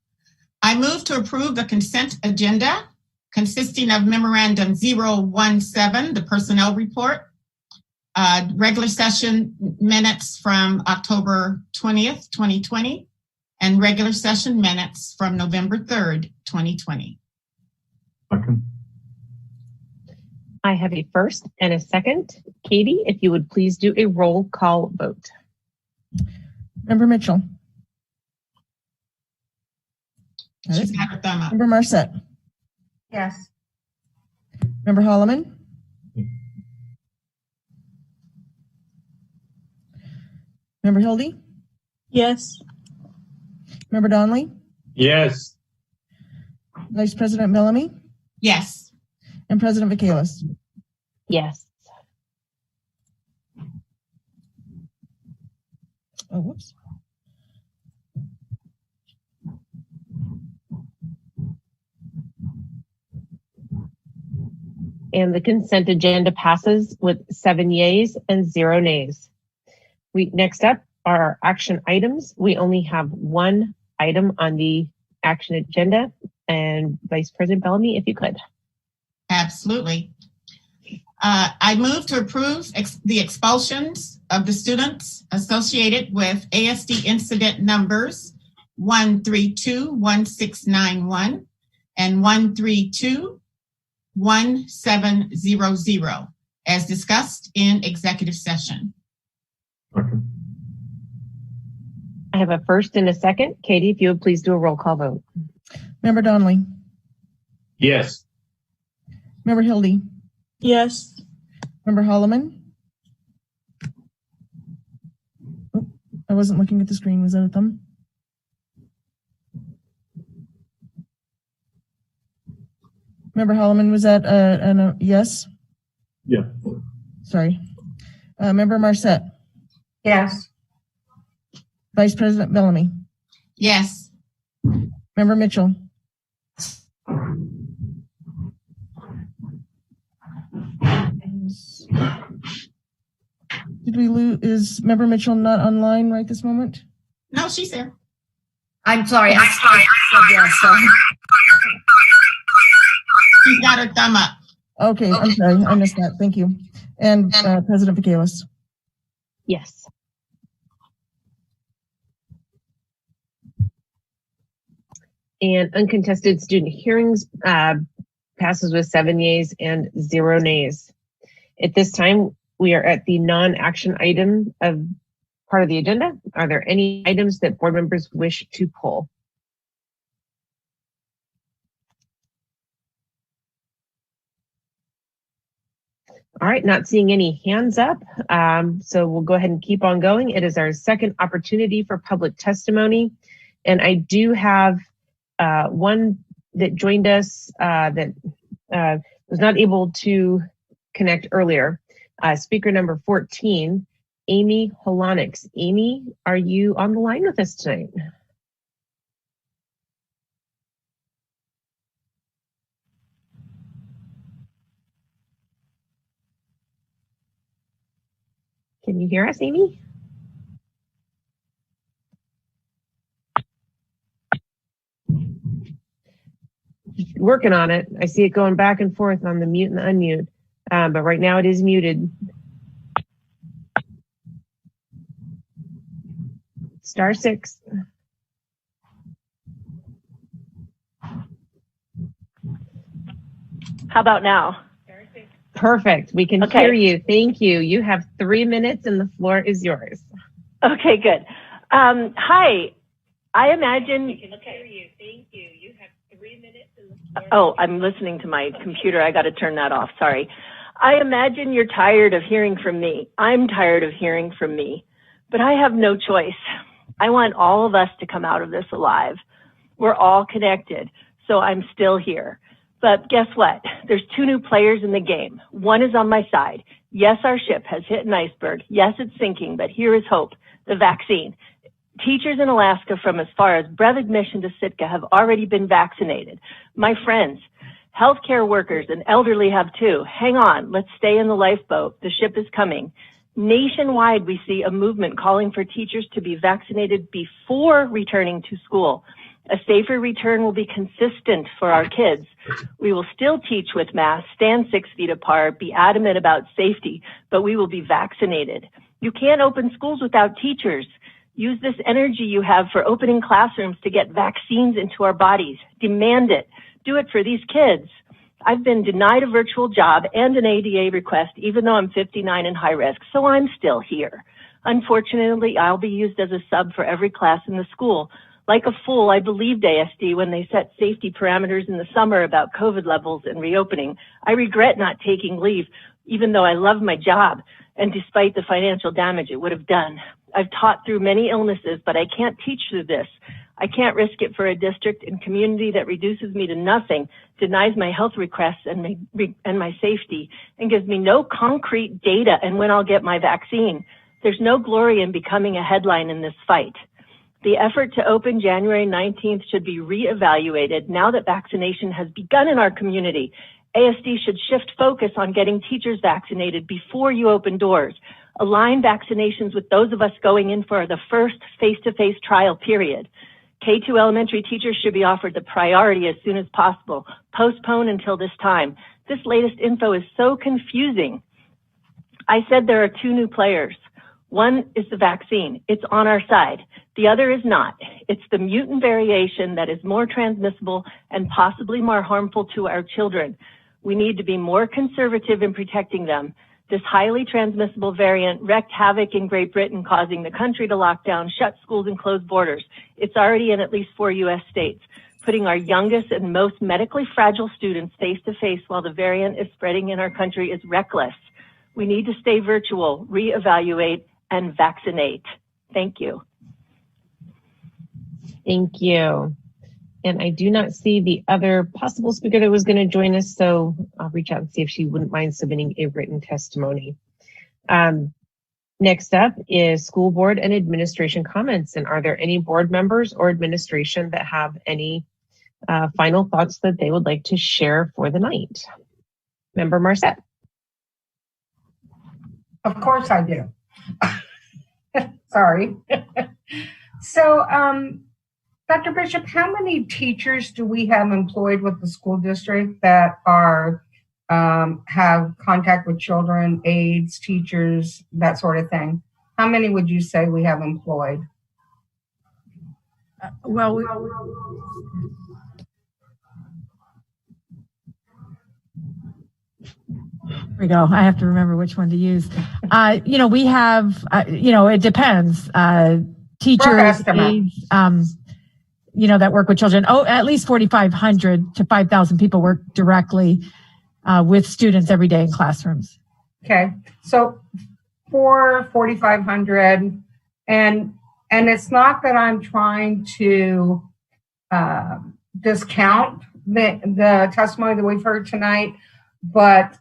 I move to approve the consent agenda consisting of Memorandum 017, the personnel report, regular session minutes from October 20th, 2020, and regular session minutes from November 3rd, 2020. Second. I have a first and a second. Katie, if you would please do a roll call vote. Member Mitchell. She's got her thumb up. Member Marset. Yes. Member Holloman. Member Hildy. Yes. Member Donnelly. Yes. Vice President Bellamy. Yes. And President Vacalis. Yes. Oh, whoops. And the consent agenda passes with 7 yeas and 0 nays. Next up are our action items. We only have one item on the action agenda. And Vice President Bellamy, if you could. Absolutely. I move to approve the expulsions of the students associated with ASD incident numbers 1321691 and 1321700 as discussed in executive session. Second. I have a first and a second. Katie, if you would please do a roll call vote. Member Donnelly. Yes. Member Hildy. Yes. Member Holloman. Oh, I wasn't looking at the screen. Was that a thumb? Member Holloman, was that a yes? Yeah. Sorry. Member Marset. Yes. Vice President Bellamy. Yes. Member Mitchell. Did we lose? Is Member Mitchell not online right this moment? No, she's there. I'm sorry. Yes, She's got her thumb up. Okay, I'm sorry. I missed that. Thank you. And President Vacalis. Yes. And uncontested student hearings passes with 7 yeas and 0 nays. At this time, we are at the non-action item of part of the agenda. Are there any items that board members wish to pull? All right, not seeing any hands up, so we'll go ahead and keep on going. It is our second opportunity for public testimony, and I do have one that joined us that was not able to connect earlier. Speaker number 14, Amy Holonix. Amy, are you on the line with us tonight? Can you hear us, Amy? Working on it. I see it going back and forth on the mute and the unmute, but right now it is muted. *6. How about now? Perfect. We can Okay. hear you. Thank you. You have 3 minutes and the floor is yours. Okay, good. Hi. I imagine. We can hear you. Thank you. You have 3 minutes and the floor. Oh, I'm listening to my computer. I got to turn that off. Sorry. I imagine you're tired of hearing from me. I'm tired of hearing from me, but I have no choice. I want all of us to come out of this alive. We're all connected, so I'm still here. But guess what? There's 2 new players in the game. One is on my side. Yes, our ship has hit an iceberg. Yes, it's sinking, but here is hope, the vaccine. Teachers in Alaska from as far as Brevard Mission to Sitka have already been vaccinated. My friends, healthcare workers and elderly have too. Hang on, let's stay in the lifeboat. The ship is coming. Nationwide, we see a movement calling for teachers to be vaccinated before returning to school. A safer return will be consistent for our kids. We will still teach with masks, stand 6 feet apart, be adamant about safety, but we will be vaccinated. You can't open schools without teachers. Use this energy you have for opening classrooms to get vaccines into our bodies. Demand it. Do it for these kids. I've been denied a virtual job and an ADA request, even though I'm 59 and high risk, so I'm still here. Unfortunately, I'll be used as a sub for every class in the school. Like a fool, I believed ASD when they set safety parameters in the summer about COVID levels and reopening. I regret not taking leave, even though I love my job, and despite the financial damage it would have done. I've taught through many illnesses, but I can't teach through this. I can't risk it for a district and community that reduces me to nothing, denies my health requests and my safety, and gives me no concrete data and when I'll get my vaccine. There's no glory in becoming a headline in this fight. The effort to open January 19th should be reevaluated now that vaccination has begun in our community. ASD should shift focus on getting teachers vaccinated before you open doors. Align vaccinations with those of us going in for the first face-to-face trial period. K-2 elementary teachers should be offered the priority as soon as possible. Postpone until this time. This latest info is so confusing. I said there are 2 new players. One is the vaccine. It's on our side. The other is not. It's the mutant variation that is more transmissible and possibly more harmful to our children. We need to be more conservative in protecting them. This highly transmissible variant wreaked havoc in Great Britain, causing the country to lock down, shut schools, and close borders. It's already in at least 4 U.S. states, putting our youngest and most medically fragile students face to face while the variant is spreading in our country is reckless. We need to stay virtual, reevaluate, and vaccinate. Thank you. Thank you. And I do not see the other possible speaker that was going to join us, so I'll reach out and see if she wouldn't mind submitting a written testimony. Next up is school board and administration comments. And are there any board members or administration that have any final thoughts that they would like to share for the night? Member Marcette. Of course I do. Sorry. So, Dr. Bishop, how many teachers do we have employed with the school district that are have contact with children, aides, teachers, that sort of thing? How many would you say we have employed? There we go. I have to remember which one to use. We have, it depends. Teachers, aides, that work with children. At least 4,500 to 5,000 people work directly with students every day in classrooms. Okay. So for 4,500, and it's not that I'm trying to discount the testimony that we've heard tonight, but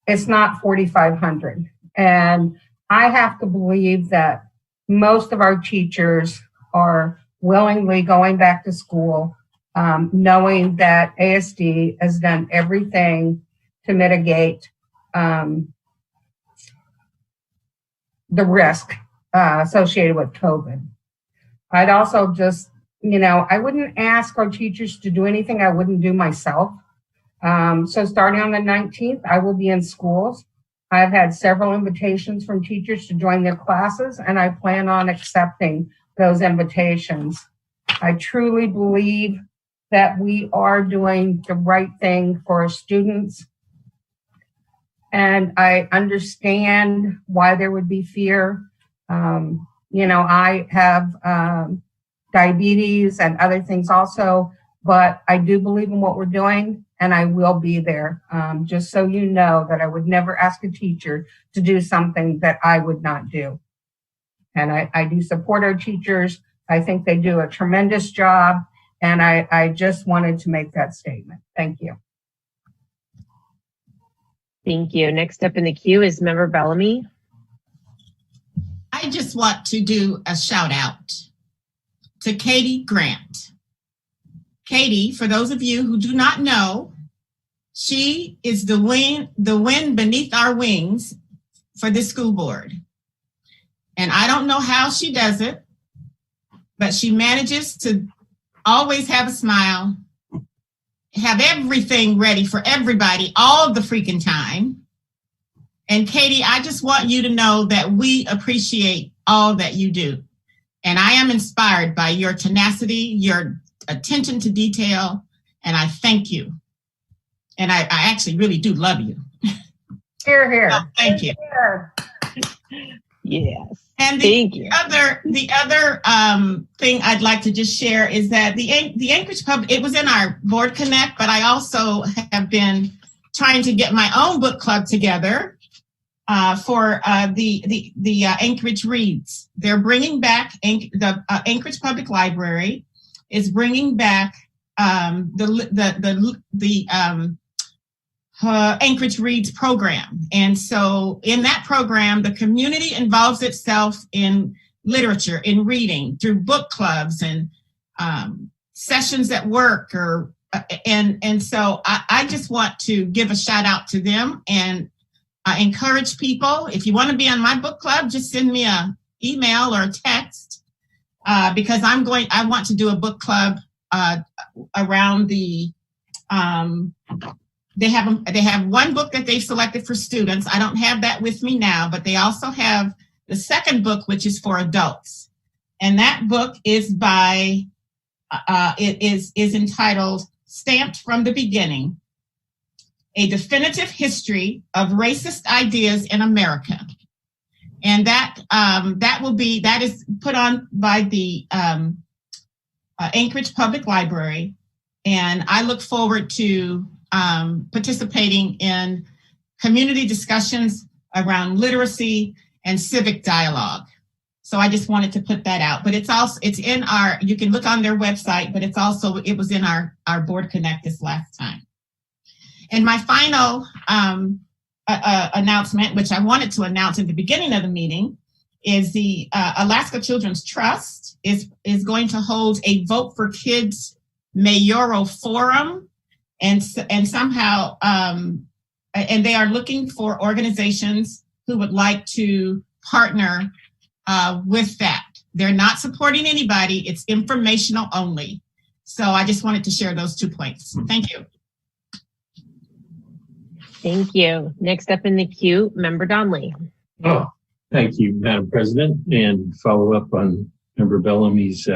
it's not 4,500. And I have to believe that most of our teachers are willingly going back to school, knowing that ASD has done everything to mitigate the risk associated with COVID. I'd also just, I wouldn't ask our teachers to do anything I wouldn't do myself. So starting on the 19th, I will be in schools. I've had several invitations from teachers to join their classes, and I plan on accepting those invitations. I truly believe that we are doing the right thing for our students. And I understand why there would be fear. I have diabetes and other things also, but I do believe in what we're doing, and I will be there. Just so you know that I would never ask a teacher to do something that I would not do. And I do support our teachers. I think they do a tremendous job, and I just wanted to make that statement. Thank you. Thank you. Next up in the queue is Member Bellamy. I just want to do a shout out to Katie Grant. Katie, for those of you who do not know, she is the wind beneath our wings for this school board. And I don't know how she does it, but she manages to always have a smile, have everything ready for everybody all the freaking time. And Katie, I just want you to know that we appreciate all that you do. And I am inspired by your tenacity, your attention to detail, and I thank you. And I actually really do love you. Hear, hear. So, thank you. Hear. Yes. And the other thing I'd like to just share is that the Anchorage Pub, it was in our Board Connect, but I also have been trying to get my own book club together for the Anchorage Reads. They're bringing back the Anchorage Public Library is bringing back the Anchorage Reads program. And so in that program, the community involves itself in literature, in reading, through book clubs and sessions at work. And so I just want to give a shout out to them and encourage people. If you want to be on my book club, just send me an email or a text because I want to do a book club around the They have one book that they've selected for students. I don't have that with me now, but they also have the second book, which is for adults. And that book is by, it is entitled Stamped from the Beginning, A Definitive History of Racist Ideas in America. And that is put on by the Anchorage Public Library. And I look forward to participating in community discussions around literacy and civic dialogue. So I just wanted to put that out, but it's in our, you can look on their website, but it was in our Board Connect this last time. And my final announcement, which I wanted to announce at the beginning of the meeting, is the Alaska Children's Trust is going to hold a Vote for Kids mayoral forum. And somehow, and they are looking for organizations who would like to partner with that. They're not supporting anybody. It's informational only. So I just wanted to share those 2 points. Thank you. Thank you. Next up in the queue, Member Donnelly. Oh, thank you, Madam President. And follow up on Member Bellamy's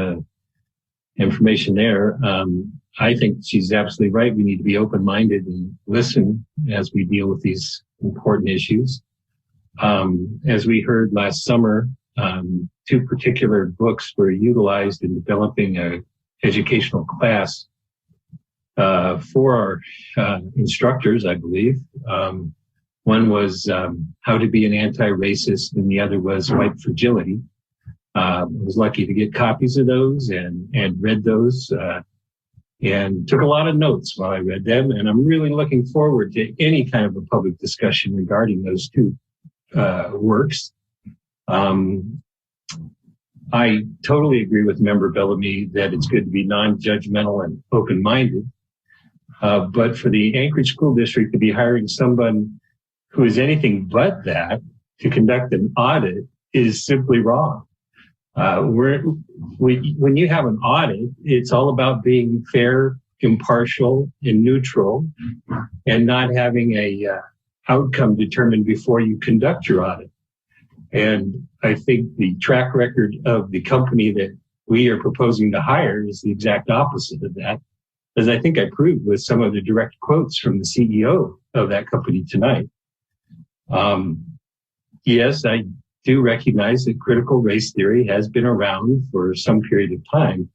information there. I think she's absolutely right. We need to be open-minded and listen as we deal with these important issues. As we heard last summer, 2 particular books were utilized in developing an educational class for our instructors, I believe. One was How to Be an Anti-Racist, and the other was White Fragility. I was lucky to get copies of those and read those and took a lot of notes while I read them. And I'm really looking forward to any kind of a public discussion regarding those 2 works. I totally agree with Member Bellamy that it's good to be non-judgmental and open-minded. But for the Anchorage School District to be hiring someone who is anything but that to conduct an audit is simply wrong. When you have an audit, it's all about being fair, impartial, and neutral, and not having a outcome determined before you conduct your audit. And I think the track record of the company that we are proposing to hire is the exact opposite of that, as I think I proved with some of the direct quotes from the CEO of that company tonight. Yes, I do recognize that critical race theory has been around for some period of time,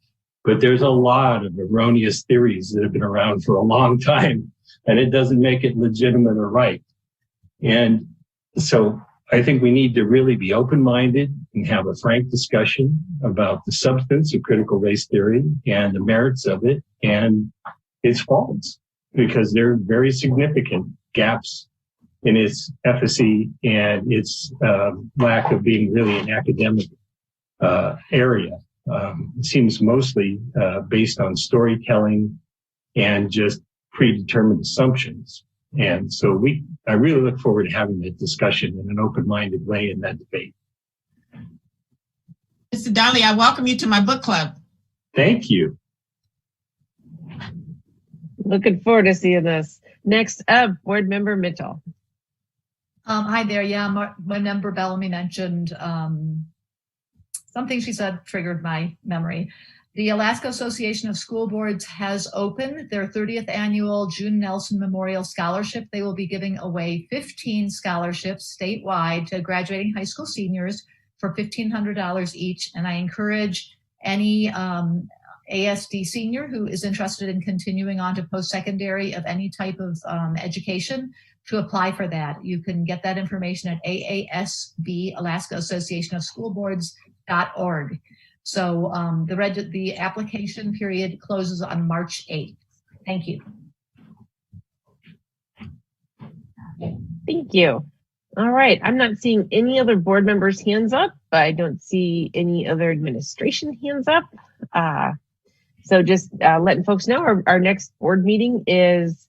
but there's a lot of erroneous theories that have been around for a long time, and it doesn't make it legitimate or right. And so I think we need to really be open-minded and have a frank discussion about the substance of critical race theory and the merits of it and its faults, because there are very significant gaps in its efficacy and its lack of being really an academic area. It seems mostly based on storytelling and just predetermined assumptions. And so I really look forward to having that discussion in an open-minded way in that debate. Mr. Dolly, I welcome you to my book club. Thank you. Looking forward to seeing this. Next up, Board Member Mitchell. Hi there. Yeah, my member Bellamy mentioned something she said triggered my memory. The Alaska Association of School Boards has opened their 30th annual June Nelson Memorial Scholarship. They will be giving away 15 scholarships statewide to graduating high school seniors for $1,500 each. And I encourage any ASD senior who is interested in continuing on to post-secondary of any type of education to apply for that. You can get that information at AASB, Alaska Association of School Boards.org. So the application period closes on March 8th. Thank you. Thank you. All right. I'm not seeing any other board members' hands up. I don't see any other administration hands up. So just letting folks know our next board meeting is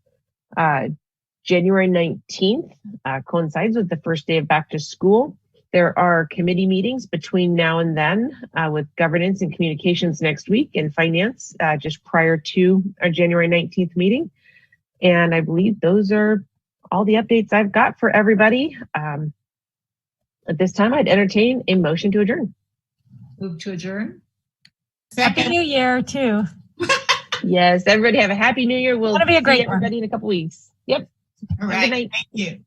January 19th, coincides with the first day of back to school. There are committee meetings between now and then with governance and communications next week and finance just prior to our January 19th meeting. And I believe those are all the updates I've got for everybody. At this time, I'd entertain a motion to adjourn. Move to adjourn. Happy New Year, too. Yes, everybody have a happy New Year. We'll be a great see everybody in a couple weeks. Yep. All right. Thank you.